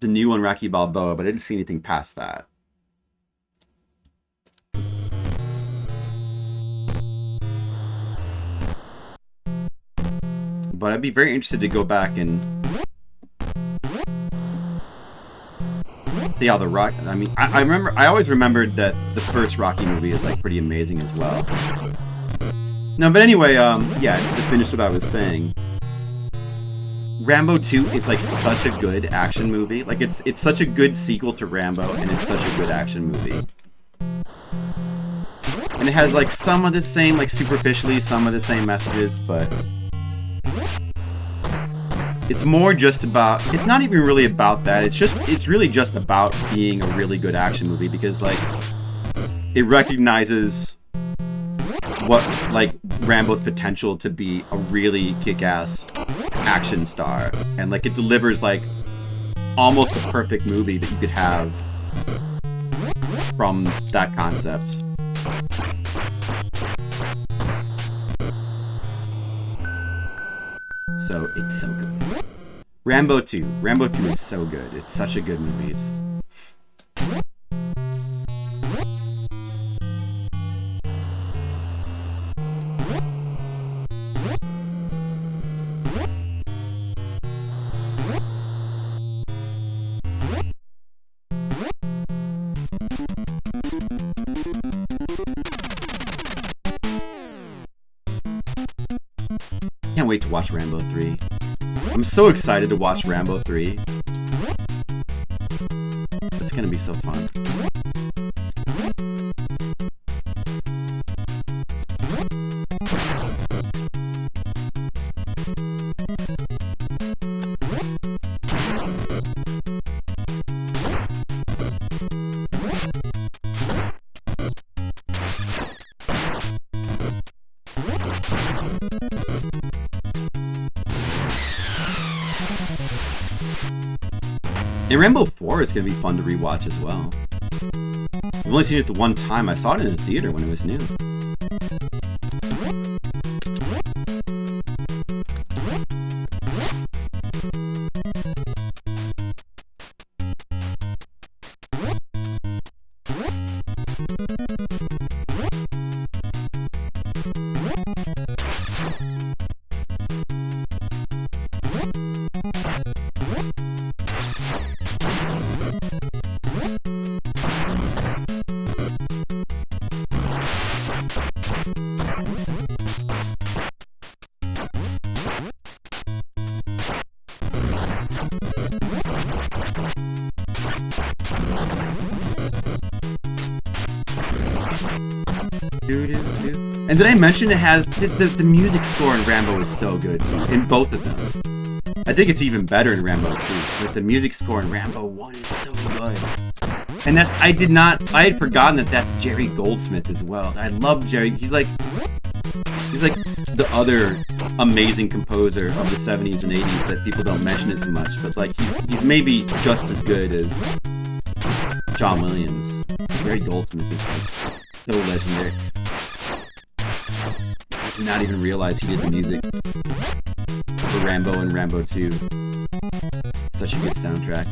the new one, Rocky Balboa, but I didn't see anything past that. But I'd be very interested to go back and see how the Rock. I mean, I always remembered that the first Rocky movie is like pretty amazing as well. No, but anyway, yeah, just to finish what I was saying, Rambo 2 is like such a good action movie. Like it's such a good sequel to Rambo, and it's such a good action movie. And it has like some of the same, like superficially, some of the same messages, but it's more just about, it's not even really about that. It's really just about being a really good action movie because like it recognizes what like Rambo's potential to be a really kick-ass action star, and like it delivers like almost the perfect movie that you could have from that concept. So it's so good. Rambo 2. Rambo 2 is so good. It's such a good movie. It's... Can't wait to watch Rambo 3. I'm so excited to watch Rambo 3. It's gonna be so fun. And Rambo 4 is going to be fun to rewatch as well. I've only seen it the one time. I saw it in the theater when it was new. And did I mention it has the music score in Rambo is so good too, in both of them. I think it's even better in Rambo 2, but the music score in Rambo 1 is so good. And that's I had forgotten that that's Jerry Goldsmith as well. I love Jerry. He's like the other amazing composer of the 70s and 80s that people don't mention as much, but like he's maybe just as good as John Williams. Jerry Goldsmith is like so legendary. I did not even realize he did the music for Rambo and Rambo 2. Such a good soundtrack.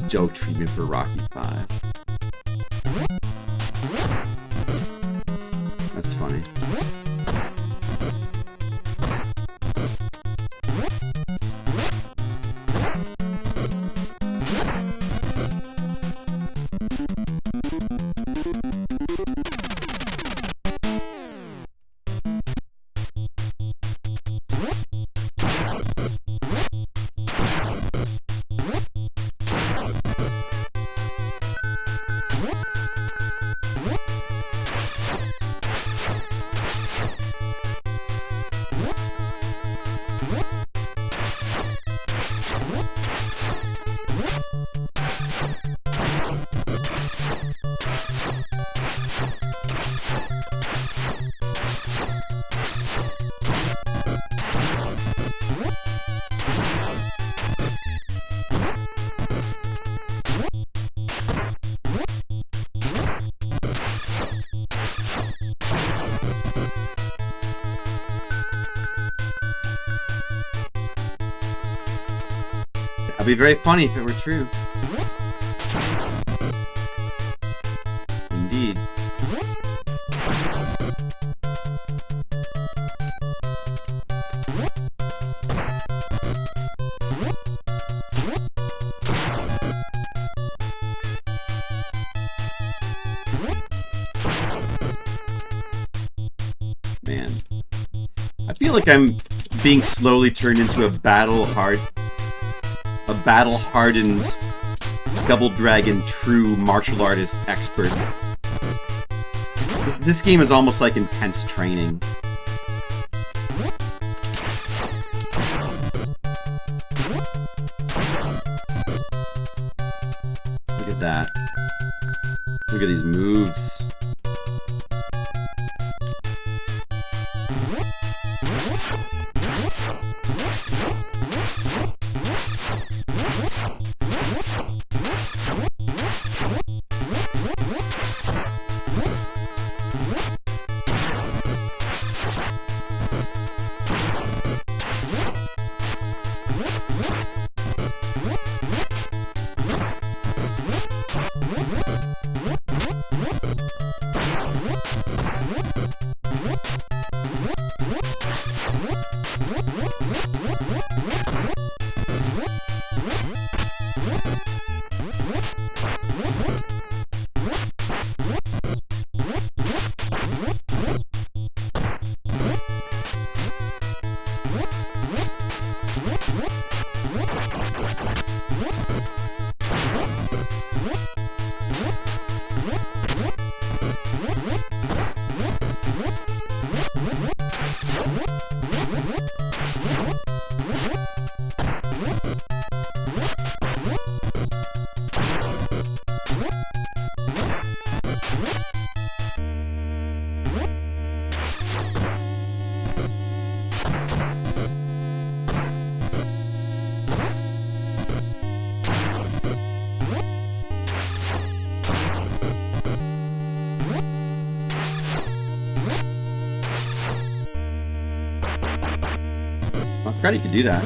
Joke treatment for Rocky 5. That's funny. That'd be very funny if it were true. indeed. Man. I feel like I'm being slowly turned into a battle-hardened Double Dragon true martial artist expert. This game is almost like intense training. Look at that. Look at these moves. I forgot you could do that.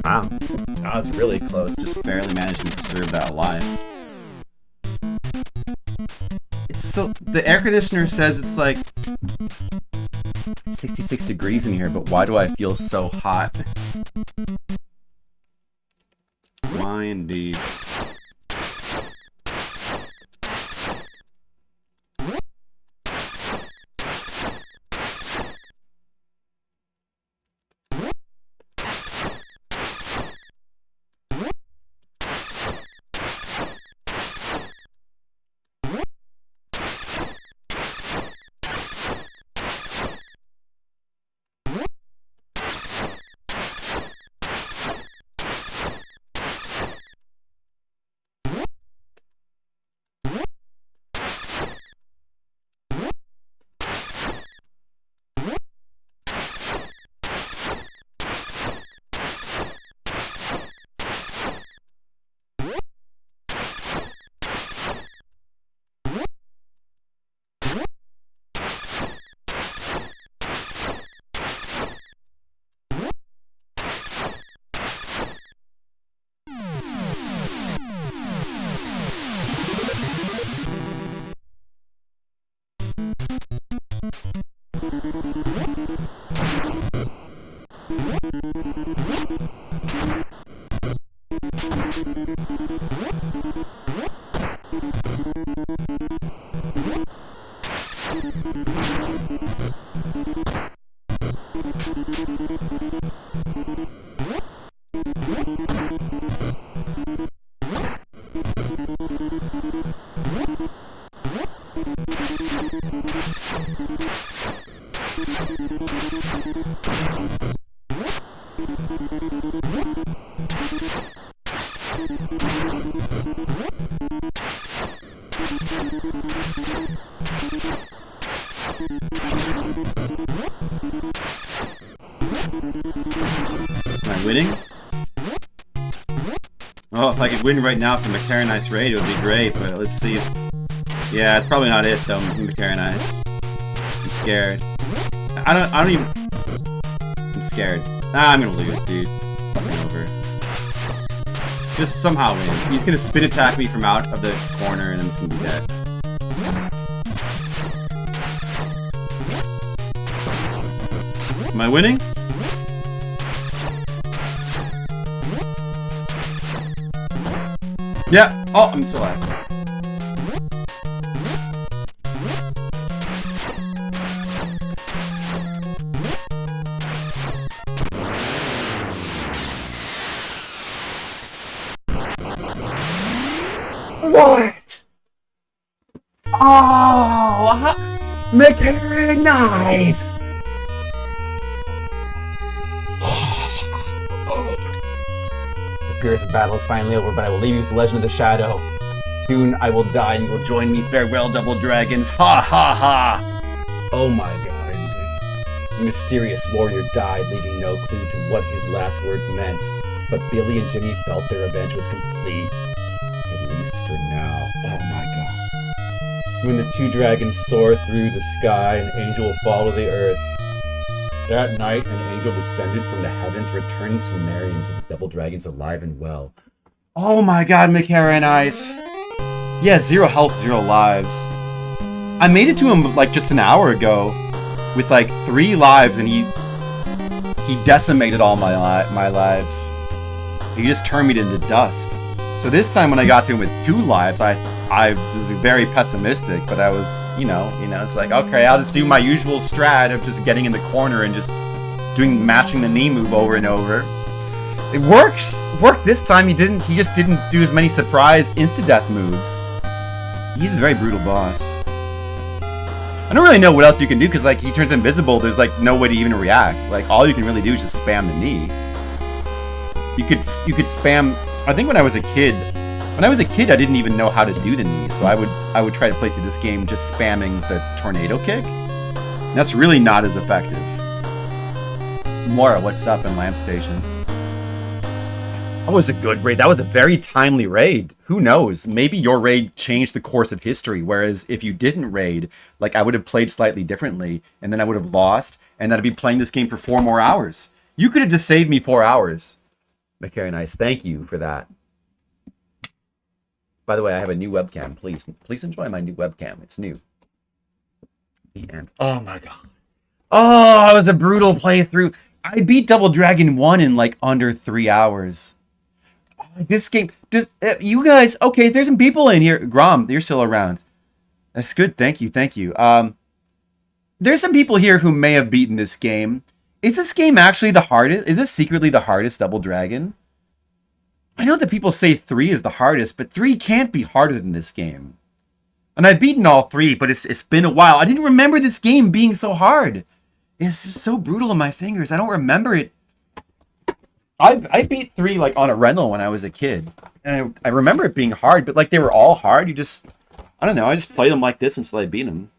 Wow. Oh, it's really close. Just barely managed to preserve that alive. It's so... The air conditioner says it's like 66 degrees in here, but why do I feel so hot? Why indeed? Winning? Oh, if I could win right now from McCarran Raid, it would be great, but let's see. Yeah, it's probably not it though, McCarran. I'm scared. I don't even... I'm scared. I'm gonna lose, dude. Fucking over. Just somehow win. He's gonna spin attack me from out of the corner and I'm just gonna be dead. Am I winning? Yeah. Oh, I'm still alive. What? Oh, McCarran, nice. The fierce battle is finally over, but I will leave you with the legend of the shadow. Soon I will die and you will join me. Farewell, Double Dragons. Ha ha ha! Oh my god. The mysterious warrior died, leaving no clue to what his last words meant. But Billy and Jimmy felt their revenge was complete. At least for now. Oh my god. When the two dragons soar through the sky, an angel will follow the earth. That night, an angel descended from the heavens, returning to Marion to the Double Dragons alive and well. Oh my god, McCarran Ice. Yeah, 0 health, 0 lives. I made it to him like just an hour ago with like 3 lives and he decimated all my lives. He just turned me into dust. So this time when I got to him with 2 lives, I was very pessimistic, but I was, you know, it's like, okay, I'll just do my usual strat of just getting in the corner and just matching the knee move over and over. It worked this time. He just didn't do as many surprise insta-death moves. He's a very brutal boss. I don't really know what else you can do, because like he turns invisible, there's like no way to even react. Like all you can really do is just spam the knee. You could spam. I think when I was a kid, I didn't even know how to do the knee, so I would try to play through this game just spamming the tornado kick. And that's really not as effective. Mora, what's up in Lamp Station? That was a good raid. That was a very timely raid. Who knows? Maybe your raid changed the course of history, whereas if you didn't raid, like I would have played slightly differently, and then I would have lost, and then I'd be playing this game for 4 more hours. You could have just saved me 4 hours. McCarran Ice, thank you for that. By the way, I have a new webcam. Please enjoy my new webcam. It's new. The end. Oh my god. Oh, it was a brutal playthrough. I beat Double Dragon 1 in like under 3 hours. This game, just you guys, okay, there's some people in here. Grom, you're still around. That's good. Thank you. There's some people here who may have beaten this game. Is this game actually the hardest? Is this secretly the hardest Double Dragon? I know that people say 3 is the hardest, but 3 can't be harder than this game. And I've beaten all 3, but it's been a while. I didn't remember this game being so hard. It's just so brutal on my fingers. I don't remember it. I beat 3 like on a rental when I was a kid. And I remember it being hard, but like they were all hard. I don't know, I just played them like this until I beat them.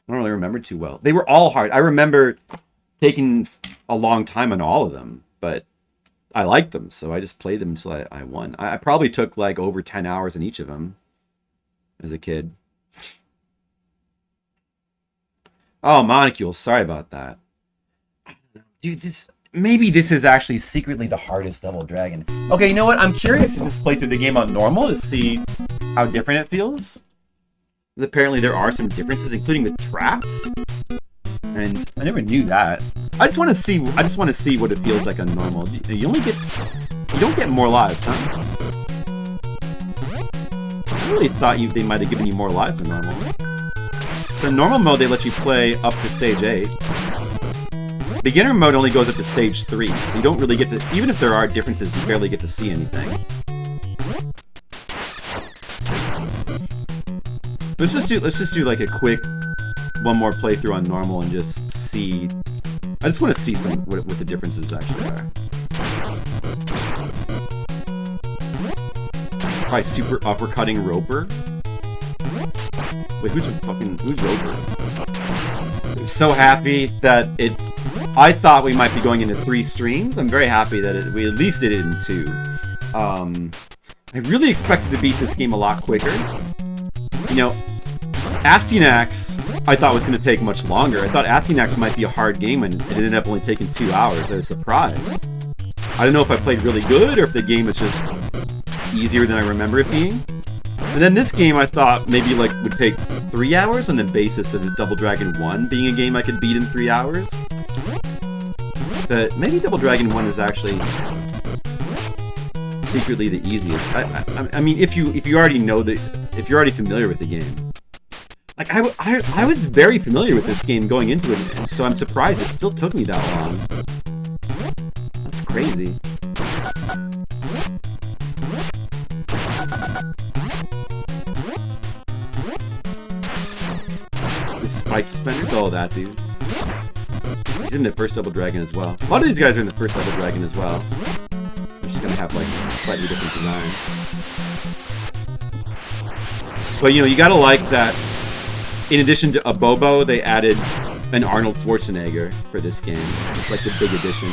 I don't really remember too well. They were all hard. I remember taking a long time on all of them, but I liked them, so I just played them until I won. I probably took like over 10 hours in each of them as a kid. Oh, Monocule, sorry about that. Dude, maybe this is actually secretly the hardest Double Dragon. Okay, you know what? I'm curious to just play through the game on normal to see how different it feels. Apparently there are some differences, including with traps. And I never knew that. I just want to see what it feels like on normal. You don't get more lives, huh? I really thought they might have given you more lives than normal. The normal mode, they let you play up to stage 8. Beginner mode only goes up to stage 3, so you don't really get to... Even if there are differences, you barely get to see anything. Let's just do like a quick one more playthrough on normal and just see... I just want to see what the differences actually are. Probably super uppercutting Roper. Wait, who's Roper? I'm so happy that it... I thought we might be going into 3 streams. I'm very happy that we at least did it in 2. I really expected to beat this game a lot quicker. You know, Astyanax, I thought was going to take much longer. I thought Astyanax might be a hard game, and it ended up only taking 2 hours. I was surprised. I don't know if I played really good, or if the game is just easier than I remember it being. And then this game, I thought maybe like would take 3 hours on the basis of the Double Dragon 1 being a game I could beat in 3 hours. But maybe Double Dragon 1 is actually secretly the easiest. I mean, if you already know that, if you're already familiar with the game. Like, I was very familiar with this game going into it, and so I'm surprised it still took me that long. That's crazy. The spike suspenders, all of that, dude. He's in the first Double Dragon as well. A lot of these guys are in the first Double Dragon as well. They're just gonna have, like, slightly different designs. But, you know, you gotta like that. In addition to a Bobo, they added an Arnold Schwarzenegger for this game. It's like the big addition.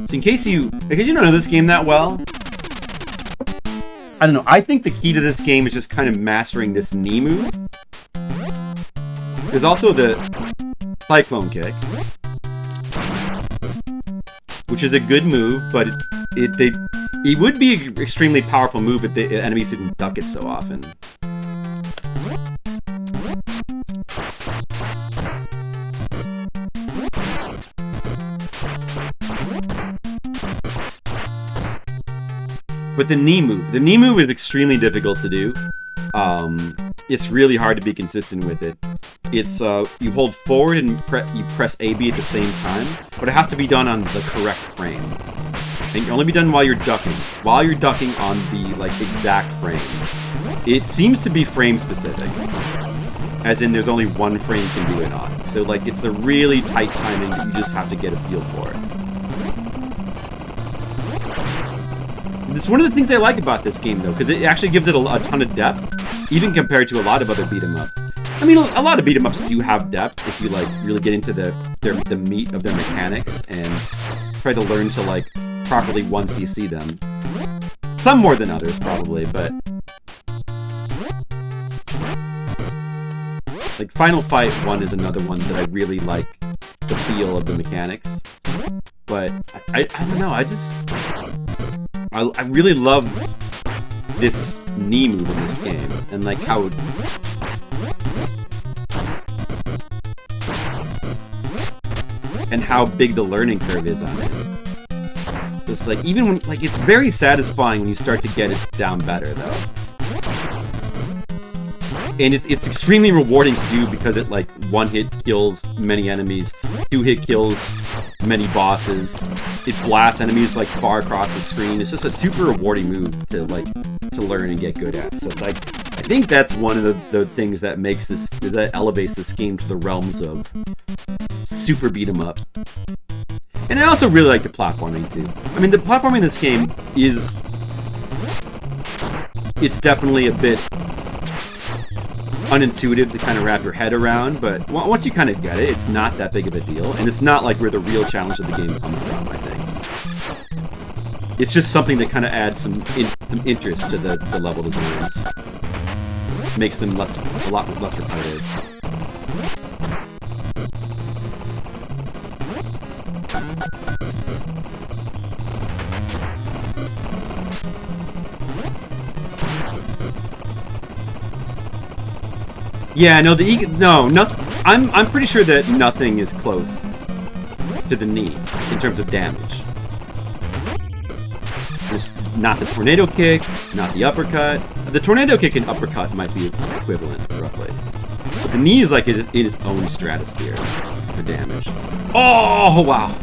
So in case you don't know this game that well, I don't know, I think the key to this game is just kind of mastering this knee move. There's also the Cyclone Kick, which is a good move, but it would be an extremely powerful move if the enemies didn't duck it so often. With the knee move is extremely difficult to do. It's really hard to be consistent with it. It's you hold forward and you press AB at the same time, but it has to be done on the correct frame. And it can only be done while you're ducking. While you're ducking on the like exact frame. It seems to be frame specific, as in there's only one frame you can do it on. So like it's a really tight timing that you just have to get a feel for it. It's one of the things I like about this game, though, because it actually gives it a ton of depth, even compared to a lot of other beat-em-ups. I mean, a lot of beat-em-ups do have depth if you, like, really get into the meat of their mechanics and try to learn to, like, properly 1cc them. Some more than others, probably, but... Like, Final Fight 1 is another one that I really like the feel of the mechanics. But, I don't know, I really love this knee move in this game, and like how it... and how big the learning curve is on it. Just like, even when, like, it's very satisfying when you start to get it down better, though. And it's extremely rewarding to do because it, like, 1-hit kills many enemies, 2-hit kills many bosses. It blasts enemies, like, far across the screen. It's just a super rewarding move to, like, to learn and get good at. So, like, I think that's one of the things that makes this, that elevates this game to the realms of super beat 'em up. And I also really like the platforming, too. I mean, the platforming in this game is... it's definitely a bit unintuitive to kind of wrap your head around, but once you kind of get it, it's not that big of a deal, and it's not like where the real challenge of the game comes from, I think. It's just something that kind of adds some interest to the level designs. Makes them a lot less repetitive. Yeah, no, I'm pretty sure that nothing is close to the knee in terms of damage. There's not the tornado kick, not the uppercut. The tornado kick and uppercut might be equivalent, roughly. But the knee is like in its own stratosphere for damage. Oh, wow.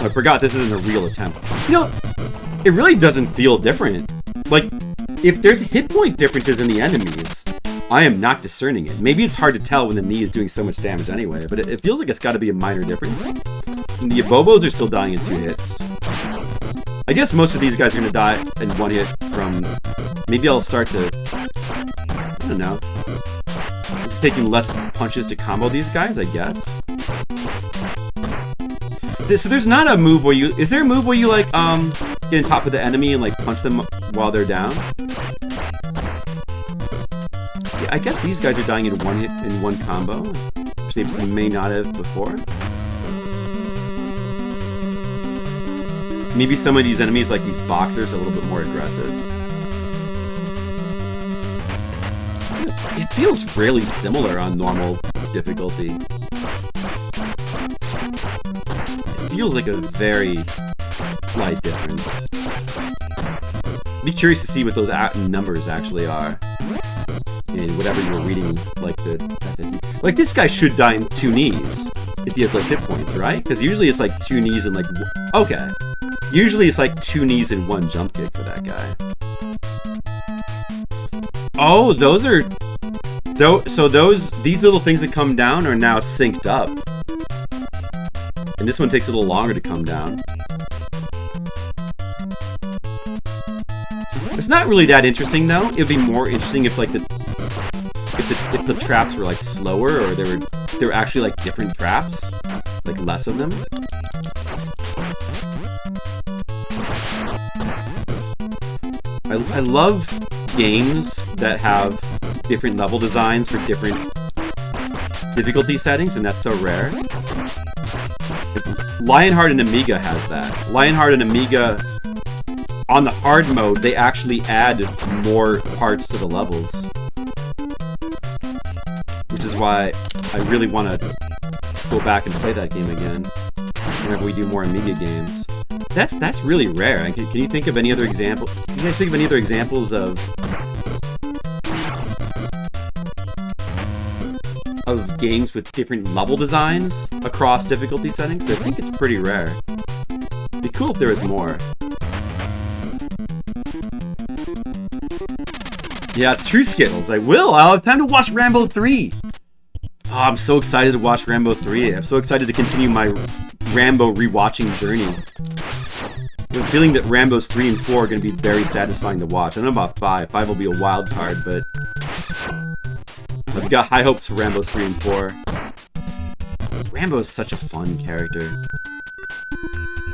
I forgot this isn't a real attempt. You know, it really doesn't feel different. Like, if there's hit point differences in the enemies, I am not discerning it. Maybe it's hard to tell when the knee is doing so much damage anyway, but it feels like it's got to be a minor difference. And the Abobos are still dying in 2 hits. I guess most of these guys are going to die in 1 hit from... Maybe I'll start to... I don't know. Taking less punches to combo these guys, I guess. So there's not a move where you... Is there a move where you, like, get on top of the enemy and, like, punch them while they're down? Yeah, I guess these guys are dying in 1 hit, in 1 combo, which they may not have before. Maybe some of these enemies, like these boxers, are a little bit more aggressive. It feels really similar on normal difficulty. It feels like a very slight difference. Be curious to see what those numbers actually are. And whatever you're reading, like like this guy should die in 2 knees if he has less hit points, right? Because usually it's like 2 knees and like okay, usually it's like 2 knees and 1 jump kick for that guy. Oh, those are so these little things that come down are now synced up, and this one takes a little longer to come down. It's not really that interesting though. It'd be more interesting if like if the traps were like slower, or they were actually like different traps, like less of them. I love games that have different level designs for different difficulty settings, and that's so rare. Lionheart and Amiga has that. Lionheart and Amiga, on the hard mode, they actually add more parts to the levels. Which is why I really want to go back and play that game again whenever we do more Amiga games. That's really rare. Can you think of any other example? Can you guys think of any other examples of games with different level designs across difficulty settings? So I think it's pretty rare. It'd be cool if there was more. Yeah, it's true, Skittles. I'll have time to watch Rambo 3. Oh, I'm so excited to watch Rambo 3. I'm so excited to continue my Rambo rewatching journey. I have a feeling that Rambos 3 and 4 are going to be very satisfying to watch. I don't know about 5. 5 will be a wild card, but I've got high hopes for Rambos 3 and 4. Rambo is such a fun character.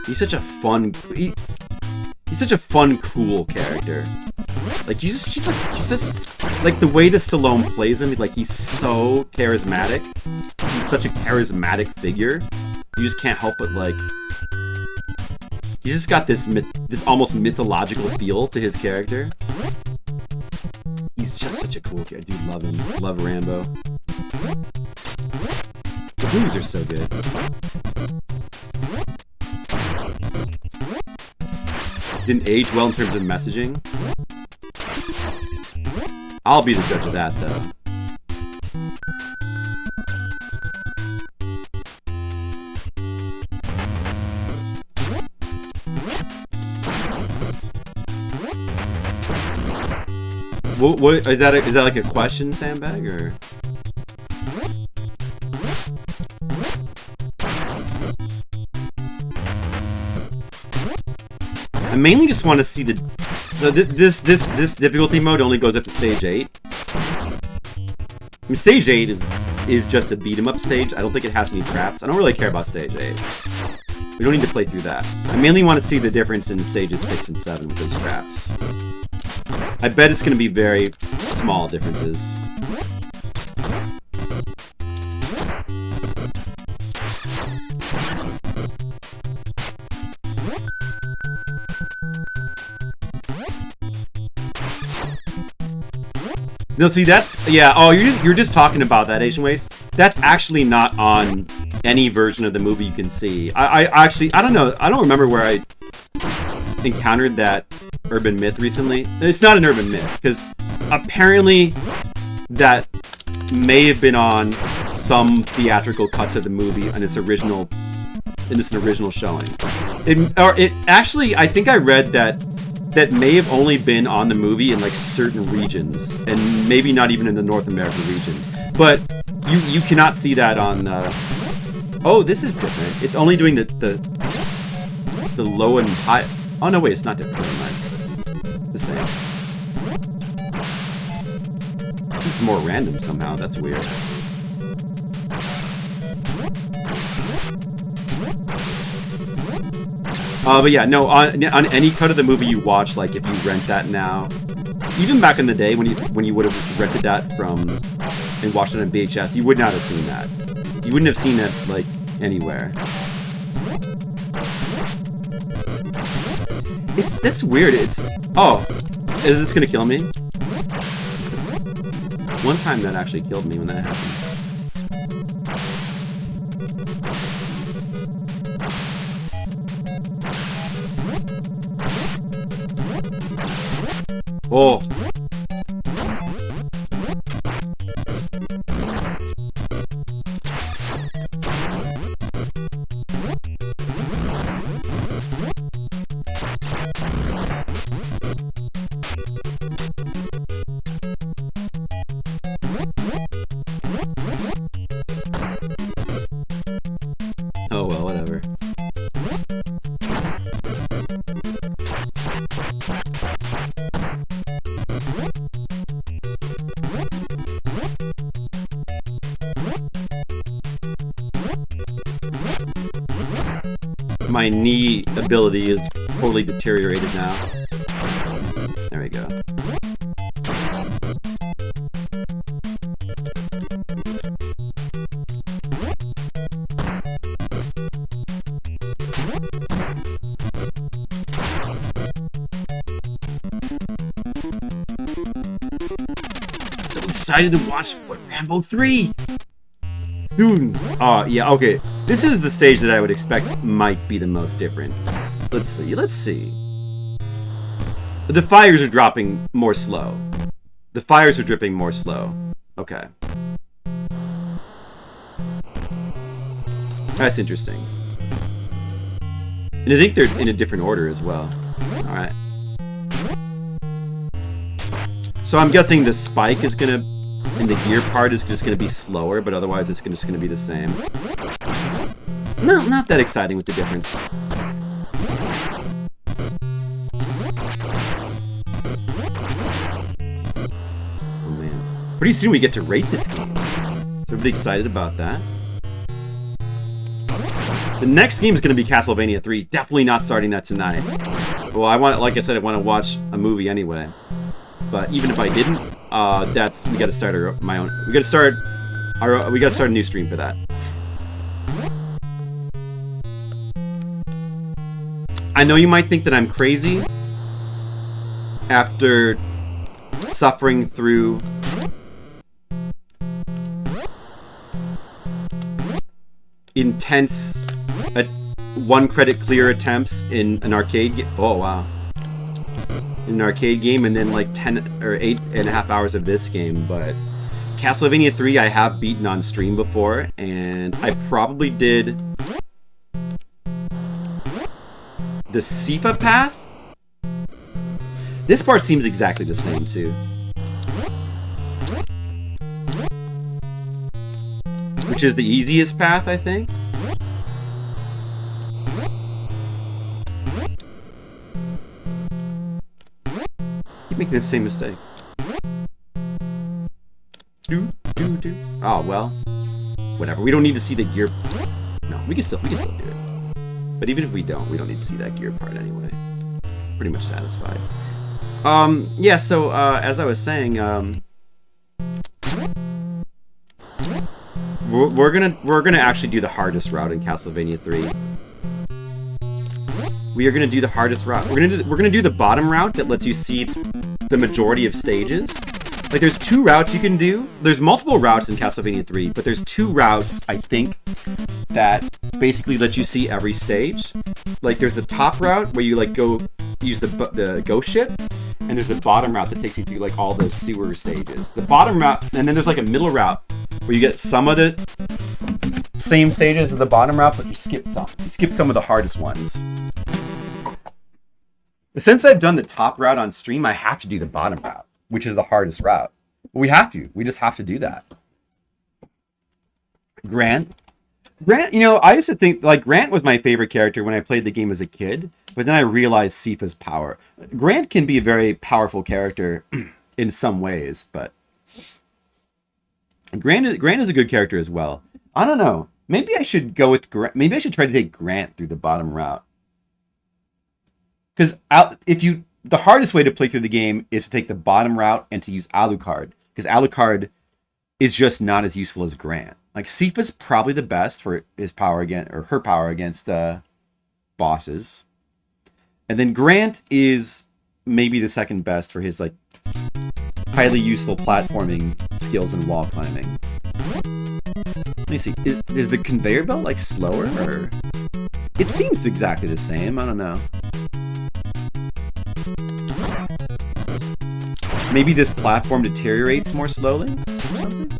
He's such a fun... He's such a fun, cool character. Like, he's just like the way that Stallone plays him, like, he's so charismatic. He's such a charismatic figure. You just can't help but, like... He's just got this almost mythological feel to his character. He's just such a cool character. I do love him. Love Rambo. The movies are so good. Didn't age well in terms of messaging. I'll be the judge of that, though. What is that? Is that like a question, Sandbag, or? I mainly just want to see the. So this difficulty mode only goes up to stage 8. I mean, stage 8 is just a beat 'em up stage. I don't think it has any traps. I don't really care about stage 8. We don't need to play through that. I mainly want to see the difference in stages 6 and 7 with those traps. I bet it's going to be very small differences. No, see, that's... Yeah, oh, you're just talking about that, Asian Waste. That's actually not on any version of the movie you can see. I don't know. I don't remember where I encountered that urban myth recently. It's not an urban myth, because apparently that may have been on some theatrical cuts of the movie in its original showing. It actually, I think I read that may have only been on the movie in like certain regions, and maybe not even in the North American region. But you cannot see that on. Oh, this is different. It's only doing the low and high. Oh no, wait, it's not different. Never mind. The same. It's more random somehow. That's weird. But yeah, no. On any cut of the movie you watch, like if you rent that now, even back in the day when you would have rented that from and watched it on VHS, you would not have seen that. You wouldn't have seen that like anywhere. That's weird. Is this gonna kill me? One time that actually killed me when that happened. Oh. Oh well, whatever. My knee ability is totally deteriorated now. There we go. So excited to watch Rambo 3! Soon! Yeah, okay. This is the stage that I would expect might be the most different. Let's see. The fires are dropping more slow. The fires are dripping more slow. Okay. That's interesting. And I think they're in a different order as well. Alright. So I'm guessing the spike is gonna, in the gear part, is just gonna be slower, but otherwise it's just gonna be the same. No, not that exciting with the difference. Oh man. Pretty soon we get to rate this game. Is everybody excited about that? The next game is going to be Castlevania 3. Definitely not starting that tonight. Well, like I said, I want to watch a movie anyway. But even if I didn't, we got to start my own. We got to start a new stream for that. I know you might think that I'm crazy after suffering through intense 1 credit clear attempts in an arcade game. Oh wow. In an arcade game, and then like 10 or 8.5 hours of this game, but Castlevania 3 I have beaten on stream before, and I probably did the Sifa path. This part seems exactly the same too. Which is the easiest path, I think. Keep making the same mistake. Oh well. Whatever. We don't need to see the gear. No, we can still do it. But even if we don't need to see that gear part anyway. Pretty much satisfied. Yeah, so as I was saying, we're gonna actually do the hardest route in Castlevania 3. We are gonna do the hardest route. We're gonna do the bottom route that lets you see the majority of stages. Like there's 2 routes you can do. There's multiple routes in Castlevania 3, but there's 2 routes I think that basically let you see every stage. Like there's the top route where you like go use the ghost ship, and there's the bottom route that takes you through like all those sewer stages. The bottom route, and then there's like a middle route where you get some of the same stages as the bottom route, but you skip some. You skip some of the hardest ones. Since I've done the top route on stream, I have to do the bottom route, which is the hardest route. We have to. We just have to do that. Grant, you know, I used to think, like, Grant was my favorite character when I played the game as a kid, but then I realized Sifa's power. Grant can be a very powerful character in some ways, but Grant is a good character as well. I don't know. Maybe I should go with Grant. Maybe I should try to take Grant through the bottom route. Because the hardest way to play through the game is to take the bottom route and to use Alucard. Because Alucard is just not as useful as Grant. Like, Sifa's probably the best for his power her power against bosses. And then Grant is maybe the second best for his, like, highly useful platforming skills and wall climbing. Let me see. Is the conveyor belt, like, slower? Or... It seems exactly the same. I don't know. Maybe this platform deteriorates more slowly or something?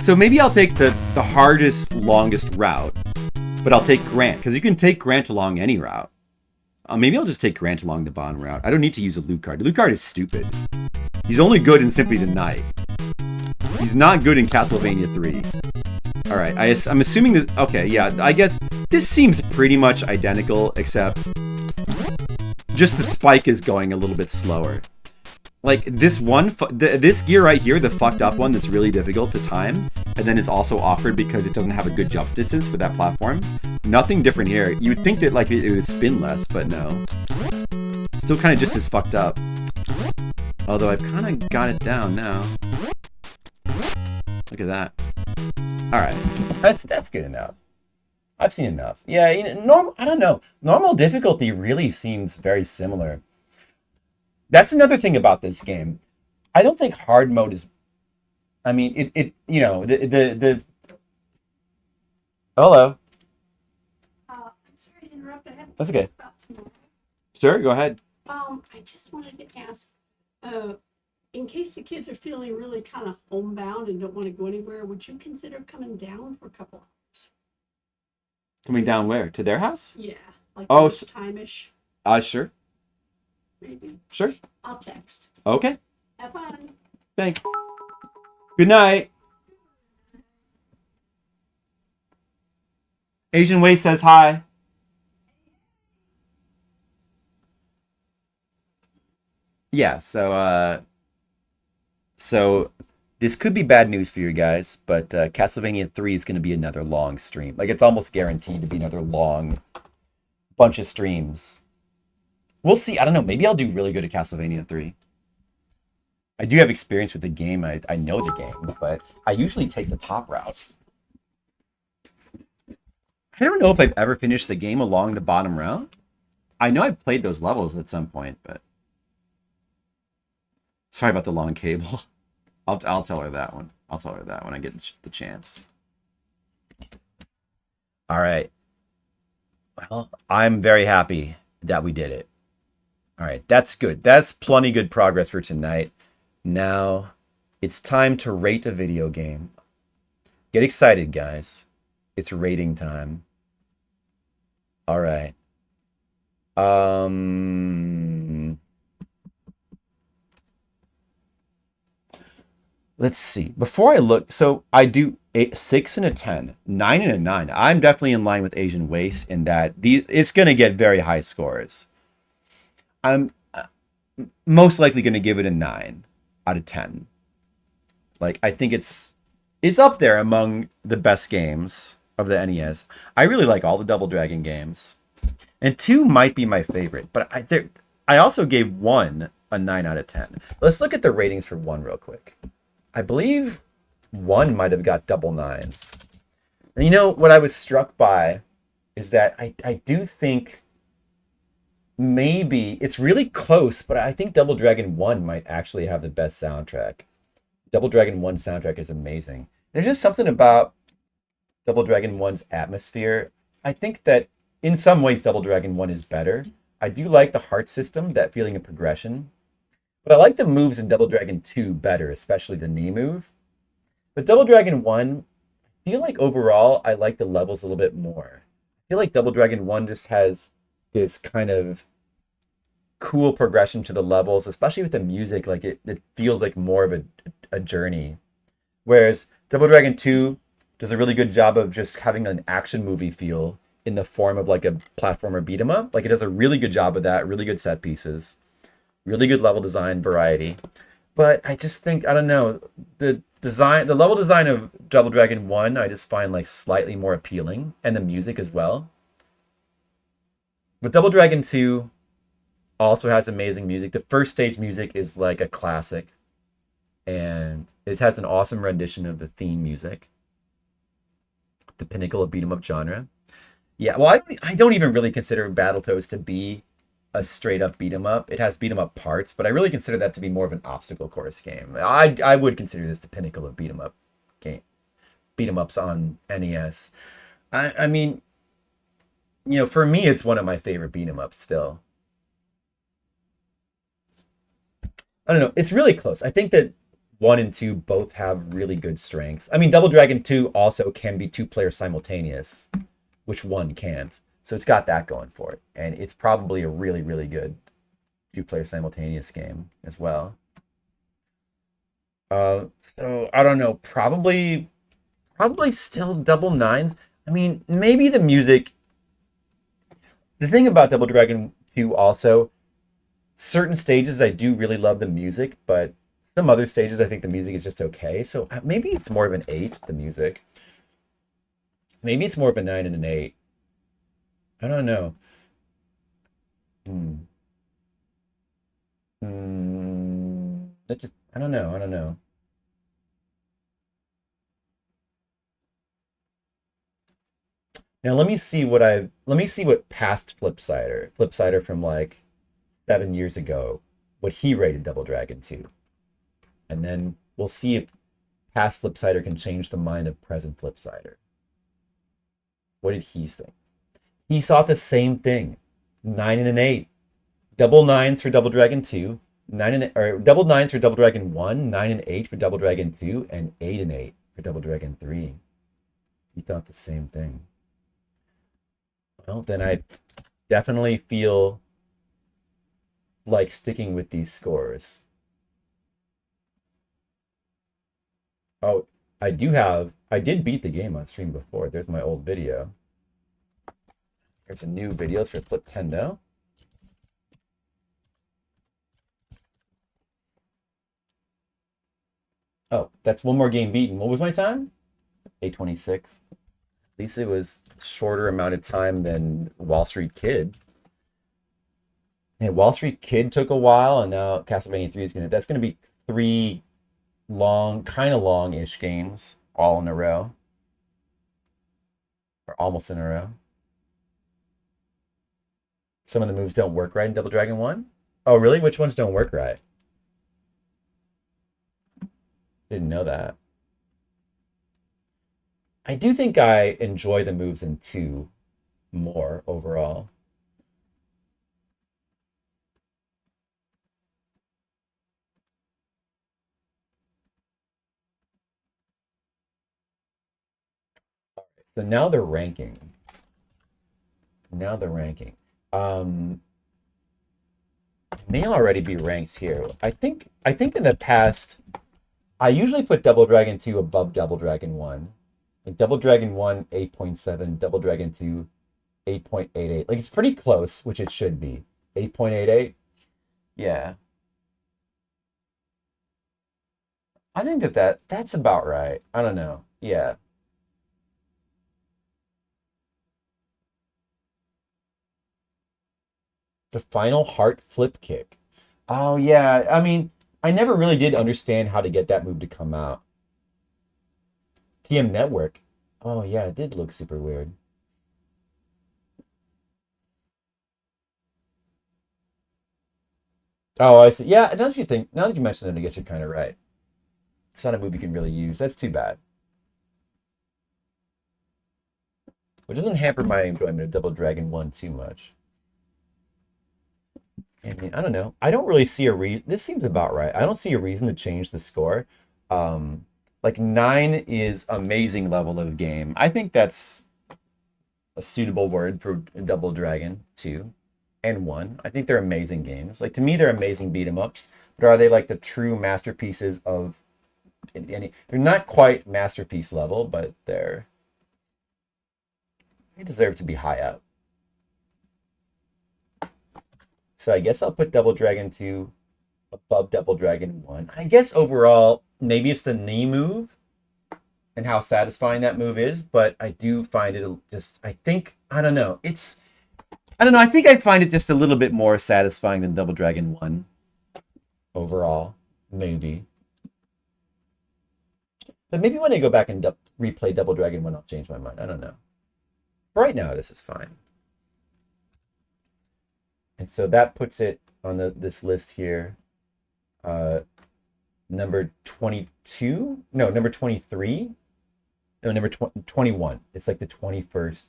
So maybe I'll take the hardest, longest route, but I'll take Grant, because you can take Grant along any route. Maybe I'll just take Grant along the bottom route. I don't need to use a loot card. The loot card is stupid. He's only good in Simply the Night. He's not good in Castlevania 3. Alright, I'm assuming this... Okay, yeah, I guess this seems pretty much identical, except just the spike is going a little bit slower. Like, this one... This gear right here, the fucked up one that's really difficult to time, and then it's also awkward because it doesn't have a good jump distance for that platform. Nothing different here. You would think that, like, it would spin less, but no. Still kind of just as fucked up. Although I've kind of got it down now. Look at that. Alright. That's good enough. I've seen enough. Yeah, you know, I don't know. Normal difficulty really seems very similar. That's another thing about this game. I don't think hard mode is... I mean, you know, the... Hello. I'm sorry to interrupt. I have That's okay. about tomorrow. Sure, go ahead. I just wanted to ask, in case the kids are feeling really kind of homebound and don't want to go anywhere, would you consider coming down for a couple hours? Coming down where? To their house? Yeah, like time-ish, Sure. maybe. Sure. I'll text. Okay. Have fun. Thanks. Good night. Asian Way says hi. Yeah, so this could be bad news for you guys, but Castlevania 3 is going to be another long stream. Like, it's almost guaranteed to be another long bunch of streams. We'll see. I don't know. Maybe I'll do really good at Castlevania 3. I do have experience with the game. I know the game, but I usually take the top route. I don't know if I've ever finished the game along the bottom route. I know I've played those levels at some point, but... Sorry about the long cable. I'll tell her that one. I'll tell her that when I get the chance. All right. Well, I'm very happy that we did it. All right, that's good. That's plenty good progress for tonight. Now, it's time to rate a video game. Get excited, guys. It's rating time. All right. Let's see. Before I look, so I do 6 and a 10, 9 and a 9. I'm definitely in line with Asian Waste in that it's going to get very high scores. I'm most likely going to give it a 9 out of 10. Like, I think it's up there among the best games of the NES. I really like all the Double Dragon games. And 2 might be my favorite, but I also gave 1 a 9 out of 10. Let's look at the ratings for 1 real quick. I believe 1 might have got double 9s. And you know, what I was struck by is that I do think maybe it's really close, but I think Double Dragon 1 might actually have the best soundtrack. Double Dragon 1 soundtrack is amazing. There's just something about Double Dragon 1's atmosphere. I think that in some ways Double Dragon 1 is better. I do like the heart system, that feeling of progression. But I like the moves in Double Dragon 2 better, especially the knee move. But Double Dragon 1, I feel like overall I like the levels a little bit more. I feel like Double Dragon 1 just has this kind of cool progression to the levels, especially with the music. Like it feels like more of a journey. Whereas Double Dragon 2 does a really good job of just having an action movie feel in the form of like a platformer beat 'em up. Like it does a really good job of that, really good set pieces, really good level design variety. But I just think I don't know, the level design of Double Dragon 1 I just find like slightly more appealing, and the music as well. But Double Dragon 2 also has amazing music. The first stage music is like a classic, and it has an awesome rendition of the theme music, the pinnacle of beat 'em up genre. Yeah, well, I don't even really consider Battletoads to be a straight up beat 'em up. It has beat 'em up parts, but I really consider that to be more of an obstacle course game. I would consider this the pinnacle of beat 'em up game, beat 'em ups on NES. I mean, for me, it's one of my favorite beat 'em ups still. I don't know. It's really close. I think that one and two both have really good strengths. I mean, Double Dragon 2 also can be two players simultaneous, which one can't. So it's got that going for it. And it's probably a really, really good two-player simultaneous game as well. So I don't know. Probably still Double Nines. I mean, maybe the music. The thing about Double Dragon 2 also, certain stages I do really love the music, but some other stages I think the music is just okay. So maybe it's more of an 8, the music. Maybe it's more of a 9 and an 8. I don't know. Hmm. That just I don't know. I don't know. Now let me see what past Flipsider from like 7 years ago, what he rated Double Dragon 2. And then we'll see if past Flipsider can change the mind of present Flipsider. What did he think? He thought the same thing. 9 and an 8. Double nines for Double Dragon 2, or double nines for Double Dragon 1, 9 and 8 for Double Dragon 2, and 8 and 8 for Double Dragon 3. He thought the same thing. Well, then I definitely feel like sticking with these scores. Oh, I did beat the game on stream before. There's my old video. There's a new videos for Fliptendo. Oh, that's one more game beaten. What was my time? 8:26. At least it was a shorter amount of time than Wall Street Kid. And Wall Street Kid took a while, and now Castlevania 3 that's gonna be 3 kind of long-ish games all in a row. Or almost in a row. Some of the moves don't work right in Double Dragon 1. Oh, really? Which ones don't work right? Didn't know that. I do think I enjoy the moves in 2 more overall. So now they're ranking. Now the ranking. May already be ranked here. I think in the past I usually put Double Dragon 2 above Double Dragon 1. Like Double Dragon 1, 8.7, Double Dragon 2, 8.88. Like it's pretty close, which it should be. 8.88. Yeah. I think that's about right. I don't know. Yeah. The final heart flip kick. Oh yeah. I mean, I never really did understand how to get that move to come out. TM Network. Oh yeah, it did look super weird. Oh, I see. Yeah, now that you mention it, I guess you're kind of right. It's not a movie you can really use. That's too bad. Which doesn't hamper my enjoyment of Double Dragon 1 too much. I mean, I don't know. I don't really see a reason. This seems about right. I don't see a reason to change the score. Like 9 is amazing level of game. I think that's a suitable word for Double Dragon 2 and 1. I think they're amazing games. Like to me, they're amazing beat 'em ups. But are they like the true masterpieces of any? They're not quite masterpiece level, but they deserve to be high up. So I guess I'll put Double Dragon 2 above Double Dragon 1. I guess overall, maybe it's the knee move and how satisfying that move is, but I do find it just, I don't know. I think I find it just a little bit more satisfying than Double Dragon 1 overall, maybe. But maybe when I go back and replay Double Dragon 1, I'll change my mind. I don't know. Right now, this is fine. And so that puts it on this list here. Number 22? No, number 23? No, number 21. It's like the 21st.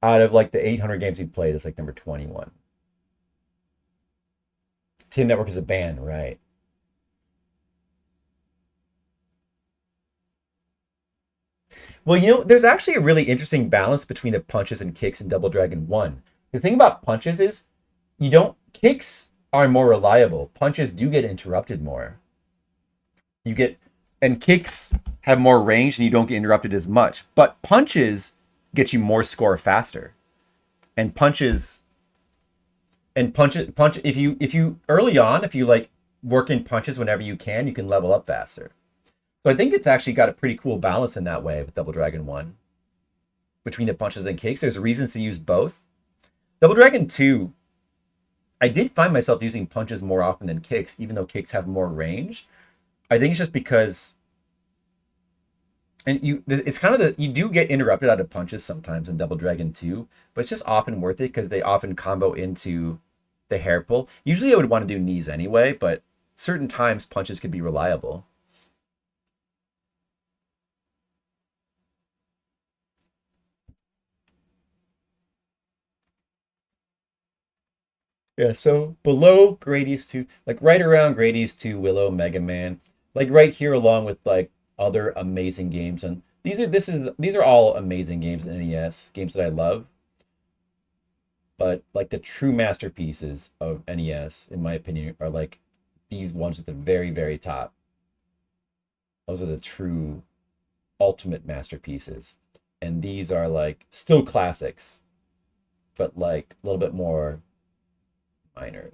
Out of like the 800 games we've played, it's like number 21. Team Network is a band, right? Well, there's actually a really interesting balance between the punches and kicks in Double Dragon 1. The thing about punches is kicks are more reliable. Punches do get interrupted more. And kicks have more range and you don't get interrupted as much. But punches get you more score faster. And punch if you early on, if you like work in punches whenever you can level up faster. So I think it's actually got a pretty cool balance in that way with Double Dragon 1. Between the punches and kicks, there's reasons to use both. Double Dragon 2, I did find myself using punches more often than kicks, even though kicks have more range. I think it's just because, and it's kind of you do get interrupted out of punches sometimes in Double Dragon 2, but it's just often worth it because they often combo into the hair pull. Usually I would want to do knees anyway, but certain times punches could be reliable. Yeah, so below Grady's 2, like right around Grady's 2, Willow, Mega Man, like right here along with like other amazing games. And these are all amazing games in NES, games that I love. But like the true masterpieces of NES, in my opinion, are like these ones at the very, very top. Those are the true ultimate masterpieces. And these are like still classics, but like a little bit more minor.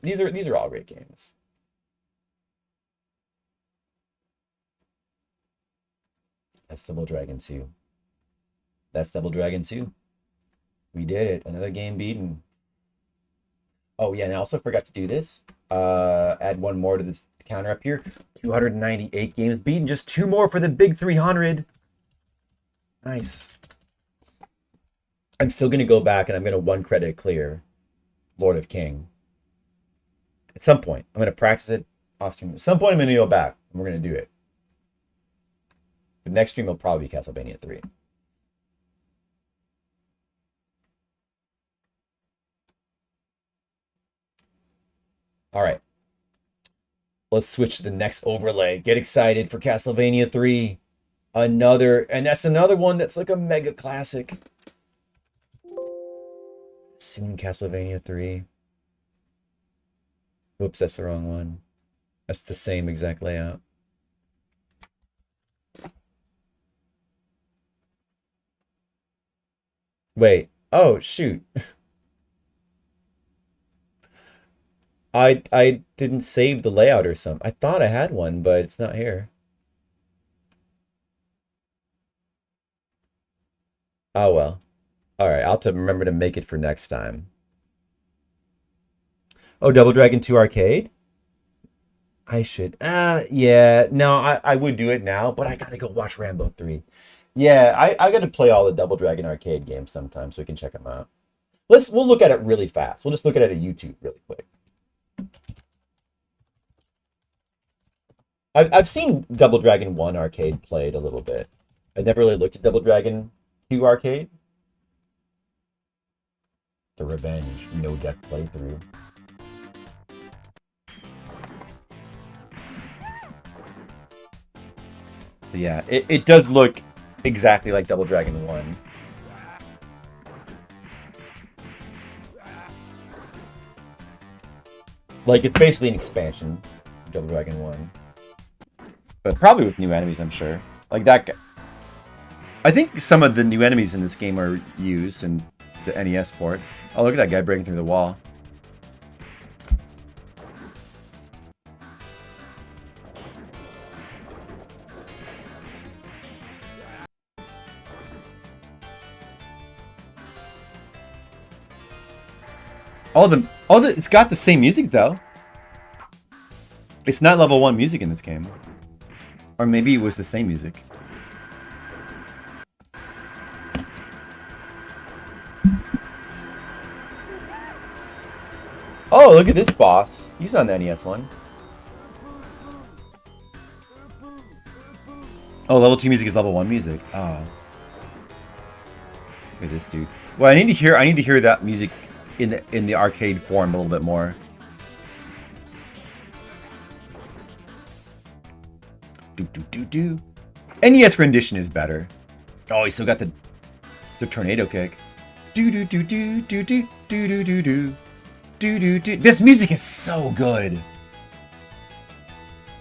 These are all great games. That's Double Dragon 2. That's Double Dragon 2. We did it. Another game beaten. Oh yeah, and I also forgot to do this. Add one more to this counter up here. 298 games beaten. Just 2 more for the big 300. Nice. I'm still gonna go back and I'm gonna 1 credit clear Lord of King. At some point, I'm gonna practice it off stream. At some point, I'm gonna go back and we're gonna do it. The next stream will probably be Castlevania 3. All right. Let's switch to the next overlay. Get excited for Castlevania 3. And that's another one that's like a mega classic. Soon Castlevania 3. Whoops, that's the wrong one. That's the same exact layout. Wait. Oh, shoot. I didn't save the layout or something. I thought I had one, but it's not here. Oh well. Alright, I'll have to remember to make it for next time. Oh, Double Dragon 2 Arcade? I should. Yeah. No, I would do it now, but I gotta go watch Rambo 3. Yeah, I gotta play all the Double Dragon Arcade games sometime so we can check them out. We'll look at it really fast. We'll just look at it at YouTube really quick. I've seen Double Dragon 1 arcade played a little bit. I never really looked at Double Dragon 2 arcade. The Revenge no deck playthrough. But yeah, it does look exactly like Double Dragon 1. Like, it's basically an expansion of Double Dragon 1. But probably with new enemies, I'm sure. Like that guy. I think some of the new enemies in this game are used in the NES port. Oh, look at that guy breaking through the wall. It's got the same music though. It's not level 1 music in this game. Or maybe it was the same music. Oh, look at this boss. He's on the NES one. Oh, level 2 music is level 1 music. Oh. Look at this dude. Well, I need to hear that music in the arcade form a little bit more. Do. NES rendition is better. Oh, he still got the tornado kick. Do. This music is so good.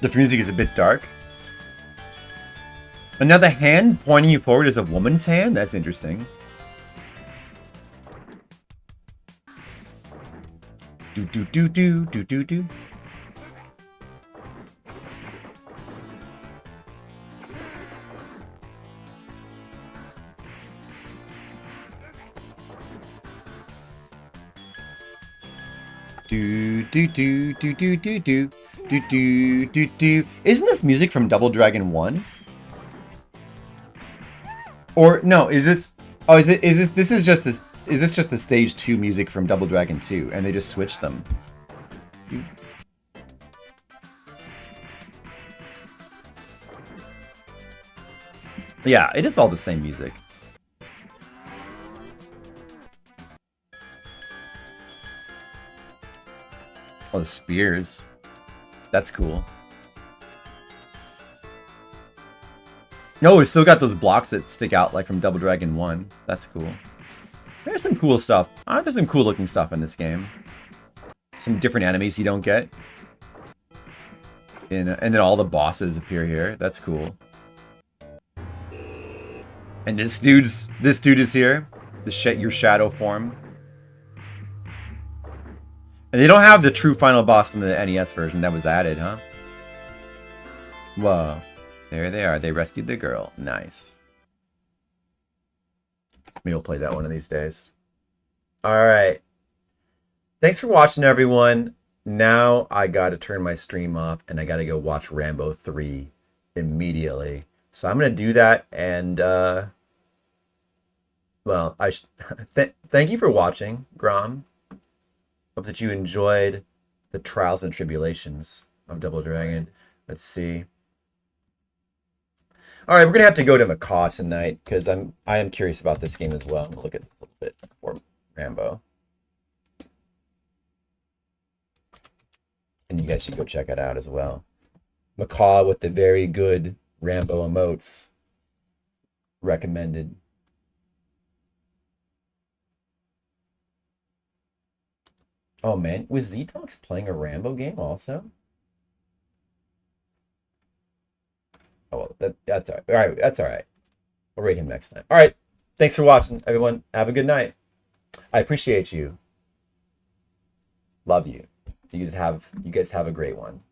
The music is a bit dark. Another hand pointing you forward is a woman's hand? That's interesting. Do. Do. Isn't this music from Double Dragon 1? Or no, is this just the stage 2 music from Double Dragon 2 and they just switched them? Yeah, it is all the same music. Oh, the spears. That's cool. No, it's still got those blocks that stick out like from Double Dragon 1. That's cool. There's some cool stuff. There's some cool looking stuff in this game. Some different enemies you don't get. And then all the bosses appear here. That's cool. And this dude is here. Your shadow form. And they don't have the true final boss in the NES version that was added, huh? Whoa. There they are. They rescued the girl. Nice. Maybe we'll play that one of these days. Alright. Thanks for watching, everyone. Now I gotta turn my stream off and I gotta go watch Rambo 3 immediately. So I'm gonna do that and, well, thank you for watching, Grom. Hope that you enjoyed the trials and tribulations of Double Dragon. Let's see. All right, we're gonna have to go to Macaw tonight because I am curious about this game as well. I'm gonna look at this a little bit for Rambo, and you guys should go check it out as well. Macaw with the very good Rambo emotes. Recommended. Oh man, was Zetox playing a Rambo game also? Oh well, that's all right. All right, that's all right. We'll rate him next time. All right, thanks for watching, everyone. Have a good night. I appreciate you. Love you. You guys have a great one.